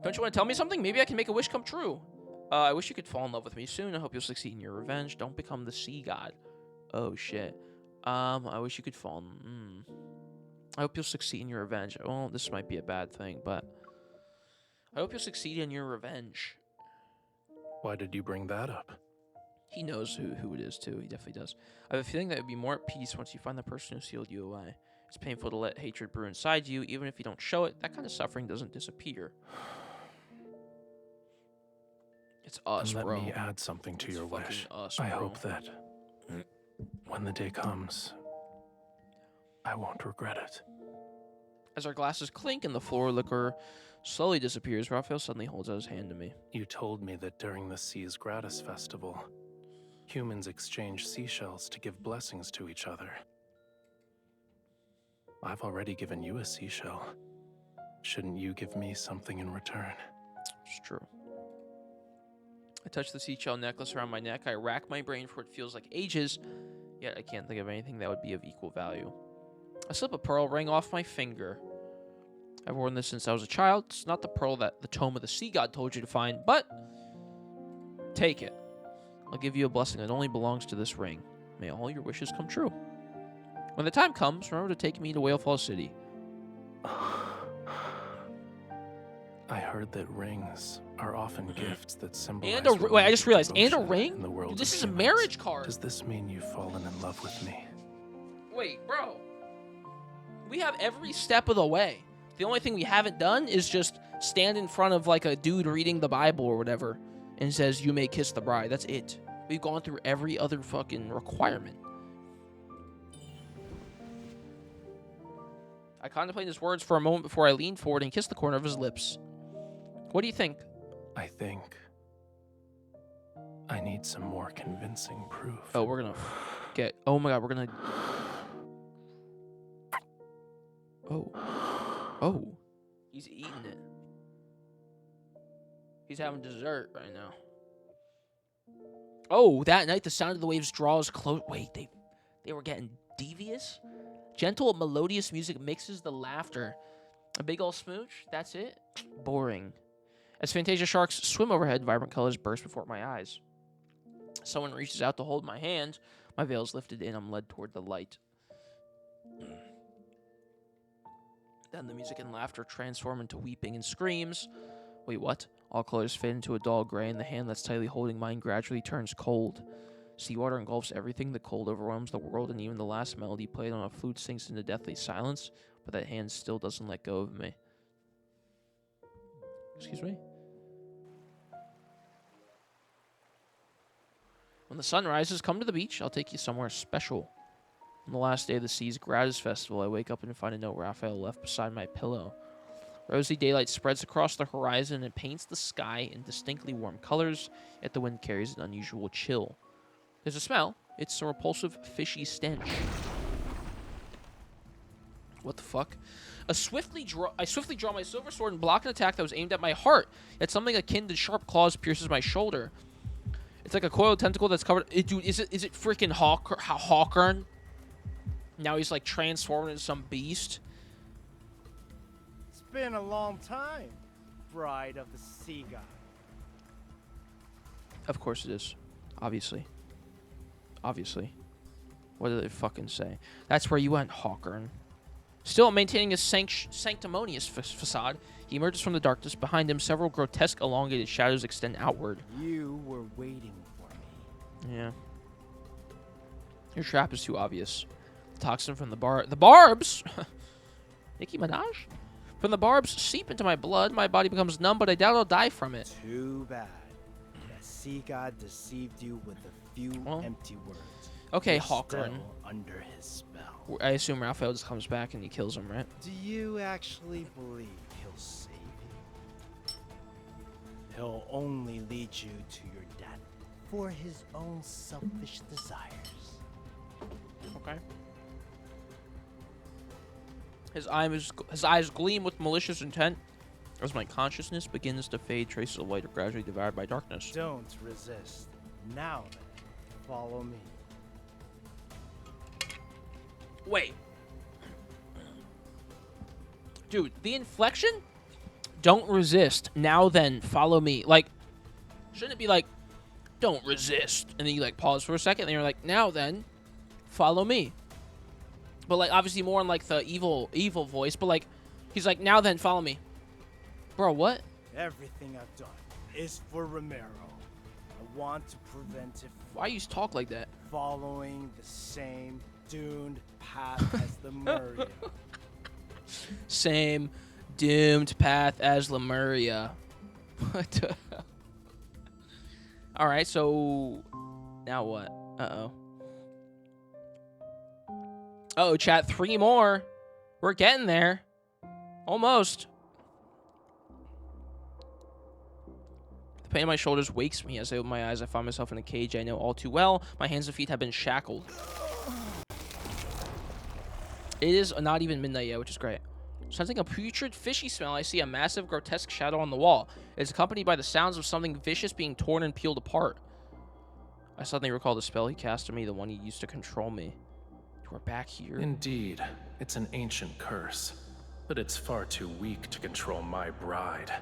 Don't you want to tell me something? Maybe I can make a wish come true. I wish you could fall in love with me soon. I hope you'll succeed in your revenge. Don't become the sea god. Oh, shit. I wish you could fall. I hope you'll succeed in your revenge. Well, this might be a bad thing, but I hope you'll succeed in your revenge. Why did you bring that up? He knows who it is, too. He definitely does. I have a feeling that you'll be more at peace once you find the person who sealed you away. It's painful to let hatred brew inside you, even if you don't show it. That kind of suffering doesn't disappear. It's us, and bro. Let me add something to your wish. Us, I hope that when the day comes, I won't regret it. As our glasses clink and the floor liquor slowly disappears, Raphael suddenly holds out his hand to me. You told me that during the Sea's Gratus festival, humans exchange seashells to give blessings to each other. I've already given you a seashell. Shouldn't you give me something in return? It's true. I touch the seashell necklace around my neck. I rack my brain for what feels like ages, yet I can't think of anything that would be of equal value. I slip a pearl ring off my finger. I've worn this since I was a child. It's not the pearl that the Tome of the Sea God told you to find, but take it. I'll give you a blessing that only belongs to this ring. May all your wishes come true. When the time comes, remember to take me to Whalefall City. I heard that rings are often gifts that symbolize. And a wait, I just realized, and a devotion ring? in the world Dude, this of is a humans. marriage card. Does this mean you've fallen in love with me? Wait, bro. We have every step of the way. The only thing we haven't done is just stand in front of like a dude reading the Bible or whatever and says, you may kiss the bride. That's it. We've gone through every other fucking requirement. I contemplated his words for a moment before I leaned forward and kissed the corner of his lips. What do you think? I think I need some more convincing proof. Oh, we're gonna get... Oh my god, we're gonna... Oh. Oh. He's eating it. He's having dessert right now. Oh, that night the sound of the waves draws close. Wait, they were getting devious? Gentle, melodious music mixes the laughter. A big ol' smooch? That's it? Boring. As Fantasia sharks swim overhead, vibrant colors burst before my eyes. Someone reaches out to hold my hand. My veil is lifted and I'm led toward the light. Then the music and laughter transform into weeping and screams. Wait, what? All colors fade into a dull gray, and the hand that's tightly holding mine gradually turns cold. Seawater engulfs everything, the cold overwhelms the world, and even the last melody played on a flute sinks into deathly silence, but that hand still doesn't let go of me. Excuse me? When the sun rises, come to the beach. I'll take you somewhere special. On the last day of the Sea's Gratus Festival, I wake up and find a note Raphael left beside my pillow. Rosy daylight spreads across the horizon and paints the sky in distinctly warm colors, yet the wind carries an unusual chill. There's a smell. It's a repulsive, fishy stench. What the fuck? I swiftly draw my silver sword and block an attack that was aimed at my heart, yet something akin to sharp claws pierces my shoulder. It's like a coiled tentacle that's covered... dude, is it freaking Hawkins? Now he's like transformed into some beast. It's been a long time, bride of the sea god. Of course it is. Obviously. Obviously. What did they fucking say? That's where you went, Hawkins. Still maintaining his sanctimonious facade, he emerges from the darkness. Behind him, several grotesque elongated shadows extend outward. You were waiting for me. Yeah. Your trap is too obvious. The toxin from the barbs? Nicki Minaj? From the barbs seep into my blood. My body becomes numb, but I doubt I'll die from it. Too bad. The sea god deceived you with a few empty words. Okay, You're Hawkins. still under his spell. I assume Raphael just comes back and he kills him, right? Do you actually believe he'll save you? He'll only lead you to your death for his own selfish desires. Okay. His eyes gleam with malicious intent. As my consciousness begins to fade, traces of light are gradually devoured by darkness. Don't resist. Now then, follow me. Wait. Dude, the inflection? Don't resist. Now then, follow me. Like, shouldn't it be like, don't resist? And then you like pause for a second, and you're like, now then, follow me. But like obviously more in like the evil voice. But like he's like, now then, follow me. Bro, what? Everything I've done is for Romirro. I want to prevent it. Why you talk like that? Following the same doomed path as Lemuria. Same doomed path as Lemuria. What the hell? All right, so now what? Uh-oh. Uh-oh, chat, 3 more. We're getting there. Almost. The pain in my shoulders wakes me. As I open my eyes, I find myself in a cage I know all too well. My hands and feet have been shackled. It is not even midnight yet, which is great. Sensing a putrid, fishy smell, I see a massive, grotesque shadow on the wall. It's accompanied by the sounds of something vicious being torn and peeled apart. I suddenly recall the spell he cast on me, the one he used to control me. You are back here. Indeed, it's an ancient curse, but it's far too weak to control my bride.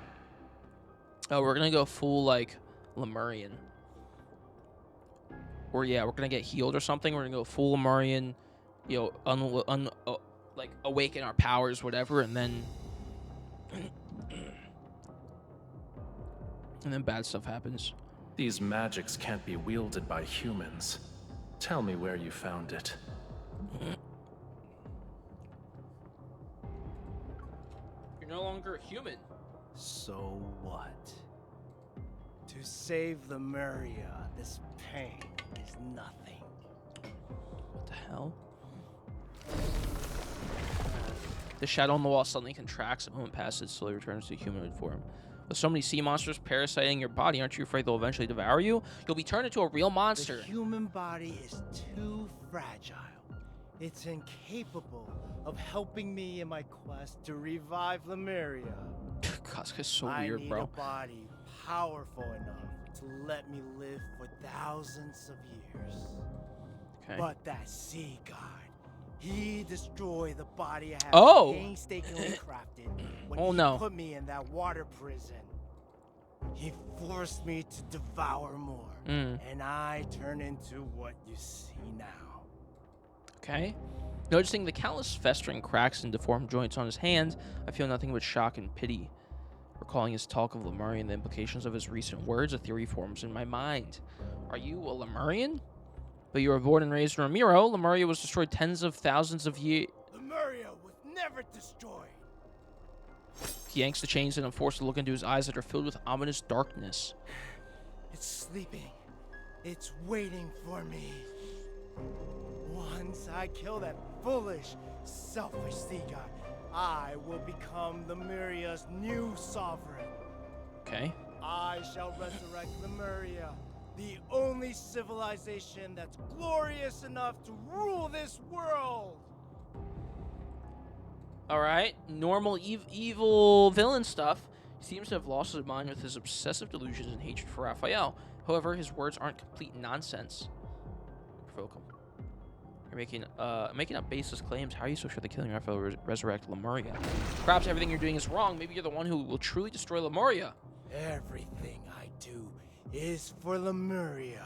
Oh, we're gonna go full, like, Lemurian. Or, yeah, we're gonna get healed or something. We're gonna go full Lemurian, you know, like, awaken our powers, whatever, and then... and then bad stuff happens. These magics can't be wielded by humans. Tell me where you found it. You're no longer a human. So what? To save Lemuria, this pain is nothing. What the hell? The shadow on the wall suddenly contracts. A moment passes, it slowly returns to humanoid form. With so many sea monsters parasiting your body, aren't you afraid they'll eventually devour you? You'll be turned into a real monster. The human body is too fragile. It's incapable of helping me in my quest to revive Lemuria. God, it's so weird, bro. I need a body powerful enough to let me live for thousands of years. Okay. But that sea god, he destroyed the body I have painstakingly crafted when he put me in that water prison. He forced me to devour more, and I turn into what you see now. Okay. Noticing the countless festering cracks and deformed joints on his hands, I feel nothing but shock and pity. Recalling his talk of Lemurian and the implications of his recent words, a theory forms in my mind. Are you a Lemurian? But you were born and raised in Romirro. Lemuria was destroyed tens of thousands of years. Lemuria was never destroyed. He yanks the chains and I'm forced to look into his eyes that are filled with ominous darkness. It's sleeping. It's waiting for me. Once I kill that foolish, selfish sea god, I will become Lemuria's new sovereign. Okay. I shall resurrect Lemuria, the only civilization that's glorious enough to rule this world. All right, normal evil villain stuff. He seems to have lost his mind with his obsessive delusions and hatred for Rafayel. However, his words aren't complete nonsense. Provoke him. You're making up baseless claims. How are you so sure that killing Rafayel will resurrect Lemuria? Perhaps everything you're doing is wrong. Maybe you're the one who will truly destroy Lemuria. Everything I do is for Lemuria.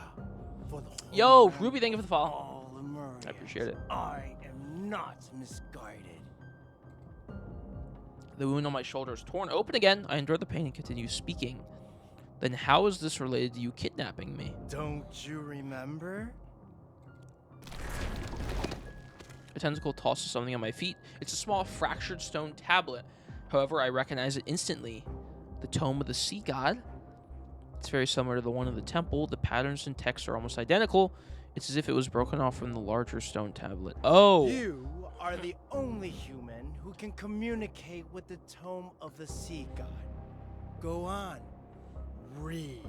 For the whole Yo, Ruby, thank you for the follow. all Lemuria. I appreciate it. I am not misguided. The wound on my shoulder is torn open again. I endure the pain and continue speaking. Then how is this related to you kidnapping me? Don't you remember? A tentacle tosses something on my feet. It's a small fractured stone tablet. However, I recognize it instantly. The tome of the sea god. It's very similar to the one in the temple. The patterns and text are almost identical. It's as if it was broken off from the larger stone tablet. Oh! You are the only human who can communicate with the tome of the sea god. Go on. Read.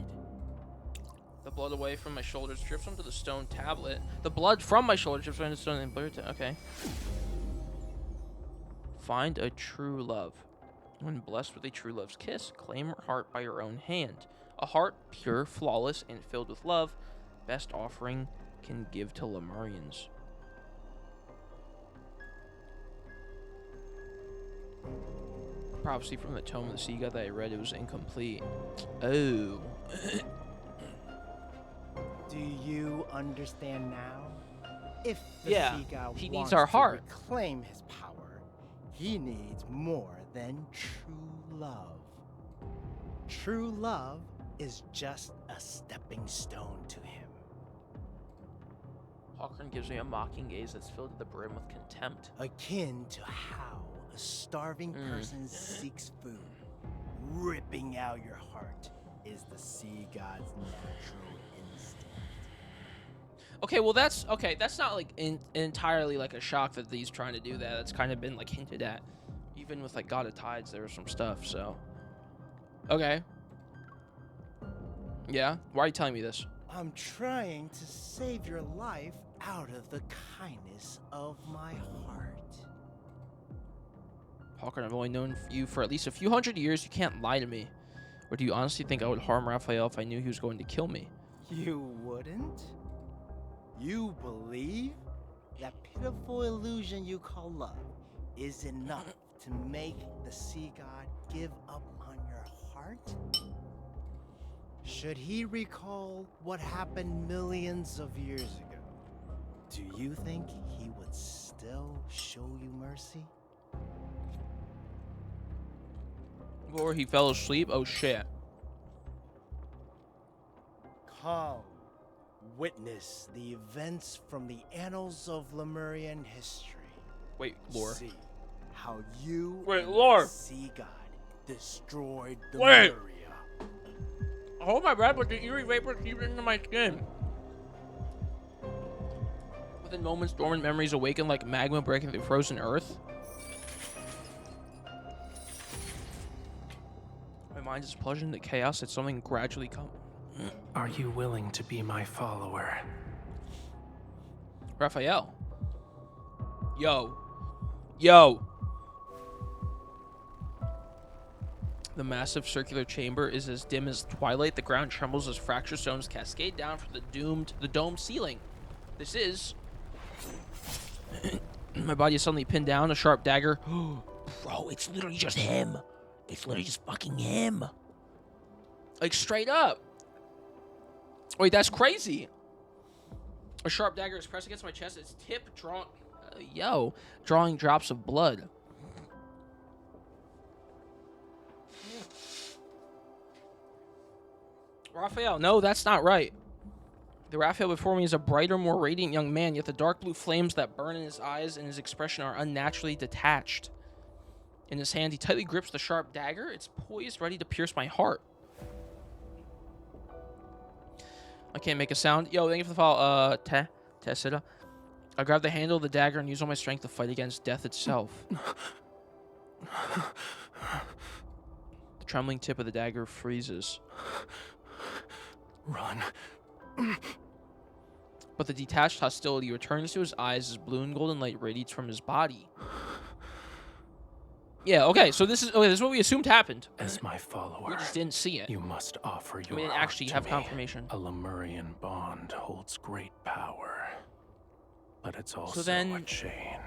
The blood away from my shoulders drips onto the stone tablet. The blood from my shoulders drips onto the stone tablet. Okay. Find a true love. When blessed with a true love's kiss, claim her heart by your own hand. A heart pure, flawless, and filled with love. Best offering can give to Lemurians. Prophecy from the tome of the sea god that I read, it was incomplete. Oh. Do you understand now? If the Yeah, sea god he needs wants our to heart. reclaim his power, he needs more than true love. True love is just a stepping stone to him. Hawkins gives me a mocking gaze that's filled to the brim with contempt. Akin to how a starving person seeks food, ripping out your heart is the sea god's natural instinct. Okay, well that's not like entirely like a shock that he's trying to do that. That's kind of been like hinted at. Even with like God of Tides, there was some stuff, so. Okay. Yeah? Why are you telling me this? I'm trying to save your life out of the kindness of my heart. Hawkins, I've only known you for at least a few hundred years. You can't lie to me. Or do you honestly think I would harm Rafayel if I knew he was going to kill me? You wouldn't? You believe that pitiful illusion you call love is enough to make the sea god give up on your heart? Should he recall what happened millions of years ago, do you think he would still show you mercy? Or he fell asleep? Oh shit. Come, witness the events from the annals of Lemurian history. Wait, lore. See how you Wait, and lore. the sea god destroyed the Wait. Lemuria. Hold my breath, but the eerie vapor seeped into my skin. Within moments, dormant memories awaken like magma breaking through frozen earth. My mind is plunged into chaos that something gradually comes. Are you willing to be my follower? Rafayel. Yo. Yo. The massive circular chamber is as dim as twilight. The ground trembles as fractured stones cascade down from the dome ceiling. This is... My body is suddenly pinned down, a sharp dagger. Bro, it's literally just him. It's literally just fucking him. Like, straight up. Wait, that's crazy. A sharp dagger is pressed against my chest. Its tip drawing drops of blood. Rafayel, no, that's not right. The Rafayel before me is a brighter, more radiant young man, yet the dark blue flames that burn in his eyes and his expression are unnaturally detached. In his hand, he tightly grips the sharp dagger. It's poised, ready to pierce my heart. I can't make a sound. Yo, thank you for the follow. Tessida. I grab the handle of the dagger and use all my strength to fight against death itself. The trembling tip of the dagger freezes. Run. But the detached hostility returns to his eyes as blue and golden light radiates from his body. Yeah, okay, so this is what we assumed happened. As my follower, we just didn't see it. You must offer your we didn't heart actually to have me. confirmation. A Lemurian bond holds great power, but it's also then, a chain.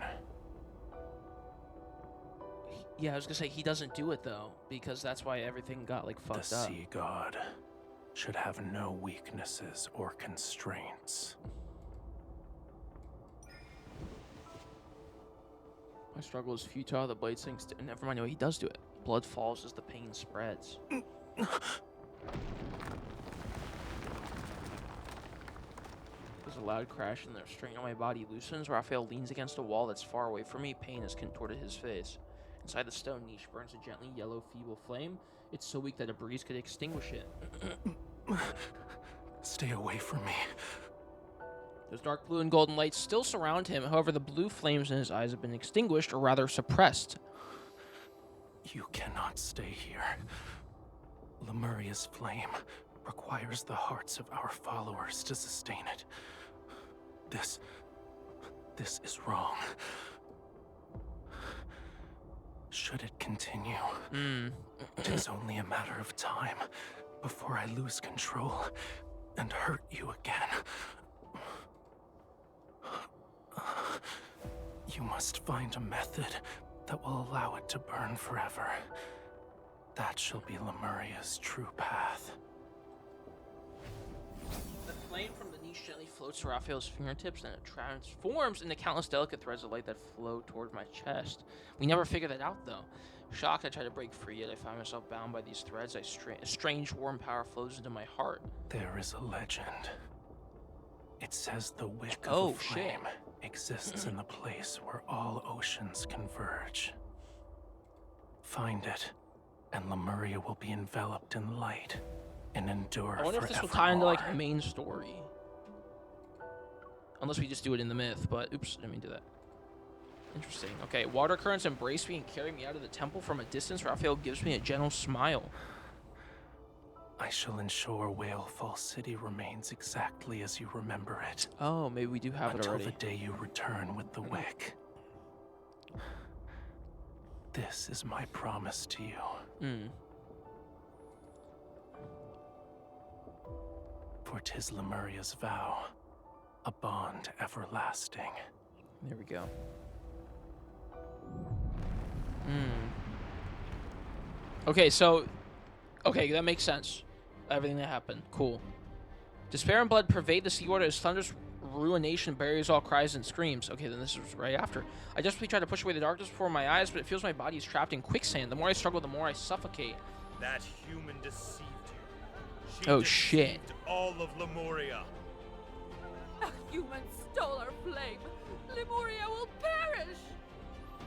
Yeah, I was gonna say he doesn't do it though, because that's why everything got like fucked up. The sea god should have no weaknesses or constraints. My struggle is futile. The blade sinks. Never mind. No, he does do it. Blood falls as the pain spreads. There's a loud crash and the restraint on my body loosens. Rafayel leans against a wall that's far away from me. Pain has contorted his face. Inside the stone niche burns a gently yellow, feeble flame. It's so weak that a breeze could extinguish it. Stay away from me. Those dark blue and golden lights still surround him. However, the blue flames in his eyes have been extinguished, or rather suppressed. You cannot stay here. Lemuria's flame requires the hearts of our followers to sustain it. This is wrong. Should it continue, it is only a matter of time before I lose control and hurt you again. You must find a method that will allow it to burn forever. That shall be Lemuria's true path. The flame from the niche gently floats to Raphael's fingertips, and it transforms into countless delicate threads of light that flow toward my chest. We never figured that out, though. Shocked, I try to break free, yet I find myself bound by these threads. A strange, warm power flows into my heart. There is a legend. It says the wick of a flame exists in the place where all oceans converge. Find it, and Lemuria will be enveloped in light and endure forevermore. I wonder if this will tie into like the main story. Unless we just do it in the myth, but oops, didn't mean to do that. Interesting. Okay, water currents embrace me and carry me out of the temple from a distance. Raphael gives me a gentle smile. I shall ensure Whalefall City remains exactly as you remember it. Oh, maybe we do have it already. Until the day you return with the wick. This is my promise to you. For 'tis Lemuria's vow, a bond everlasting. There we go. Okay, so... Okay, that makes sense. Everything that happened. Cool. Despair and blood pervade the seawater as thunderous ruination buries all cries and screams. Okay, then this is right after. I desperately try to push away the darkness before my eyes, but it feels my body is trapped in quicksand. The more I struggle, the more I suffocate. That human deceived you. She Oh, shit. all of Lemuria. A human stole our flame. Lemuria will perish.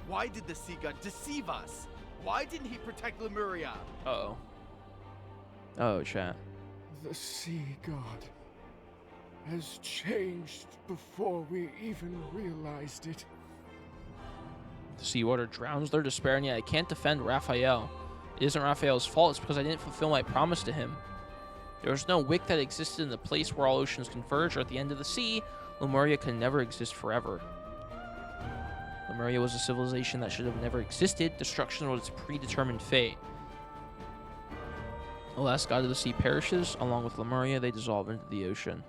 Why did the sea god deceive us? Why didn't he protect Lemuria? Uh-oh. Oh, chat. The sea god has changed before we even realized it. The seawater drowns their despair, and yet I can't defend Raphael. It isn't Raphael's fault, it's because I didn't fulfill my promise to him. There was no wick that existed in the place where all oceans converge, or at the end of the sea. Lemuria can never exist forever. Lemuria was a civilization that should have never existed. Destruction was its predetermined fate. The last god of the sea perishes. Along with Lemuria, they dissolve into the ocean.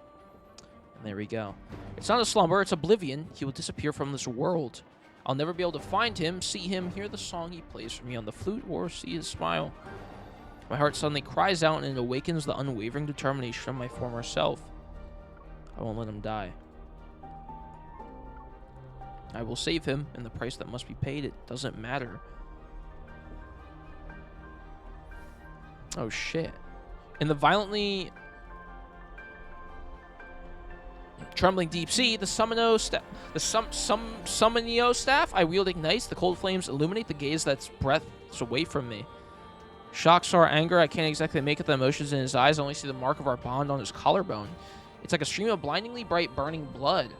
And there we go. It's not a slumber, it's oblivion. He will disappear from this world. I'll never be able to find him, see him, hear the song he plays for me on the flute, or see his smile. My heart suddenly cries out, and it awakens the unwavering determination of my former self. I won't let him die. I will save him, and the price that must be paid, it doesn't matter. Oh shit. In the violently trembling deep sea, the Summonio staff I wield ignites. The cold flames illuminate the gaze that's breaths away from me. Shock, sorrow, anger, I can't exactly make out the emotions in his eyes. I only see the mark of our bond on his collarbone. It's like a stream of blindingly bright burning blood.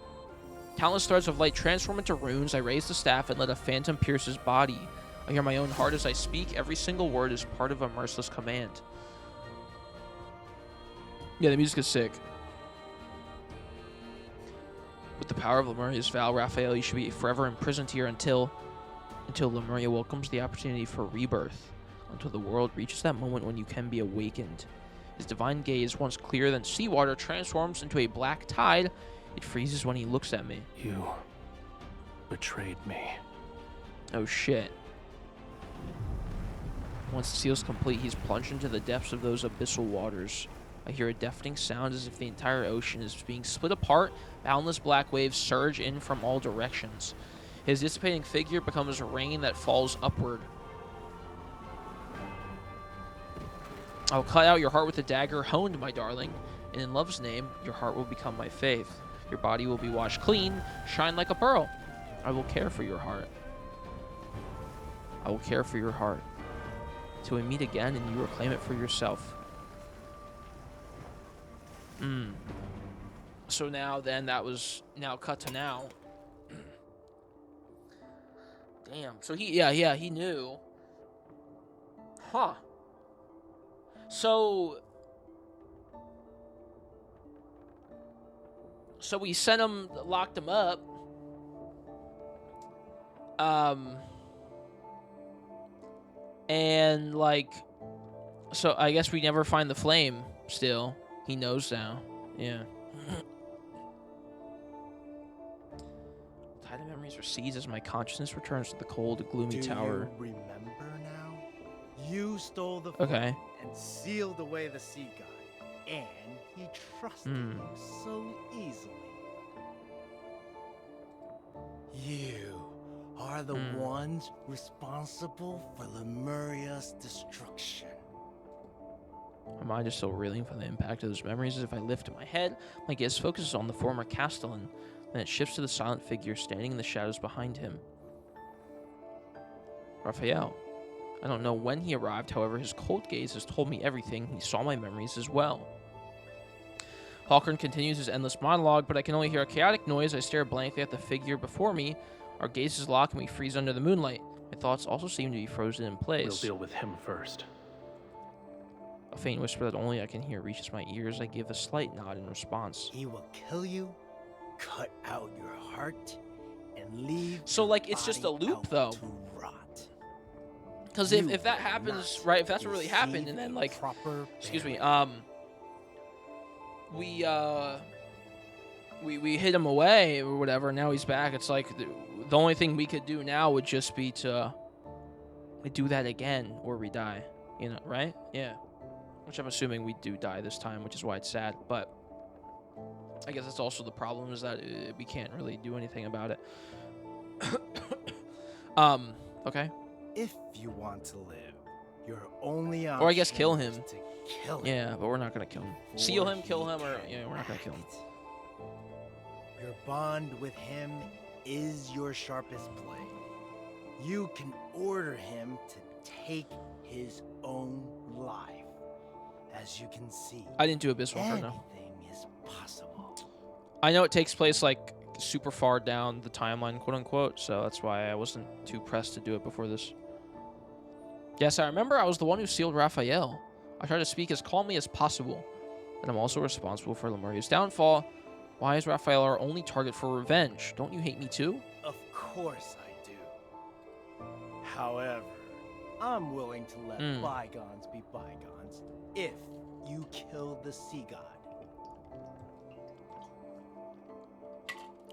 Countless threads of light transform into runes. I raise the staff and let a phantom pierce his body. I hear my own heart as I speak. Every single word is part of a merciless command. Yeah, the music is sick. With the power of Lemuria's vow, Raphael, you should be forever imprisoned here until Lemuria welcomes the opportunity for rebirth. Until the world reaches that moment when you can be awakened. His divine gaze, once clearer than seawater, transforms into a black tide. It freezes when he looks at me. You betrayed me. Oh shit. Once the seal is complete, he's plunged into the depths of those abyssal waters. I hear a deafening sound as if the entire ocean is being split apart. Boundless black waves surge in from all directions. His dissipating figure becomes rain that falls upward. I'll cut out your heart with a dagger honed, my darling, and in love's name, your heart will become my faith. Your body will be washed clean, shine like a pearl. I will care for your heart. I will care for your heart. Till we meet again and you reclaim it for yourself. So now then, that was now cut to now. Damn. So he knew. Huh. So we sent him, locked him up. And like, so I guess we never find the flame still. He knows now. Yeah. Tide of memories recedes as my consciousness returns to the cold, gloomy tower. Do you remember now? You stole the flame and sealed away the sea god. And he trusted you so easily. You are the ones responsible for Lemuria's destruction. My mind is still reeling from the impact of those memories. As if I lift my head, my gaze focuses on the former castellan. Then it shifts to the silent figure standing in the shadows behind him. Rafayel. I don't know when he arrived, however, his cold gaze has told me everything. He saw my memories as well. Hawkins continues his endless monologue, but I can only hear a chaotic noise. I stare blankly at the figure before me. Our gazes lock and we freeze under the moonlight. My thoughts also seem to be frozen in place. We'll deal with him first. A faint whisper that only I can hear reaches my ears. I give a slight nod in response. He will kill you, cut out your heart, and leave. So, like, it's just a loop, though. Because if that happens, right, if that's what really happened, and then, like, excuse me, we hid him away or whatever, and now he's back, it's like, the only thing we could do now would just be to do that again, or we die, you know, right? Yeah. Which I'm assuming we do die this time, which is why it's sad, but I guess that's also the problem, is that we can't really do anything about it. Okay. If you want to live, your only option or I guess kill him. is to kill him. Yeah, but we're not gonna kill him. Seal him, kill him, or yeah, we're not gonna kill him. Your bond with him is your sharpest blade. You can order him to take his own life. As you can see, I didn't do Abysmal for now. Anything is possible. I know it takes place like super far down the timeline, quote unquote, so that's why I wasn't too pressed to do it before this. Yes, I remember I was the one who sealed Rafayel. I tried to speak as calmly as possible, and I'm also responsible for Lemuria's downfall. Why is Rafayel our only target for revenge? Don't you hate me too? Of course I do. However, I'm willing to let bygones be bygones if you kill the sea god.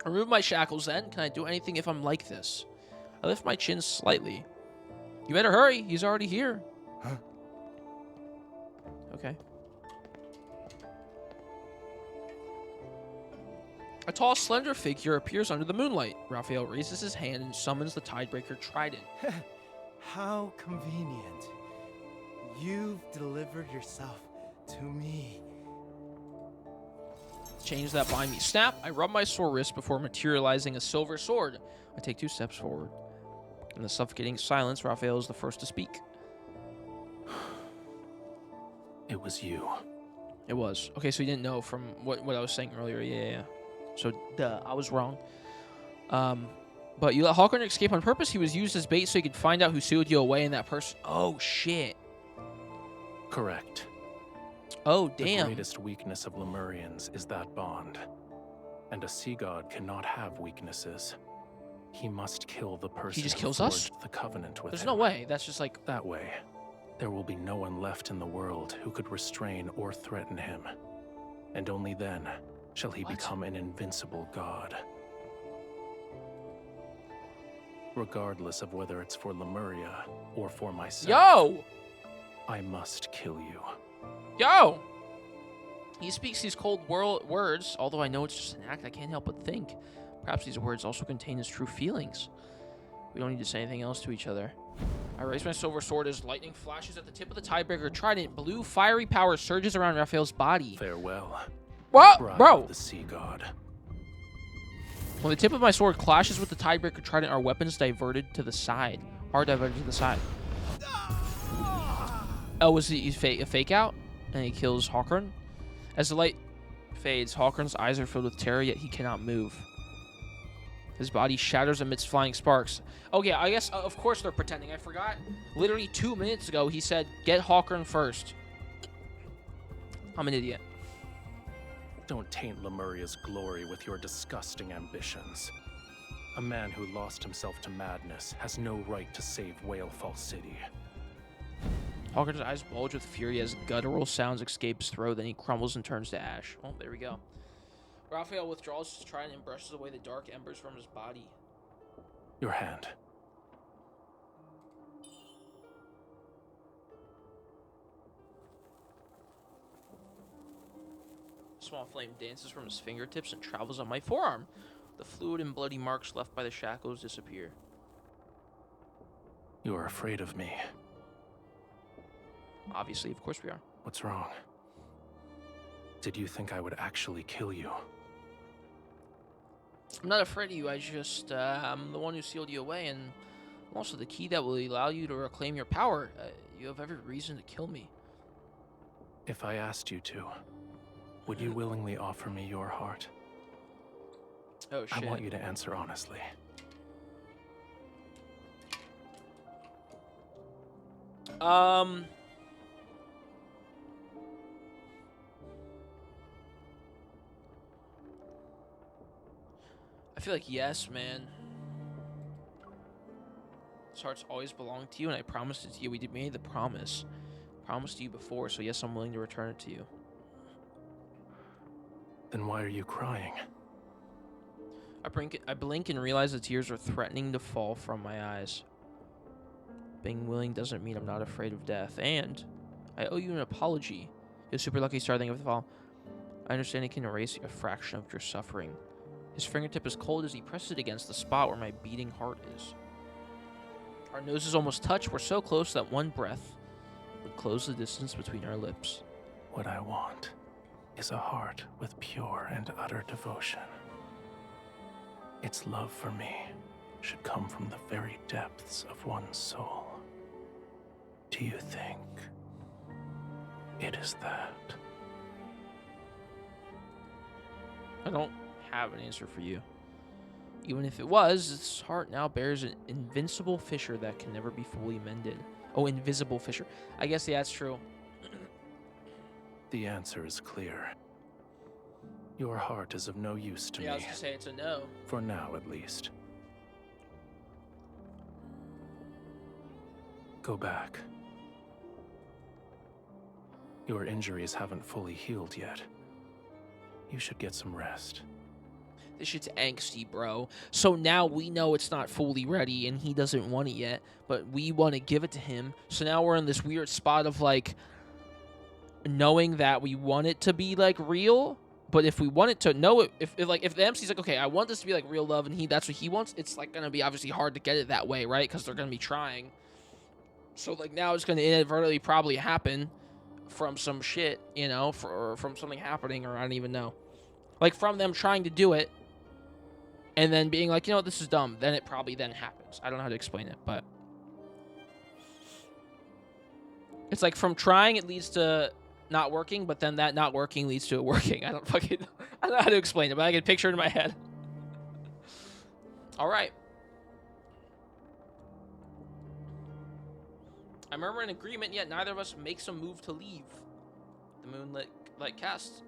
Remove my shackles then. Can I do anything if I'm like this? I lift my chin slightly. You better hurry. He's already here. Huh? Okay. A tall, slender figure appears under the moonlight. Rafayel raises his hand and summons the Tidebreaker Trident. How convenient. You've delivered yourself to me. Change that by me. Snap! I rub my sore wrist before materializing a silver sword. I take 2 steps forward. In the suffocating silence, Rafayel is the first to speak. It was you. It was. Okay, so you didn't know from what I was saying earlier. Yeah. So, duh, I was wrong. But you let Hawkins escape on purpose? He was used as bait so you could find out who sealed you away and that person... Oh, shit. Correct. Oh, damn. The greatest weakness of Lemurians is that bond. And a sea god cannot have weaknesses. He must kill the person he just who kills us? forged the covenant with There's him. no way. That's just like... That way, there will be no one left in the world who could restrain or threaten him. And only then shall he become an invincible god. Regardless of whether it's for Lemuria or for myself. Yo! I must kill you. Yo! He speaks these cold words, although I know it's just an act, I can't help but think. Perhaps these words also contain his true feelings. We don't need to say anything else to each other. I raise my silver sword as lightning flashes at the tip of the Tidebreaker Trident. Blue, fiery power surges around Rafayel's body. Farewell. What? Bro! The sea god. When the tip of my sword clashes with the Tidebreaker Trident, our weapons diverted to the side. Are diverted to the side. Oh, was he a fake out? And he kills Hawkins? As the light fades, Hawkins' eyes are filled with terror, yet he cannot move. His body shatters amidst flying sparks. Oh yeah, I guess, of course they're pretending. I forgot. Literally 2 minutes ago, he said, get Hawkins first. I'm an idiot. Don't taint Lemuria's glory with your disgusting ambitions. A man who lost himself to madness has no right to save Whalefall City. Hawkins' eyes bulge with fury as guttural sounds escape his throat, then he crumbles and turns to ash. Oh, there we go. Rafayel withdraws his trident and brushes away the dark embers from his body. Your hand. small flame dances from his fingertips and travels on my forearm. The fluid and bloody marks left by the shackles disappear. You are afraid of me. Obviously, of course we are. What's wrong? Did you think I would actually kill you? I'm not afraid of you. I'm the one who sealed you away, and I'm also the key that will allow you to reclaim your power. You have every reason to kill me. If I asked you to, would you willingly offer me your heart? Oh, shit. I want you to answer honestly. I feel like yes, man. This heart's always belonged to you, and I promised it to you. We made the promise. Promised to you before, so yes, I'm willing to return it to you. Then why are you crying? I blink and realize the tears are threatening to fall from my eyes. Being willing doesn't mean I'm not afraid of death, and I owe you an apology. You're super lucky starting with the fall. I understand it can erase a fraction of your suffering. His fingertip is cold as he presses it against the spot where my beating heart is. Our noses almost touch. We're so close that one breath would close the distance between our lips. What I want is a heart with pure and utter devotion. Its love for me should come from the very depths of one's soul. Do you think it is that? I don't have an answer for you. Even if it was, its heart now bears an invincible fissure that can never be fully mended. Oh, invisible fissure. I guess, yeah, that's true. The answer is clear. Your heart is of no use to me. Yeah, I was gonna say it's a no. For now, at least. Go back. Your injuries haven't fully healed yet. You should get some rest. This shit's angsty, bro. So now we know it's not fully ready and he doesn't want it yet, but we want to give it to him. So now we're in this weird spot of, like, knowing that we want it to be, like, real, but if we want it to know it, if the MC's like, okay, I want this to be, like, real love, and that's what he wants, it's, like, going to be obviously hard to get it that way, right? Because they're going to be trying. So, like, now it's going to inadvertently probably happen from some shit, you know, or from something happening, or I don't even know. Like, from them trying to do it, and then being like, you know what, this is dumb. Then it probably then happens. I don't know how to explain it, but it's like from trying, it leads to not working, but then that not working leads to it working. I don't know how to explain it, but I can picture it in my head. All right. I murmur in agreement, yet neither of us makes a move to leave. The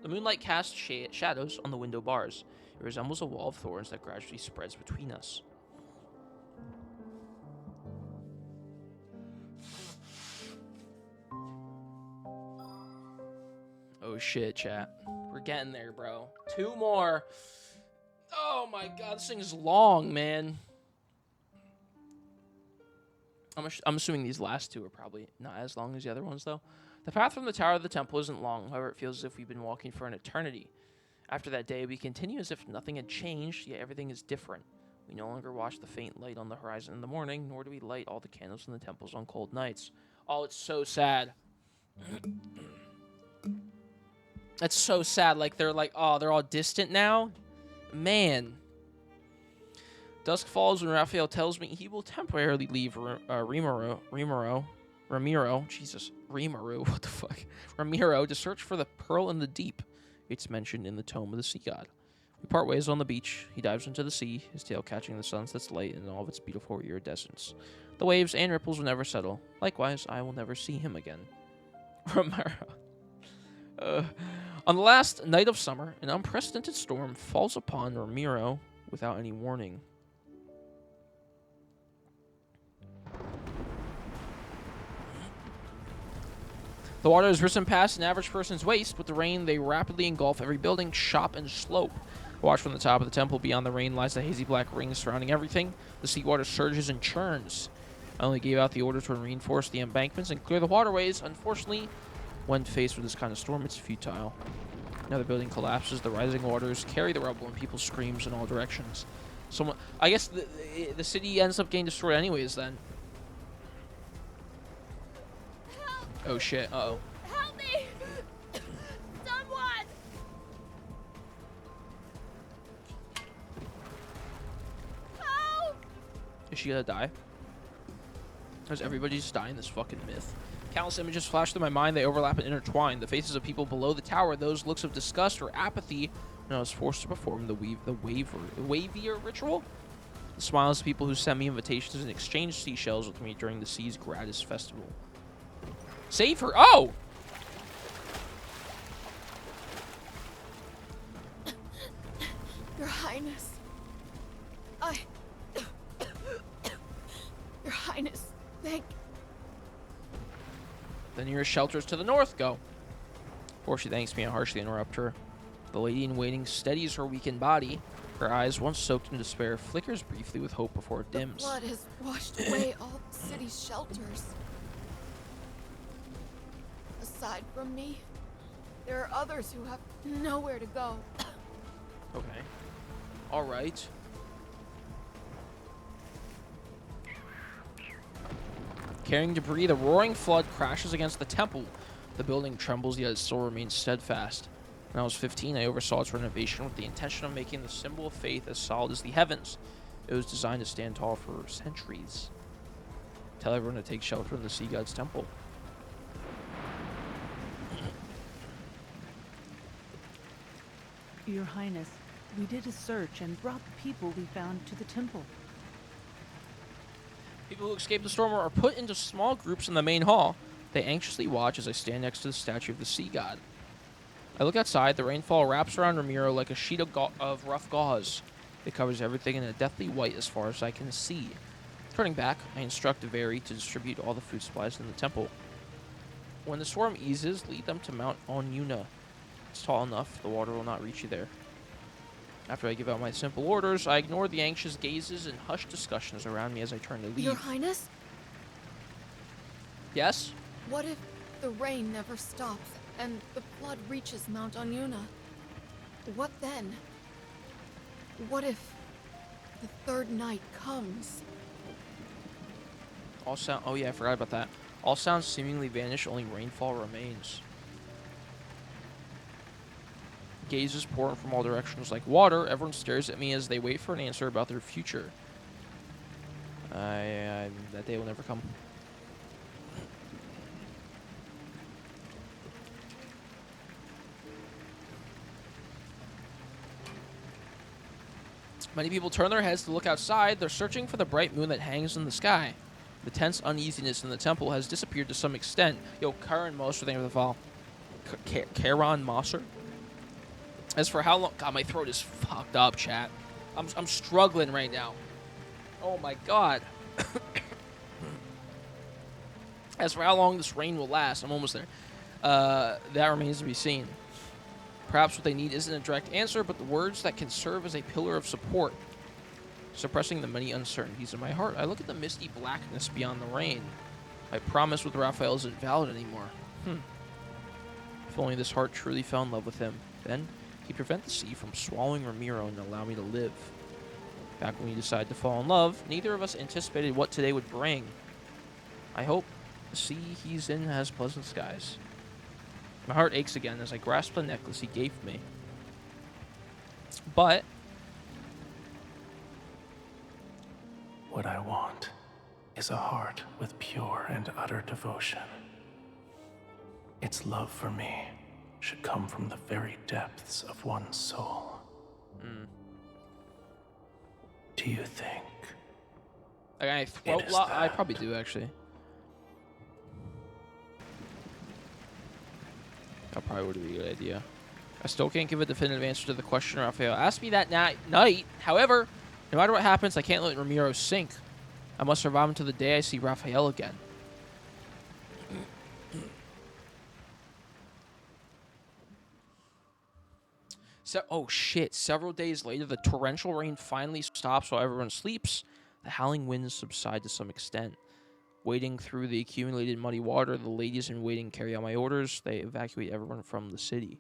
moonlight casts shadows on the window bars. It resembles a wall of thorns that gradually spreads between us. Oh shit, chat. We're getting there, bro. 2 more. Oh my god, this thing is long, man. I'm assuming these last 2 are probably not as long as the other ones, though. The path from the Tower of the Temple isn't long. However, it feels as if we've been walking for an eternity. After that day, we continue as if nothing had changed, yet everything is different. We no longer watch the faint light on the horizon in the morning, nor do we light all the candles in the temples on cold nights. Oh, it's so sad. That's so sad. Like, they're like, oh, they're all distant now? Man. Dusk falls when Rafayel tells me he will temporarily leave Romirro, what the fuck? Romirro to search for the pearl in the deep. It's mentioned in the Tome of the Sea God. We part ways on the beach. He dives into the sea, his tail catching the sunset's light in all of its beautiful iridescence. The waves and ripples will never settle. Likewise, I will never see him again. Romirro. On the last night of summer, an unprecedented storm falls upon Romirro without any warning. The water has risen past an average person's waist. With the rain, they rapidly engulf every building, shop, and slope. Watched from the top of the temple, beyond the rain lies the hazy black ring surrounding everything. The seawater surges and churns. I only gave out the order to reinforce the embankments and clear the waterways. Unfortunately, when faced with this kind of storm, it's futile. Another building collapses. The rising waters carry the rubble and people screams in all directions. Someone, I guess the city ends up getting destroyed anyways then. Help! Oh shit, uh-oh. Help me! Someone! Help! Is she gonna die? Does everybody just die in this fucking myth? Countless images flash through my mind. They overlap and intertwine. The faces of people below the tower, those looks of disgust or apathy when I was forced to perform the wavier ritual. The smiles of people who sent me invitations and exchanged seashells with me during the sea's gratus festival. Save her! Oh! Your Highness. Your Highness, thank... The nearest shelters to the north go. Before she thanks me, I harshly interrupt her. The lady in waiting steadies her weakened body. Her eyes, once soaked in despair, flickers briefly with hope before it dims. The flood has washed away all the city's shelters. Aside from me, there are others who have nowhere to go. Okay. All right. Carrying debris, the roaring flood crashes against the temple. The building trembles, yet it still remains steadfast. When I was 15, I oversaw its renovation with the intention of making the symbol of faith as solid as the heavens. It was designed to stand tall for centuries. Tell everyone to take shelter in the sea god's temple. Your Highness, we did a search and brought the people we found to the temple. People who escaped the storm are put into small groups in the main hall. They anxiously watch as I stand next to the statue of the sea god. I look outside. The rainfall wraps around Romirro like a sheet of rough gauze. It covers everything in a deathly white as far as I can see. Turning back, I instruct Veri to distribute all the food supplies in the temple. When the storm eases, lead them to Mount Onyuna. It's tall enough, the water will not reach you there. After I give out my simple orders, I ignore the anxious gazes and hushed discussions around me as I turn to leave. Your Highness? Yes? What if the rain never stops and the flood reaches Mount Onyuna? What then? What if the third night comes? Oh yeah, I forgot about that. All sounds seemingly vanish, only rainfall remains. Gazes pour from all directions like water. Everyone stares at me as they wait for an answer about their future. That day will never come. Many people turn their heads to look outside. They're searching for the bright moon that hangs in the sky. The tense uneasiness in the temple has disappeared to some extent. Yo, Karen Moser, thank you for the follow. Karen Moser? As for how long... God, my throat is fucked up, chat. I'm struggling right now. Oh, my God. As for how long this rain will last, I'm almost there. That remains to be seen. Perhaps what they need isn't a direct answer, but the words that can serve as a pillar of support. Suppressing the many uncertainties in my heart, I look at the misty blackness beyond the rain. My promise with Rafayel isn't valid anymore. If only this heart truly fell in love with him, then he'd prevent the sea from swallowing Romirro and allow me to live. Back when we decided to fall in love, neither of us anticipated what today would bring. I hope the sea he's in has pleasant skies. My heart aches again as I grasp the necklace he gave me. But what I want is a heart with pure and utter devotion. Its love for me should come from the very depths of one's soul. Do you think? I throat lock? I probably do, actually. That probably would be a good idea. I still can't give a definitive answer to the question Rafayel asked me that night. However, no matter what happens, I can't let Romirro sink. I must survive until the day I see Rafayel again. Oh shit, several days later, the torrential rain finally stops while everyone sleeps. The howling winds subside to some extent. Wading through the accumulated muddy water, the ladies in waiting carry out my orders. They evacuate everyone from the city.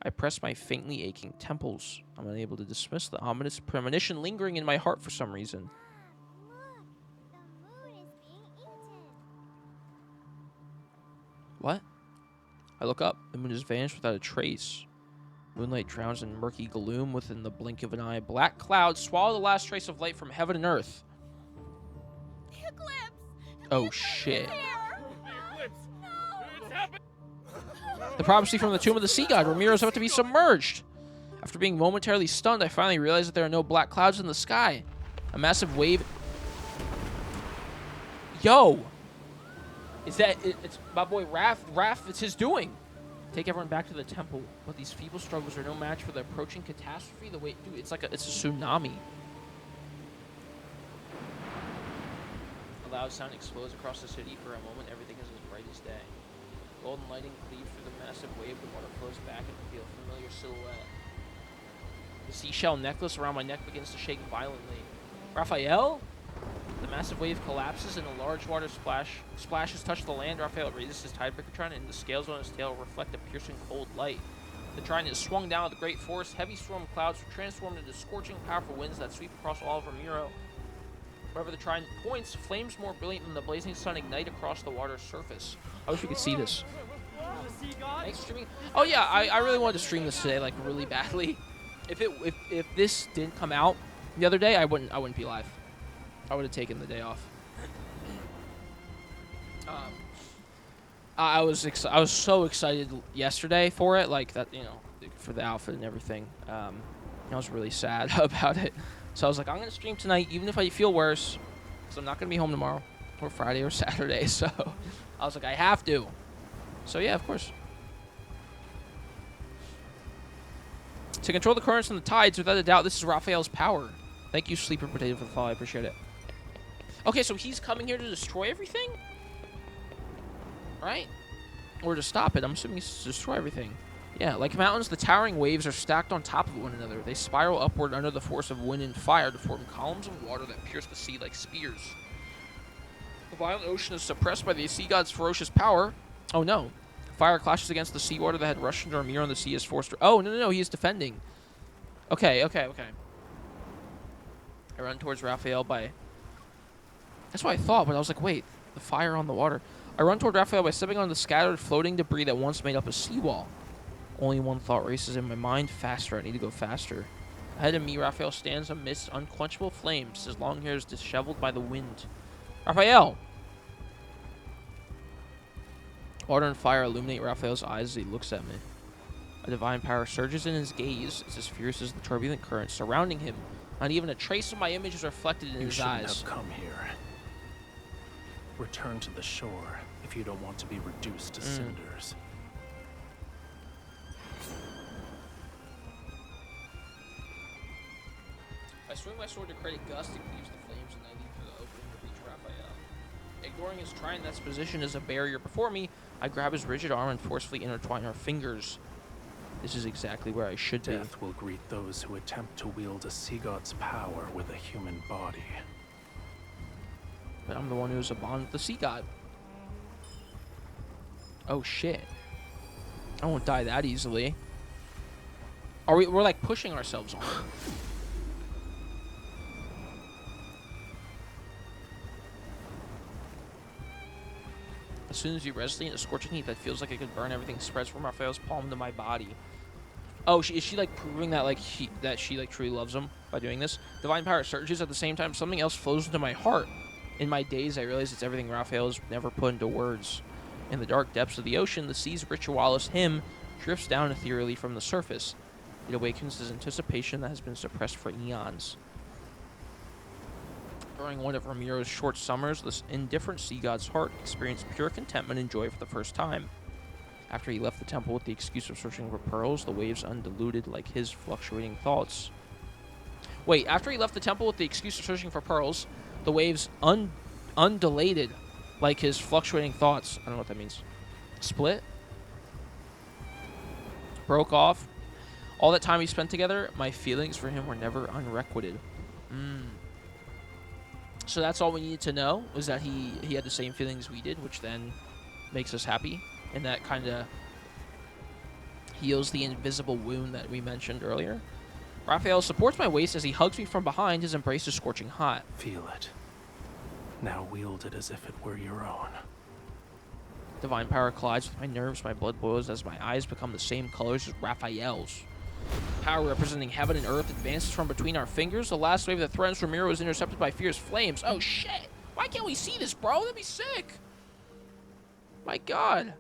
I press my faintly aching temples. I'm unable to dismiss the ominous premonition lingering in my heart for some reason. What? I look up. The moon has vanished without a trace. Moonlight drowns in murky gloom within the blink of an eye. Black clouds swallow the last trace of light from heaven and earth. The eclipse! Oh, shit. The eclipse! It's happened! The prophecy from the tomb of the sea god. Romirro is about to be submerged. After being momentarily stunned, I finally realize that there are no black clouds in the sky. A massive wave... Yo! Is that... It's my boy Raf. Raf, it's his doing. Take everyone back to the temple. But these feeble struggles are no match for the approaching catastrophe. The way... Dude, it's like it's a tsunami. A loud sound explodes across the city. For a moment, everything is as bright as day. Golden lighting cleaves through the massive wave. The water flows back and reveals a familiar silhouette. The seashell necklace around my neck begins to shake violently. Rafayel? The massive wave collapses and a large water splashes touch the land. Rafayel raises his tidebreaker trident and the scales on his tail reflect a piercing cold light. The trident is swung down with a great force. Heavy storm clouds are transformed into scorching, powerful winds that sweep across all of Romirro. Wherever the trident points, flames more brilliant than the blazing sun ignite across the water's surface. I wish we could see this. Thanks for streaming. Oh yeah, I really wanted to stream this today, like really badly. If this didn't come out the other day, I wouldn't be live. I would have taken the day off. I was so excited yesterday for it, like that, you know, for the outfit and everything. I was really sad about it. So I was like, I'm gonna stream tonight, even if I feel worse, because I'm not gonna be home tomorrow, or Friday, or Saturday. So I was like, I have to. So yeah, of course. To control the currents and the tides, without a doubt, this is Rafayel's power. Thank you, Sleeper Potato, for the follow. I appreciate it. Okay, so he's coming here to destroy everything? Right? Or to stop it. I'm assuming he's to destroy everything. Yeah, like mountains, the towering waves are stacked on top of one another. They spiral upward under the force of wind and fire to form columns of water that pierce the sea like spears. The violent ocean is suppressed by the sea god's ferocious power. Oh no. Fire clashes against the seawater that had rushed into Romirro, and the sea is forced to... Oh, no, he is defending. Okay. I run towards Rafayel by... That's what I thought, but I was like, wait, the fire on the water. I run toward Rafayel by stepping on the scattered floating debris that once made up a seawall. Only one thought races in my mind. Faster. I need to go faster. Ahead of me, Rafayel stands amidst unquenchable flames, his long hair is disheveled by the wind. Rafayel! Water and fire illuminate Rafayel's eyes as he looks at me. A divine power surges in his gaze. It's as fierce as the turbulent currents surrounding him. Not even a trace of my image is reflected in his eyes. You shouldn't have come here. Return to the shore if you don't want to be reduced to cinders. I swing my sword to create a gust. It cleaves the flames, and I leap through the opening to reach Rafayel. Ignoring his trident that's positioned as a barrier before me, I grab his rigid arm and forcefully intertwine our fingers. This is exactly where I should be. Death will greet those who attempt to wield a sea god's power with a human body. But I'm the one who's a bond with the sea god. Oh shit. I won't die that easily. We're like pushing ourselves on. As soon as you resonate, a scorching heat that feels like it could burn everything spreads from Rafayel's palm to my body. Oh, is she like proving that like she truly loves him by doing this? Divine power surges. At the same time, something else flows into my heart. In my daze, I realize it's everything Rafayel has never put into words. In the dark depths of the ocean, the sea's ritualist hymn drifts down ethereally from the surface. It awakens his anticipation that has been suppressed for eons. During one of Romirro's short summers, this indifferent sea god's heart experienced pure contentment and joy for the first time. After he left the temple with the excuse of searching for pearls, the waves undiluted like his fluctuating thoughts. Wait, after he left the temple with the excuse of searching for pearls, the waves undulated like his fluctuating thoughts. I don't know what that means. Split? Broke off? All that time we spent together, my feelings for him were never unrequited. So that's all we needed to know, was that he had the same feelings we did, which then makes us happy. And that kind of heals the invisible wound that we mentioned earlier. Rafayel supports my waist as he hugs me from behind. His embrace is scorching hot. Feel it. Now wield it as if it were your own. Divine power collides with my nerves. My blood boils as my eyes become the same colors as Rafayel's. Power representing heaven and earth advances from between our fingers. The last wave that threatens Romirro is intercepted by fierce flames. Oh shit! Why can't we see this, bro? That'd be sick. My god.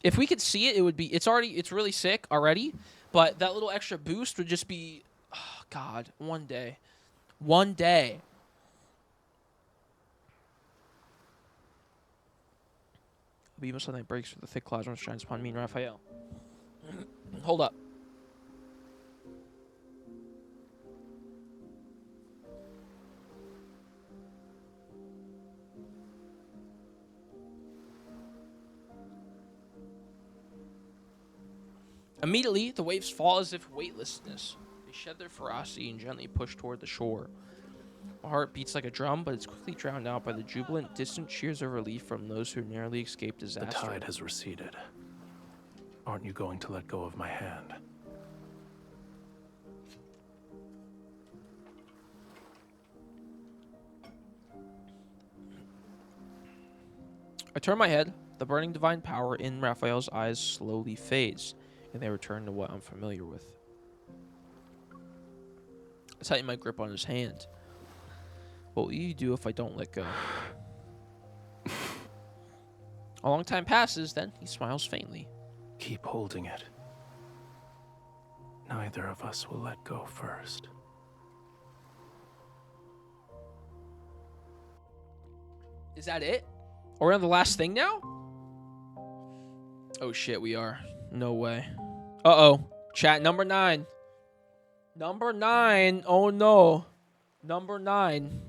If we could see it, it would be. It's really sick already. But that little extra boost would just be. Oh god. One day. One day. A beam of sunlight breaks through the thick clouds and shines upon me and Rafayel. Hold up. Immediately, the waves fall as if weightlessness. They shed their ferocity and gently push toward the shore. My heart beats like a drum, but it's quickly drowned out by the jubilant, distant cheers of relief from those who narrowly escaped disaster. The tide has receded. Aren't you going to let go of my hand? I turn my head. The burning divine power in Rafayel's eyes slowly fades, and they return to what I'm familiar with. I tighten my grip on his hand. What will you do if I don't let go? A long time passes, then he smiles faintly. Keep holding it. Neither of us will let go first. Is that it? Are we on the last thing now? Oh shit, we are. No way. Uh-oh. Chat number 9. Number 9. Oh no. Number 9.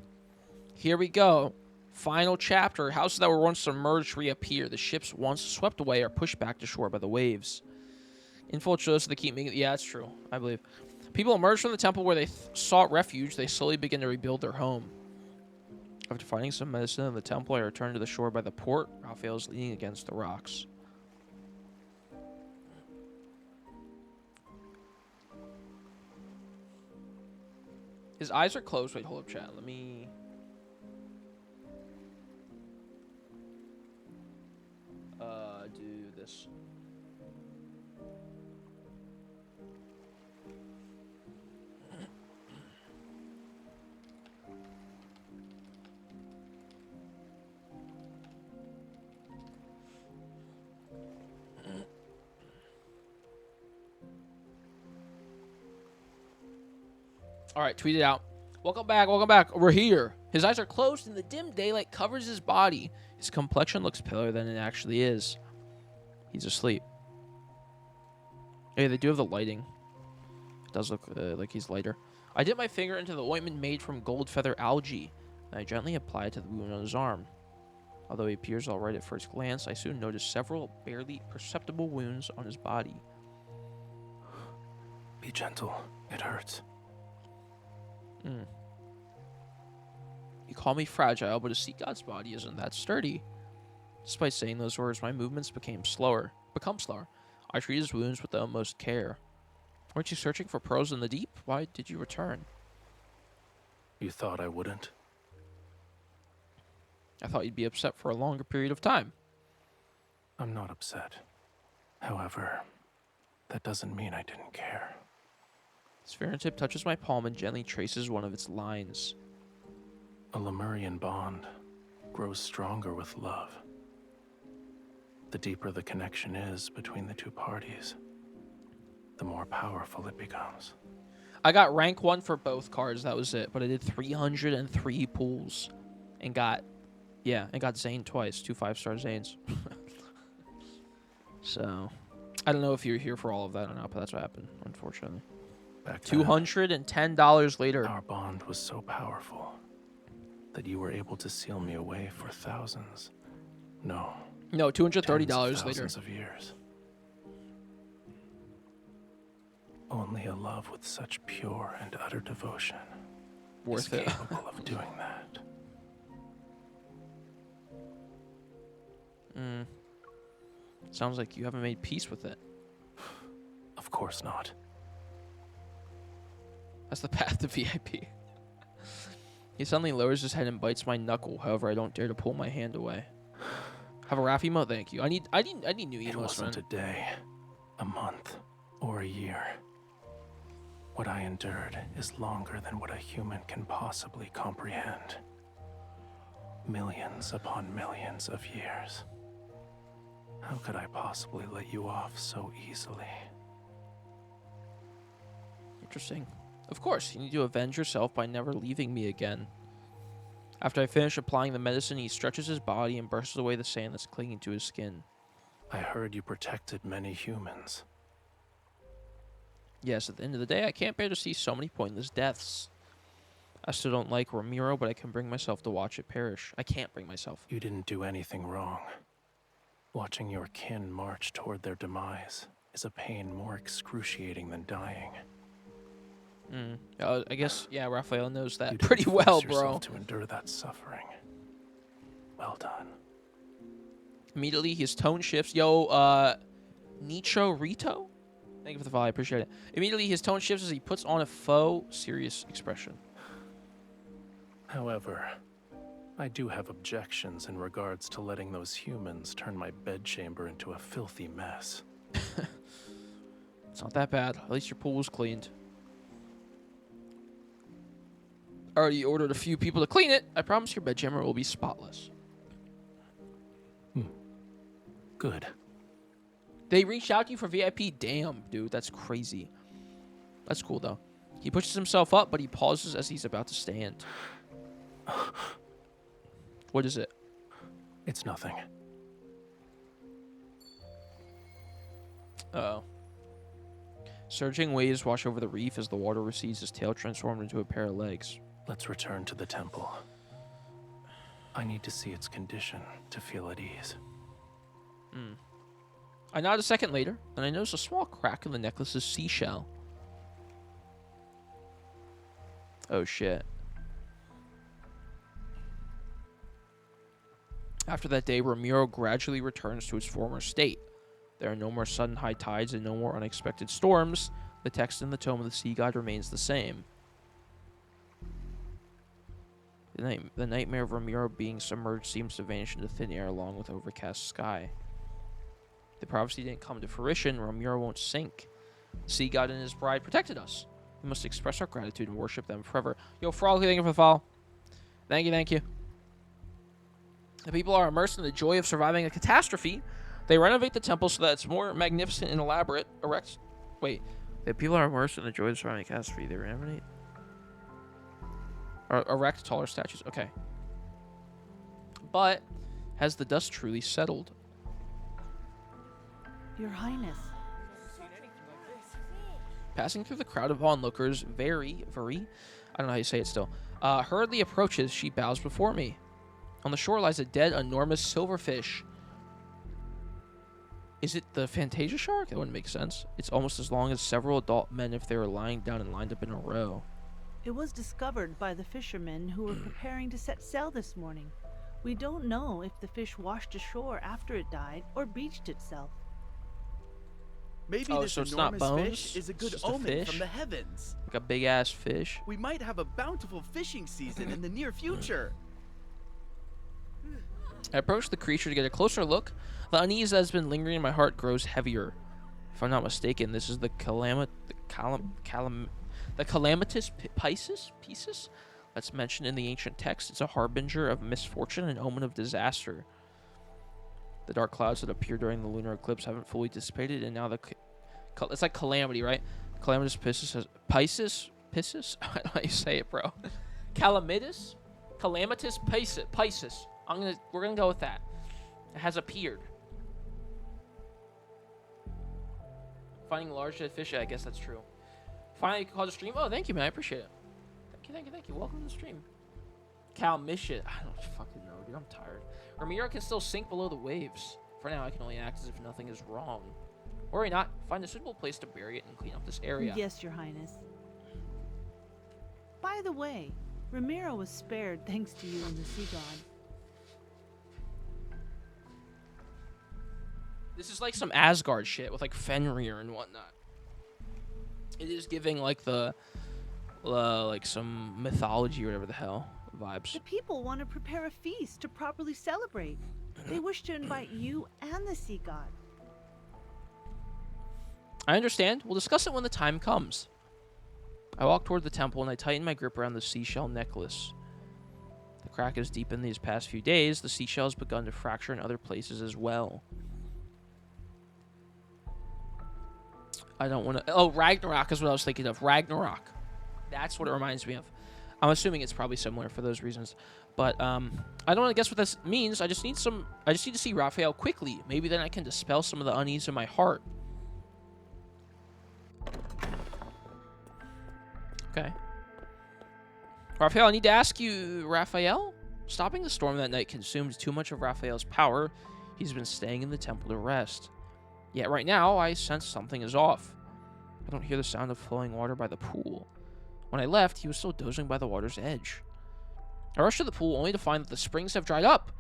Here we go. Final chapter. Houses that were once submerged reappear. The ships once swept away are pushed back to shore by the waves. Infiltrators so they keep making... Yeah, that's true. I believe. People emerge from the temple where they sought refuge. They slowly begin to rebuild their home. After finding some medicine in the temple, I return to the shore by the port. Rafayel is leaning against the rocks. His eyes are closed. Wait, hold up, chat. Let me... do this. All right, tweet it out. Welcome back, welcome back. We're here. His eyes are closed and the dim daylight covers his body. His complexion looks paler than it actually is. He's asleep. Hey, they do have the lighting. It does look like he's lighter. I dip my finger into the ointment made from gold feather algae, and I gently apply it to the wound on his arm. Although he appears all right at first glance, I soon notice several barely perceptible wounds on his body. Be gentle. It hurts. You call me fragile, but a sea god's body isn't that sturdy. Despite saying those words, my movements become slower. I treat his wounds with the utmost care. Weren't you searching for pearls in the deep? Why did you return? You thought I wouldn't? I thought you'd be upset for a longer period of time. I'm not upset. However, that doesn't mean I didn't care. His fingertip touches my palm and gently traces one of its lines. A Lemurian bond grows stronger with love. The deeper the connection is between the two parties, the more powerful it becomes. I got rank 1 for both cards, that was it. But I did 303 pulls and got Zane twice, 2 5-star Zanes. So, I don't know if you're here for all of that or not, but that's what happened, unfortunately. Back then, $210 later. Our bond was so powerful that you were able to seal me away for thousands. No, $230 later. Of years. Only a love with such pure and utter devotion worth is it. capable of doing that. Sounds like you haven't made peace with it. Of course not. That's the path to VIP. He suddenly lowers his head and bites my knuckle. However, I don't dare to pull my hand away. Have a Raf emote? Thank you. I need new emotes, It wasn't man. a day, a month, or a year. What I endured is longer than what a human can possibly comprehend. Millions upon millions of years. How could I possibly let you off so easily? Interesting. Of course, you need to avenge yourself by never leaving me again. After I finish applying the medicine, he stretches his body and brushes away the sand that's clinging to his skin. I heard you protected many humans. Yes, at the end of the day, I can't bear to see so many pointless deaths. I still don't like Romirro, but I can bring myself to watch it perish. I can't bring myself. You didn't do anything wrong. Watching your kin march toward their demise is a pain more excruciating than dying. I guess, yeah, Rafayel knows that You didn't pretty force well, yourself bro. to endure that suffering. Well done. Immediately, his tone shifts. Yo, Nicho Rito? Thank you for the follow. I appreciate it. Immediately, his tone shifts as he puts on a faux, serious expression. However, I do have objections in regards to letting those humans turn my bedchamber into a filthy mess. It's not that bad. At least your pool was cleaned. I already ordered a few people to clean it. I promise your bedchamber will be spotless. Good. They reached out to you for VIP? Damn, dude. That's crazy. That's cool, though. He pushes himself up, but he pauses as he's about to stand. What is it? It's nothing. Uh-oh. Surging waves wash over the reef as the water recedes, his tail transformed into a pair of legs. Let's return to the temple. I need to see its condition to feel at ease. I nod a second later, and I notice a small crack in the necklace's seashell. Oh, shit. After that day, Romirro gradually returns to its former state. There are no more sudden high tides and no more unexpected storms. The text in the Tome of the Sea God remains the same. The nightmare of Romirro being submerged seems to vanish into thin air along with overcast sky. The prophecy didn't come to fruition. Romirro won't sink. The Sea God and his bride protected us. We must express our gratitude and worship them forever. Yo, Frog, thank you for the follow. Thank you, thank you. The people are immersed in the joy of surviving a catastrophe. They renovate the temple so that it's more magnificent and elaborate. The people are immersed in the joy of surviving a catastrophe. They renovate. Erect taller statues. Okay. But has the dust truly settled? Your Highness. Passing through the crowd of onlookers, Very, I don't know how you say it still, hurriedly approaches. She bows before me. On the shore lies a dead, enormous silverfish. Is it the Fantasia shark? That wouldn't make sense. It's almost as long as several adult men if they were lying down and lined up in a row. It was discovered by the fishermen who were preparing to set sail this morning. We don't know if the fish washed ashore after it died or beached itself. Maybe this so it's not enormous bones? fish is a It's good just a omen fish? from the heavens. Like a big ass fish. We might have a bountiful fishing season in the near future. I approach the creature to get a closer look. The unease that has been lingering in my heart grows heavier. If I'm not mistaken, this is the calamitous Pisces that's mentioned in the ancient text. It's a harbinger of misfortune and omen of disaster. The dark clouds that appeared during the lunar eclipse haven't fully dissipated, and now it's like calamity, right? Calamitous Pisces. Pisces? I don't know how you say it, bro. Calamitous Pisces. We're gonna go with that. It has appeared. Finding large dead fish. Yeah, I guess that's true. Finally caught a stream. Oh, thank you, man. I appreciate it. Thank you. Welcome to the stream. Calmishit. I don't fucking know, dude. I'm tired. Romirro can still sink below the waves. For now, I can only act as if nothing is wrong. Worry not. Find a suitable place to bury it and clean up this area. Yes, Your Highness. By the way, Romirro was spared thanks to you and the Sea God. This is like some Asgard shit with like Fenrir and whatnot. It is giving like the like some mythology or whatever the hell vibes. The people want to prepare a feast to properly celebrate. They wish to invite you and the sea god. I understand. We'll discuss it when the time comes. I walk toward the temple and I tighten my grip around the seashell necklace. The crack has deepened these past few days. The seashell has begun to fracture in other places as well. I don't want to... Oh, Ragnarok is what I was thinking of. Ragnarok. That's what it reminds me of. I'm assuming it's probably similar for those reasons. But I don't want to guess what this means. I just need to see Rafayel quickly. Maybe then I can dispel some of the unease in my heart. Okay. Rafayel, I need to ask you, Rafayel? Stopping the storm that night consumed too much of Rafayel's power. He's been staying in the temple to rest. Yet right now, I sense something is off. I don't hear the sound of flowing water by the pool. When I left, he was still dozing by the water's edge. I rushed to the pool only to find that the springs have dried up.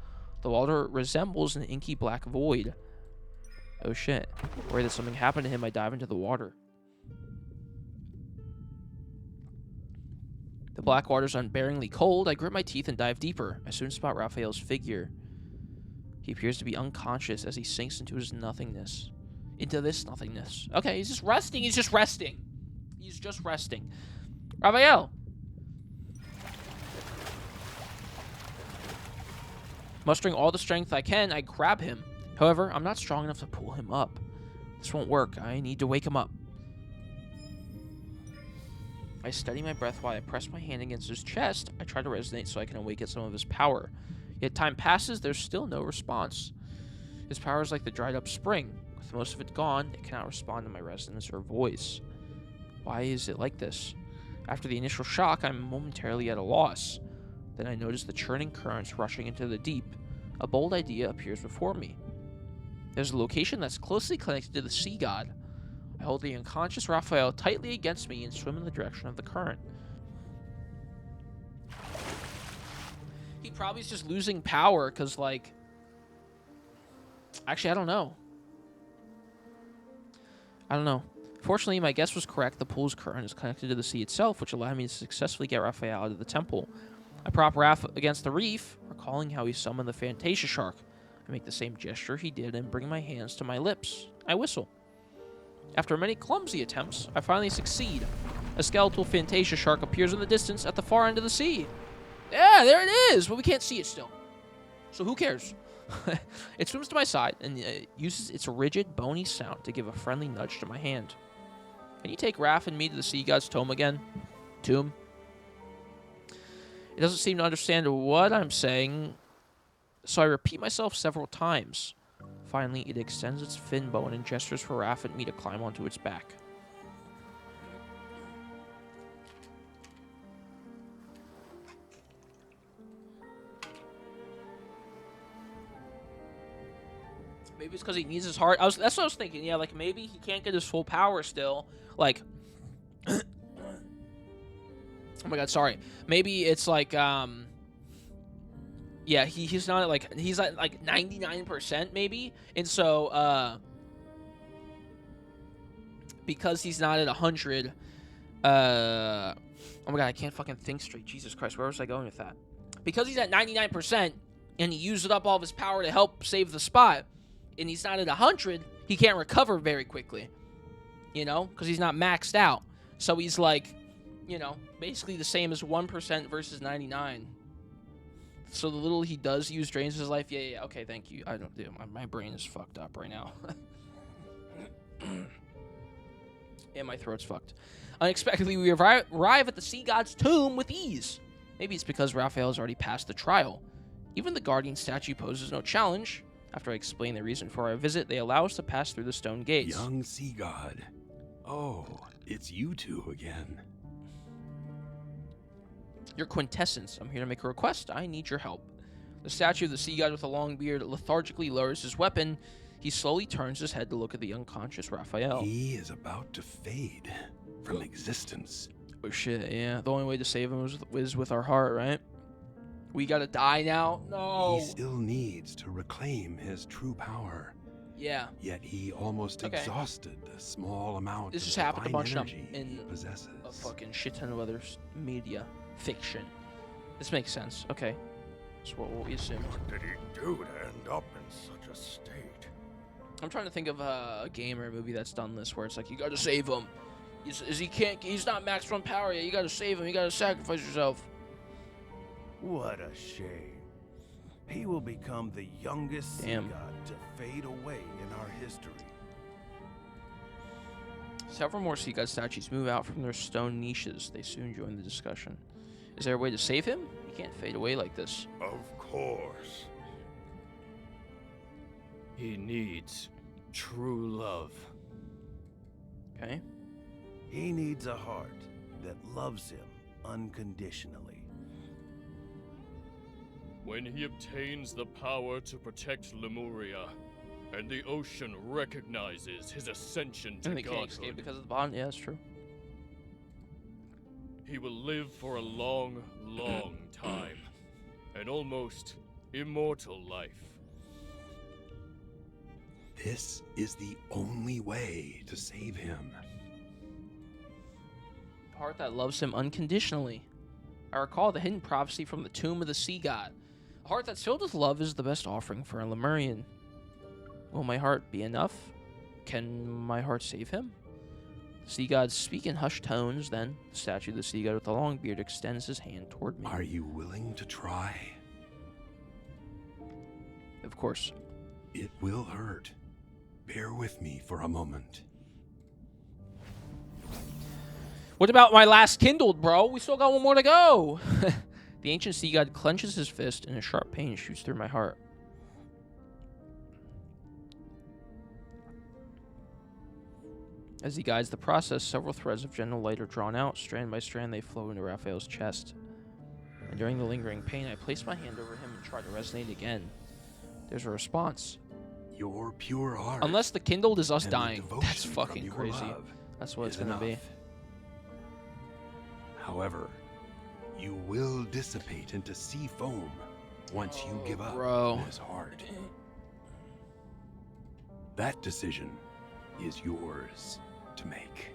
The water resembles an inky black void. Oh shit. Worried that something happened to him, I dive into the water. The black water's unbearingly cold. I grip my teeth and dive deeper. I soon spot Rafayel's figure. He appears to be unconscious as he sinks into his nothingness. Into this nothingness. Okay, he's just resting. He's just resting. He's just resting. Rafayel! Mustering all the strength I can, I grab him. However, I'm not strong enough to pull him up. This won't work. I need to wake him up. I steady my breath while I press my hand against his chest. I try to resonate so I can awaken some of his power. Yet time passes, there's still no response. His power is like the dried up spring. With most of it gone, it cannot respond to my resonance or voice. Why is it like this? After the initial shock, I'm momentarily at a loss. Then I notice the churning currents rushing into the deep. A bold idea appears before me. There's a location that's closely connected to the sea god. I hold the unconscious Rafayel tightly against me and swim in the direction of the current. He probably is just losing power because, like... Actually, I don't know. Fortunately, my guess was correct. The pool's current is connected to the sea itself, which allowed me to successfully get Rafayel out of the temple. I prop Raph against the reef, recalling how he summoned the Fantasia shark. I make the same gesture he did and bring my hands to my lips. I whistle. After many clumsy attempts, I finally succeed. A skeletal Fantasia shark appears in the distance at the far end of the sea. Yeah, there it is! But we can't see it still. So who cares? It swims to my side and uses its rigid, bony sound to give a friendly nudge to my hand. Can you take Raph and me to the sea god's tomb again? Tomb? It doesn't seem to understand what I'm saying, so I repeat myself several times. Finally, it extends its fin bone and gestures for Raph and me to climb onto its back. Maybe it's because he needs his heart. That's what I was thinking. Yeah, like maybe he can't get his full power still. Like, oh my god, sorry. Maybe it's like, yeah, he's not like, he's at like 99% maybe. And so, because he's not at 100, oh my god, I can't fucking think straight. Jesus Christ, where was I going with that? Because he's at 99% and he used up all of his power to help save the spot, and he's not at 100, he can't recover very quickly, you know, because he's not maxed out. So he's like, you know, basically the same as 1% versus 99. So the little he does use drains his life. Yeah, okay, thank you. I don't do. My brain is fucked up right now. And my throat's fucked. Unexpectedly, we arrive at the sea god's tomb with ease. Maybe it's because Rafayel has already passed the trial. Even the guardian statue poses no challenge. After I explain the reason for our visit, they allow us to pass through the stone gates. Young sea god. Oh, it's you two again. Your quintessence. I'm here to make a request. I need your help. The statue of the sea god with a long beard lethargically lowers his weapon. He slowly turns his head to look at the unconscious Rafayel. He is about to fade from existence. Oh shit, yeah. The only way to save him is with our heart, right? We gotta die now? No. He still needs to reclaim his true power. Yeah. Yet he almost exhausted the small amount This of just happened a divine bunch of energy in he possesses. a fucking shit ton of other media fiction. This makes sense. Okay. That's what we assumed. What did he do to end up in such a state? I'm trying to think of a game or a movie that's done this, where it's like, you gotta save him. He's not maximum power yet. You gotta save him. You gotta sacrifice yourself. What a shame. He will become the youngest sea god to fade away in our history. Several more sea god statues move out from their stone niches. They soon join the discussion. Is there a way to save him? He can't fade away like this. Of course. He needs true love. Okay. He needs a heart that loves him unconditionally. When he obtains the power to protect Lemuria, and the ocean recognizes his ascension to And they can't escape godhood, because of the bond. Yeah, that's true. he will live for a long, long time. An almost immortal life. This is the only way to save him. A heart that loves him unconditionally. I recall the hidden prophecy from the tomb of the sea god. A heart that's filled with love is the best offering for a Lemurian. Will my heart be enough? Can my heart save him? The sea gods speak in hushed tones, then the statue of the sea god with the long beard extends his hand toward me. Are you willing to try? Of course. It will hurt. Bear with me for a moment. What about my last kindled, bro? We still got one more to go. The ancient sea god clenches his fist and a sharp pain shoots through my heart. As he guides the process, several threads of gentle light are drawn out. Strand by strand, they flow into Raphael's chest. And during the lingering pain, I place my hand over him and try to resonate again. There's a response. Your pure heart. Unless the kindled is us and dying. the That's devotion fucking from your crazy. love That's what it's is gonna be. enough. However, you will dissipate into sea foam once you give up on his heart. That decision is yours to make.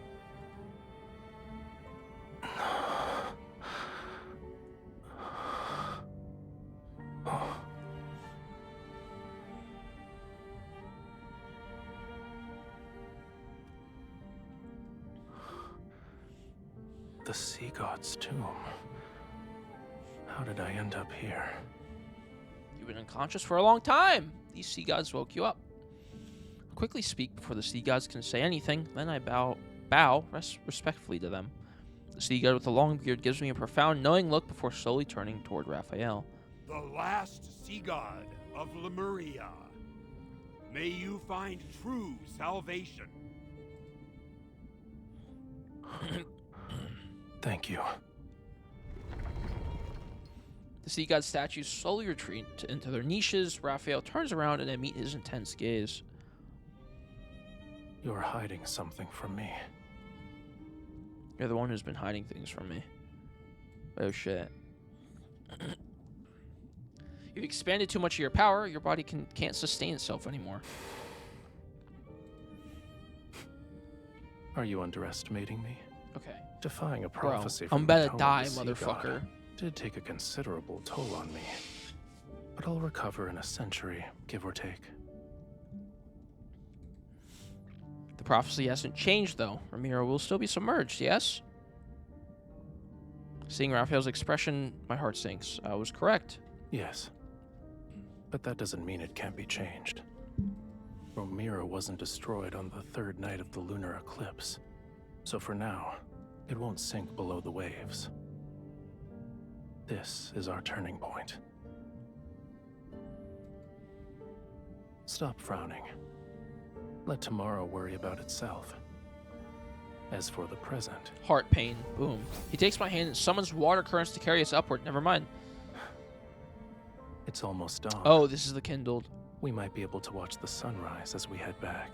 The sea god's tomb. How did I end up here? You've been unconscious for a long time. These sea gods woke you up. I quickly speak before the sea gods can say anything. Then I bow respectfully to them. The sea god with the long beard gives me a profound, knowing look before slowly turning toward Raphael. The last sea god of Lemuria. May you find true salvation. Thank you. The sea god statues slowly retreat into their niches. Raphael turns around and I meet his intense gaze. You're hiding something from me. You're the one who's been hiding things from me. Oh shit. You've expanded too much of your power. Your body can't sustain itself anymore. Are you underestimating me? Okay. Defying a prophecy Bro, from I'm the about to tome of die, the sea motherfucker. god did take a considerable toll on me. But I'll recover in a century, give or take. The prophecy hasn't changed, though. Romirro will still be submerged, yes? Seeing Raphael's expression, my heart sinks. I was correct. Yes. But that doesn't mean it can't be changed. Romirro wasn't destroyed on the third night of the lunar eclipse. So for now, it won't sink below the waves. This is our turning point. Stop frowning. Let tomorrow worry about itself. As for the present... Heart pain. Boom. He takes my hand and summons water currents to carry us upward. Never mind. It's almost dawn. Oh, this is the kindled. We might be able to watch the sunrise as we head back.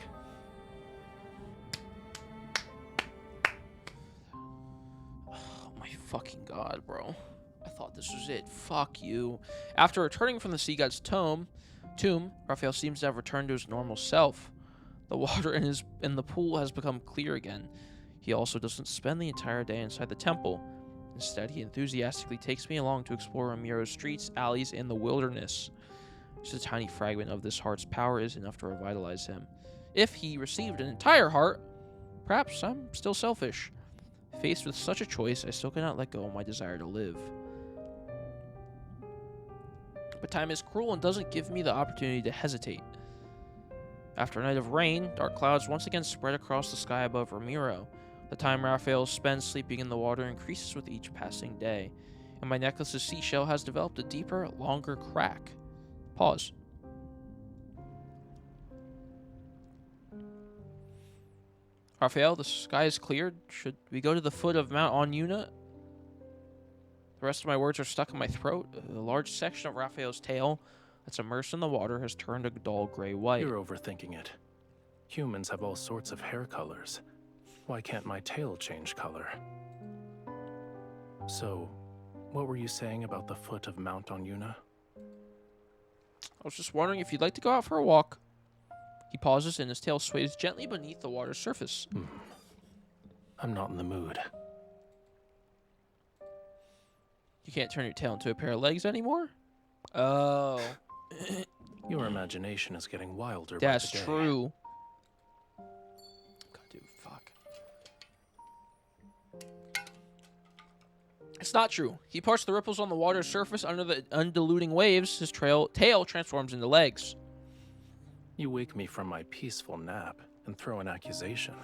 Oh my fucking god, bro. I thought this was it. Fuck you. After returning from the sea god's tomb, tomb, Raphael seems to have returned to his normal self. The water in the pool has become clear again. He also doesn't spend the entire day inside the temple. Instead, he enthusiastically takes me along to explore Romirro's streets, alleys, and the wilderness. Just a tiny fragment of this heart's power is enough to revitalize him. If he received an entire heart, perhaps I'm still selfish. Faced with such a choice, I still cannot let go of my desire to live. But time is cruel and doesn't give me the opportunity to hesitate. After a night of rain, dark clouds once again spread across the sky above Romirro. The time Raphael spends sleeping in the water increases with each passing day, and my necklace's seashell has developed a deeper, longer crack. Pause. Raphael, the sky is cleared. Should we go to the foot of Mount Onuna? The rest of my words are stuck in my throat. A large section of Raphael's tail that's immersed in the water has turned a dull gray white. You're overthinking it. Humans have all sorts of hair colors. Why can't my tail change color? So, what were you saying about the foot of Mount Onuna? I was just wondering if you'd like to go out for a walk. He pauses and his tail sways gently beneath the water's surface. I'm not in the mood. You can't turn your tail into a pair of legs anymore? Oh. Your imagination is getting wilder. That's by the day. true. God, dude, fuck. It's not true. He parts the ripples on the water's surface under the undulating waves. His tail transforms into legs. You wake me from my peaceful nap and throw an accusation.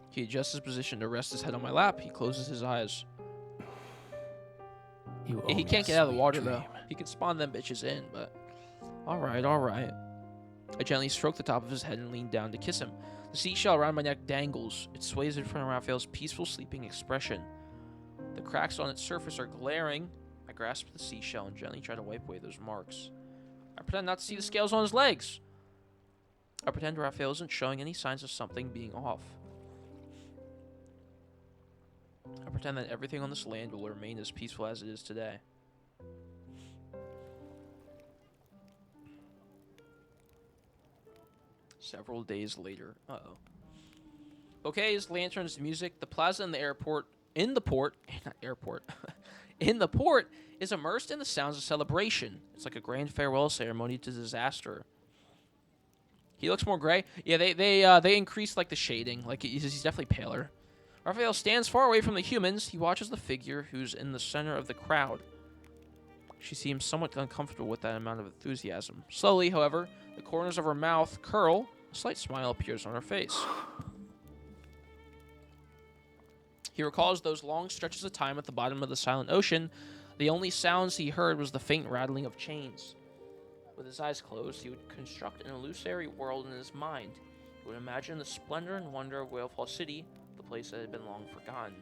He adjusts his position to rest his head on my lap. He closes his eyes. He can't get out of the water, though. He can spawn them bitches in, but... Alright, alright. I gently stroke the top of his head and lean down to kiss him. The seashell around my neck dangles. It sways in front of Raphael's peaceful, sleeping expression. The cracks on its surface are glaring. I grasp the seashell and gently try to wipe away those marks. I pretend not to see the scales on his legs. I pretend Raphael isn't showing any signs of something being off. I pretend that everything on this land will remain as peaceful as it is today. Several days later. Uh-oh. Bouquets, lanterns, music, the plaza in the airport, in the port is immersed in the sounds of celebration. It's like a grand farewell ceremony to disaster. He looks more gray. Yeah, they increased like the shading. Like he's definitely paler. Raphael stands far away from the humans. He watches the figure who's in the center of the crowd. She seems somewhat uncomfortable with that amount of enthusiasm. Slowly, however, the corners of her mouth curl. A slight smile appears on her face. He recalls those long stretches of time at the bottom of the silent ocean. The only sounds he heard was the faint rattling of chains. With his eyes closed, he would construct an illusory world in his mind. He would imagine the splendor and wonder of Whalefall City, the place that had been long forgotten.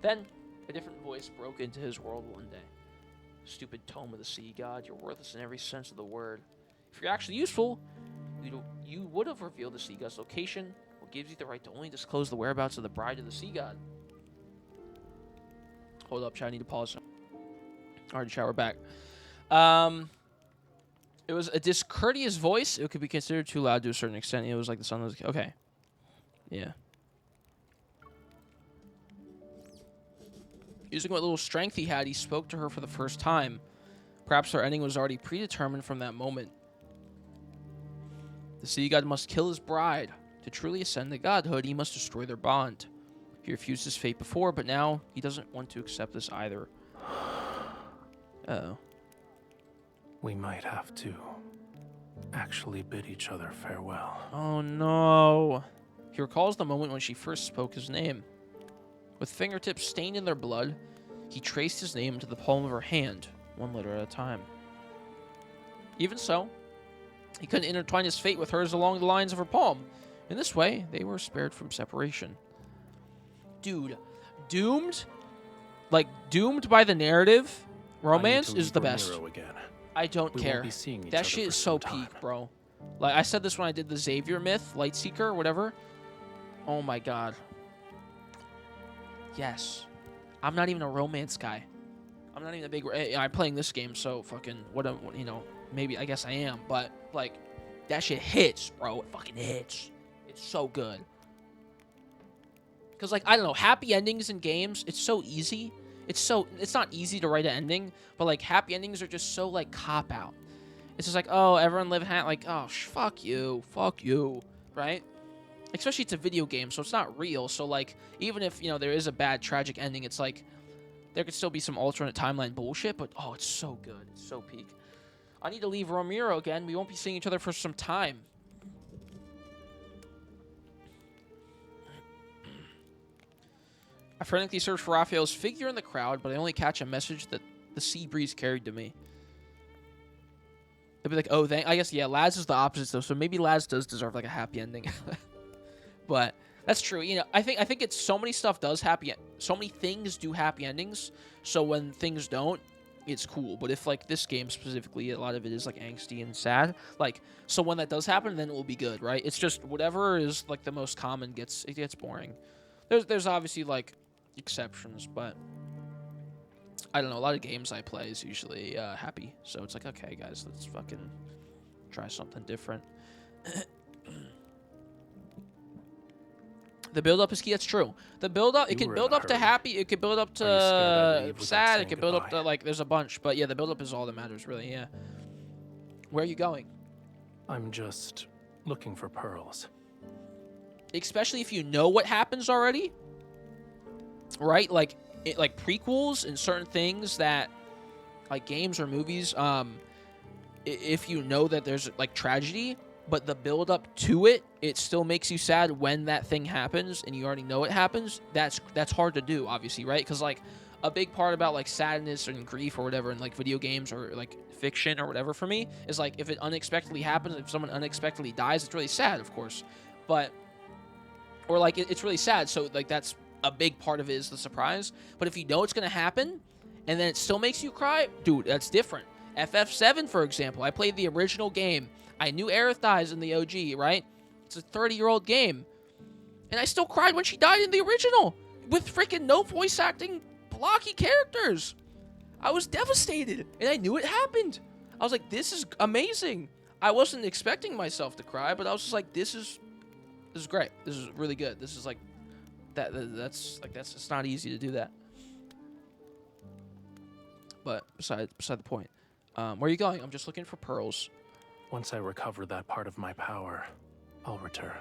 Then, a different voice broke into his world one day. Stupid tome of the sea god, you're worthless in every sense of the word. If you're actually useful, you would have revealed the sea god's location. What gives you the right to only disclose the whereabouts of the bride of the sea god? Hold up, chat, I need to pause. Alright, chat, we're back. It was a discourteous voice. It could be considered too loud to a certain extent. It was like the sun was... Okay. Yeah. Using what little strength he had, he spoke to her for the first time. Perhaps their ending was already predetermined from that moment. The sea god must kill his bride. To truly ascend to godhood, he must destroy their bond. He refused his fate before, but now he doesn't want to accept this either. Uh-oh. We might have to actually bid each other farewell. Oh no. He recalls the moment when she first spoke his name. With fingertips stained in their blood, he traced his name into the palm of her hand, one letter at a time. Even so, he couldn't intertwine his fate with hers along the lines of her palm. In this way, they were spared from separation. Dude, doomed? Like, doomed by the narrative? Romance is the best. Again. I don't care. That shit is so peak, bro. Like, I said this when I did the Xavier myth, Lightseeker, whatever. Oh my god. Yes. I'm not even a romance guy. I'm not even a big... I'm playing this game, so fucking... you know... maybe I guess I am, but like that shit hits, bro. It fucking hits. It's so good. Cause like I don't know, happy endings in games, it's so easy. It's not easy to write an ending, but like happy endings are just so like cop out. It's just like, oh, everyone live like, oh, fuck you, right? Especially it's a video game, so it's not real. So like, even if there is a bad tragic ending, it's like there could still be some alternate timeline bullshit. But oh, it's so good, it's so peak. I need to leave Romirro again. We won't be seeing each other for some time. I frantically searched for Rafayel's figure in the crowd, but I only catch a message that the sea breeze carried to me. They'd be like, oh, I guess, yeah, Laz is the opposite, though, so maybe Laz does deserve, like, a happy ending. But that's true. I think it's so many stuff does so many things do happy endings, so when things don't, it's cool. But if, like, this game specifically, a lot of it is, like, angsty and sad, like, so when that does happen, then it will be good, right? It's just whatever is, like, the most common gets boring. There's obviously, like, exceptions, but I don't know, a lot of games I play is usually happy, so it's like, okay guys, let's fucking try something different. The build up is key. That's true. The build up, it can build up to happy, it can build up to sad, it can build up to, like, there's a bunch, but yeah, the build up is all that matters, really. Yeah. Where are you going? I'm just looking for pearls. Especially if you know what happens already, right? Like prequels and certain things that, like games or movies, if you know that there's like tragedy, but the build up to it still makes you sad when that thing happens and you already know it happens, that's hard to do, obviously, right? Because like a big part about like sadness and grief or whatever in like video games or like fiction or whatever for me is like if it unexpectedly happens, if someone unexpectedly dies, it's really sad, of course, but or like it's really sad, so like that's a big part of it is the surprise. But if you know it's gonna happen and then it still makes you cry, dude, that's different. FF7, for example, I played the original game. I knew Aerith dies in the OG, right? It's a 30-year-old game, and I still cried when she died in the original with freaking no voice acting, blocky characters. I was devastated, and I knew it happened. I was like, this is amazing. I wasn't expecting myself to cry, but I was just like, this is great. This is really good. This is like that's it's not easy to do that. But beside the point. Where are you going? I'm just looking for pearls. Once I recover that part of my power, I'll return.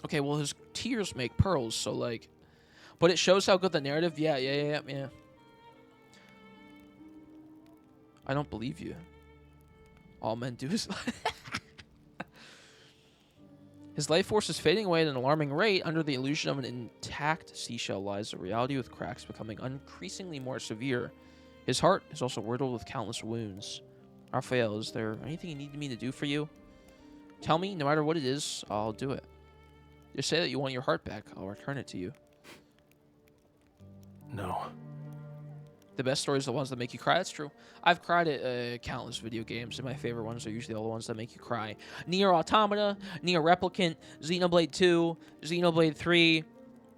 Okay, well his tears make pearls, so like, but it shows how good the narrative. Yeah. I don't believe you. All men do is. His life force is fading away at an alarming rate. Under the illusion of an intact seashell lies the reality, with cracks becoming increasingly more severe. His heart is also riddled with countless wounds. Rafayel, is there anything you need me to do for you? Tell me, no matter what it is, I'll do it. Just say that you want your heart back. I'll return it to you. No. The best stories are the ones that make you cry. That's true. I've cried at countless video games, and my favorite ones are usually all the ones that make you cry. Nier Automata, Nier Replicant, Xenoblade 2, Xenoblade 3,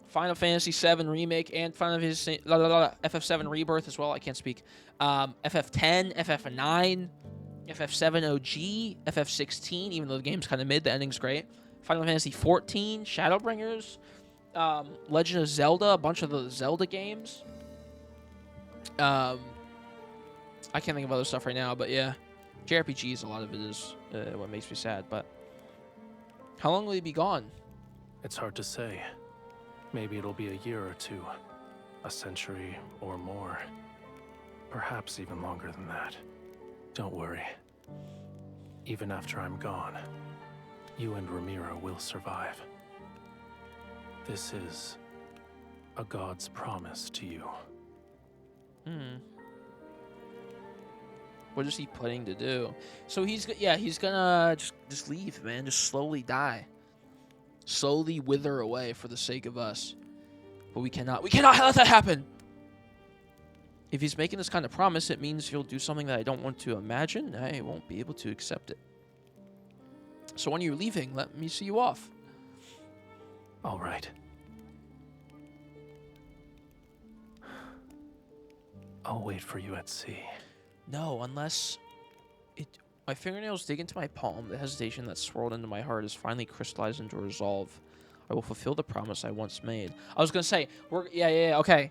Final Fantasy VII Remake, and Final Fantasy FF7 Rebirth as well. I can't speak. FF10, FF9, FF7 OG, FF16, even though the game's kind of mid, the ending's great. Final Fantasy 14, Shadowbringers, Legend of Zelda, a bunch of the Zelda games. I can't think of other stuff right now, but yeah. JRPGs, a lot of it is what makes me sad, but how long will he be gone? It's hard to say. Maybe it'll be a year or two, a century or more. Perhaps even longer than that. Don't worry. Even after I'm gone, you and Romirro will survive. This is a god's promise to you. What is he planning to do? So he's gonna just leave, man. Just slowly die. Slowly wither away for the sake of us. But we cannot let that happen. If he's making this kind of promise, it means he'll do something that I don't want to imagine. I won't be able to accept it. So when you're leaving, let me see you off. All right. I'll wait for you at sea. No, unless My fingernails dig into my palm. The hesitation that swirled into my heart is finally crystallized into resolve. I will fulfill the promise I once made. I was gonna say, okay.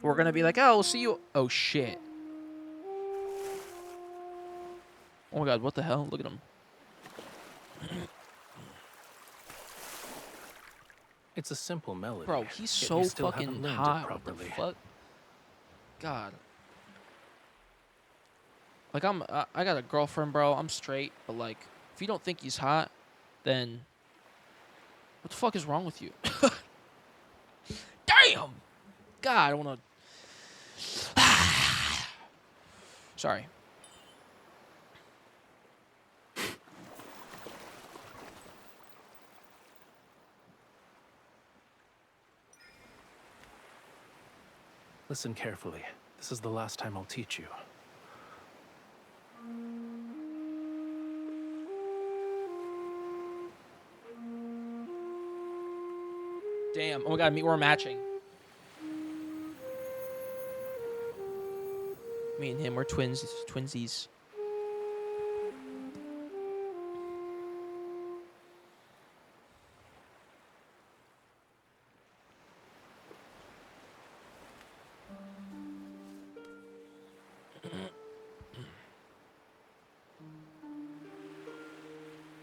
We're gonna be like, oh, we'll see you. Oh shit. Oh my god, what the hell? Look at him. It's a simple melody. Bro, he's so fucking hot. What the fuck? God. Like, I got a girlfriend, bro. I'm straight. But, like, if you don't think he's hot, then what the fuck is wrong with you? Damn! God, I don't want to... Sorry. Listen carefully. This is the last time I'll teach you. Damn. Oh my god, we're matching. Me and him, we're twinsies.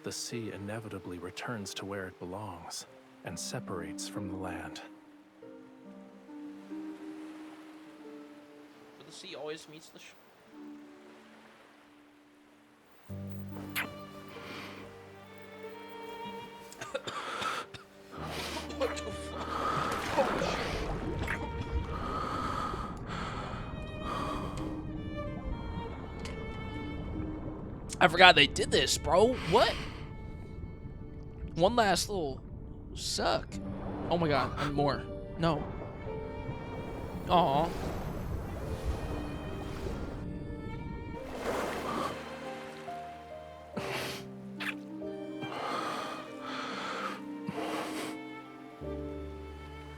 The sea inevitably returns to where it belongs and separates from the land. But the sea always meets the What the fuck? Holy shit. I forgot they did this, bro. What? One last little suck. Oh my god, and more. No. Aw.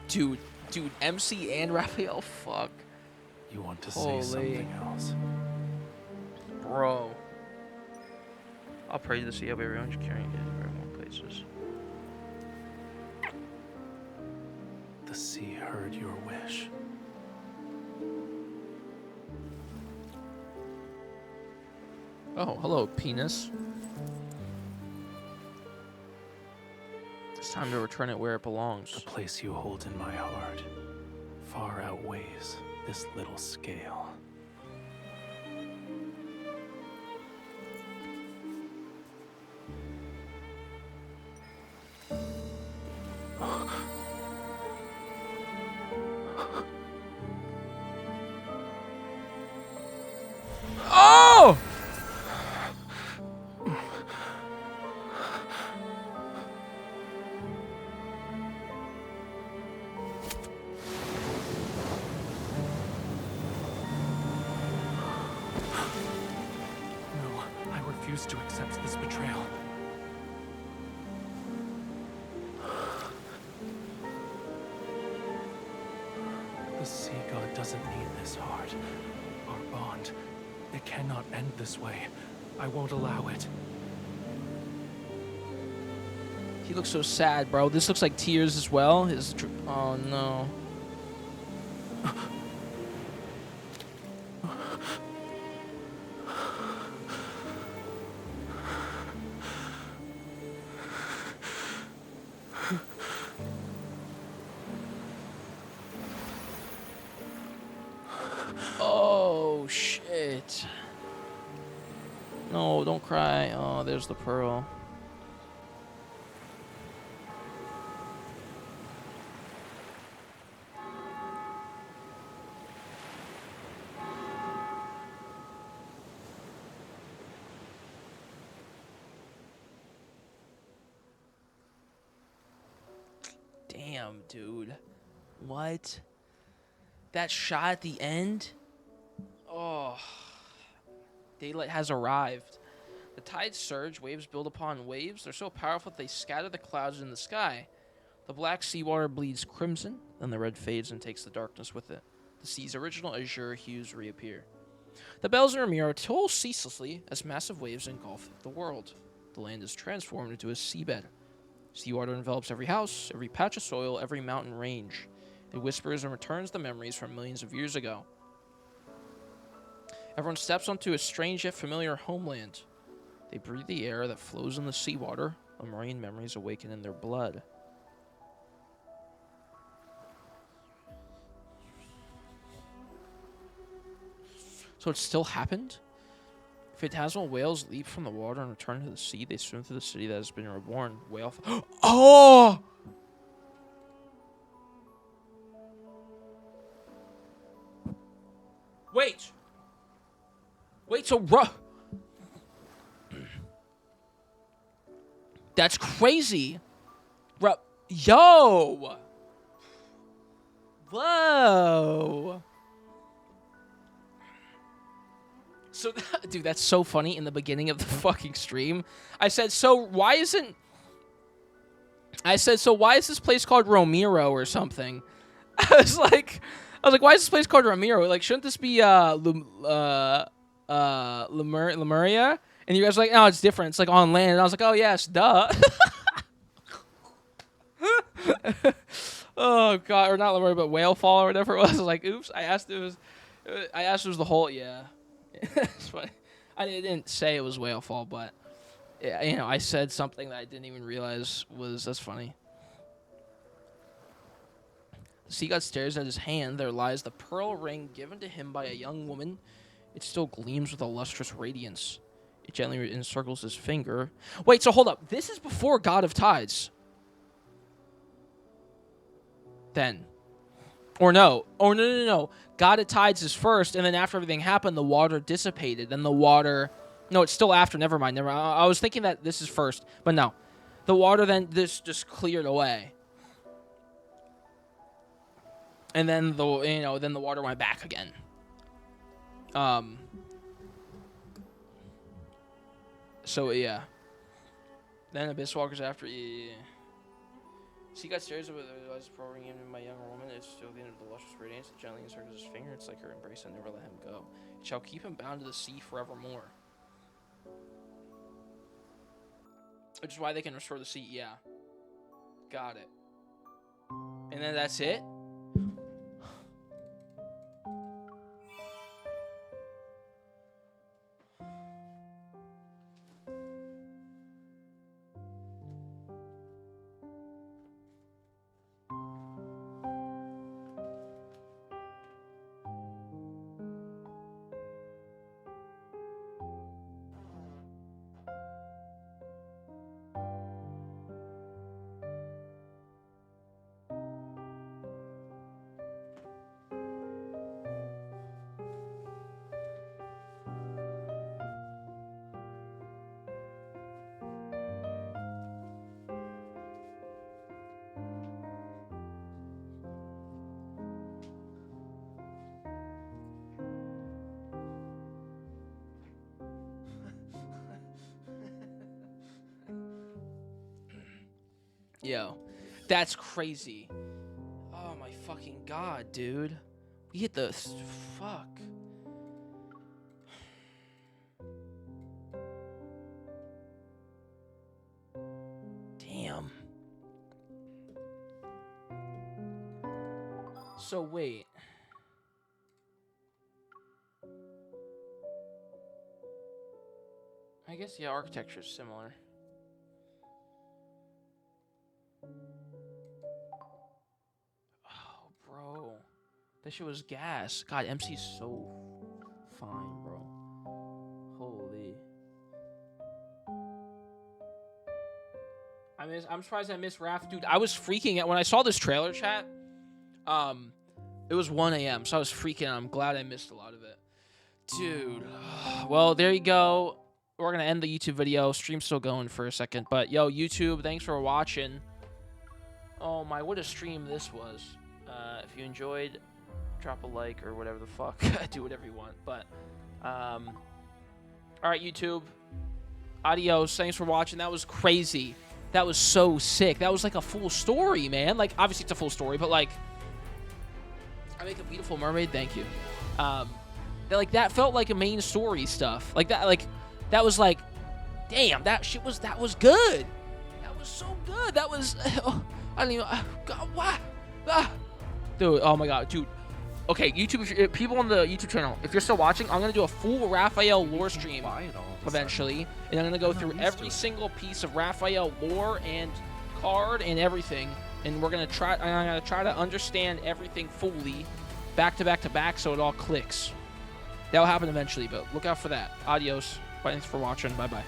Dude, MC and Rafayel, fuck. You want to say something else? Bro. I'll pray to the sea of everyone carrying it in more places. The sea heard your wish. Oh, hello, penis. It's time to return it where it belongs. The place you hold in my heart far outweighs this little scale. Oh! No, I refuse to accept this betrayal. The sea god doesn't need this heart. Our bond, it cannot end this way. I won't allow it. He looks so sad, bro. This looks like tears as well. Oh no. Oh shit. No, don't cry. Oh, there's the pearl. Damn, dude. What? That shot at the end? Oh. Daylight has arrived. The tides surge, waves build upon waves. They're so powerful that they scatter the clouds in the sky. The black seawater bleeds crimson, then the red fades and takes the darkness with it. The sea's original azure hues reappear. The bells in Romirro toll ceaselessly as massive waves engulf the world. The land is transformed into a seabed. Seawater envelops every house, every patch of soil, every mountain range. It whispers and returns the memories from millions of years ago. Everyone steps onto a strange yet familiar homeland. They breathe the air that flows in the seawater. Lemurian memories awaken in their blood. So it still happened? Phantasmal whales leap from the water and return to the sea. They swim through the city that has been reborn. Whale... Oh! Wait! Wait, so... That's crazy! Yo! Whoa! So, dude, that's so funny. In the beginning of the fucking stream, I said, so why is this place called Romirro or something? I was like, why is this place called Romirro? Like, shouldn't this be Lemuria? And you guys were like, no, it's different. It's like on land. And I was like, oh yes, duh. Oh god, or not Lemuria, but Whalefall or whatever it was. I was like, oops. I asked if it was the whole, yeah. It's funny. I didn't say it was Whalefall, but yeah, you know, I said something that I didn't even realize was. That's funny. The sea god stares at his hand. There lies the pearl ring given to him by a young woman. It still gleams with a lustrous radiance. It gently encircles his finger. Wait, so hold up. This is before God of Tides. Then. Or no. Oh, no. God of Tides is first, and then after everything happened, the water dissipated. Then the water... No, it's still after. Never mind. I was thinking that this is first, but no. The water then just cleared away. And then the water went back again. So yeah. Then Abyss Walkers after. Yeah. Sea god stares over the probing him, my young woman. It's still the end of the luscious radiance. It gently encircles his finger. It's like her embrace and never let him go. It shall keep him bound to the sea forevermore. Which is why they can restore the sea. Yeah. Got it. And then that's it. Yo, that's crazy. Oh my fucking god, dude. We hit the... Fuck. Damn. So wait. I guess, yeah, architecture is similar. Oh, bro. That shit was gas. God, MC's so fine, bro. Holy. I'm surprised I missed Raph. Dude, I was freaking out. When I saw this trailer, chat, it was 1 a.m., so I was freaking out. I'm glad I missed a lot of it. Dude. Well, there you go. We're going to end the YouTube video. Stream's still going for a second. But, yo, YouTube, thanks for watching. Oh my, what a stream this was. If you enjoyed, drop a like or whatever the fuck. Do whatever you want. But, alright, YouTube. Adios. Thanks for watching. That was crazy. That was so sick. That was like a full story, man. Like, obviously it's a full story, but like, I make a beautiful mermaid. Thank you. That felt like a main story stuff. That was like, damn, that was good. That was so good. That was, I don't even, God, what? Dude, oh my God, dude. Okay, YouTube, people on the YouTube channel, if you're still watching, I'm going to do a full Rafayel lore stream eventually. And I'm going to go through every single piece of Rafayel lore and card and everything. And I'm going to try to understand everything fully, back to back to back, so it all clicks. That'll happen eventually, but look out for that. Adios. Thanks for watching. Bye-bye.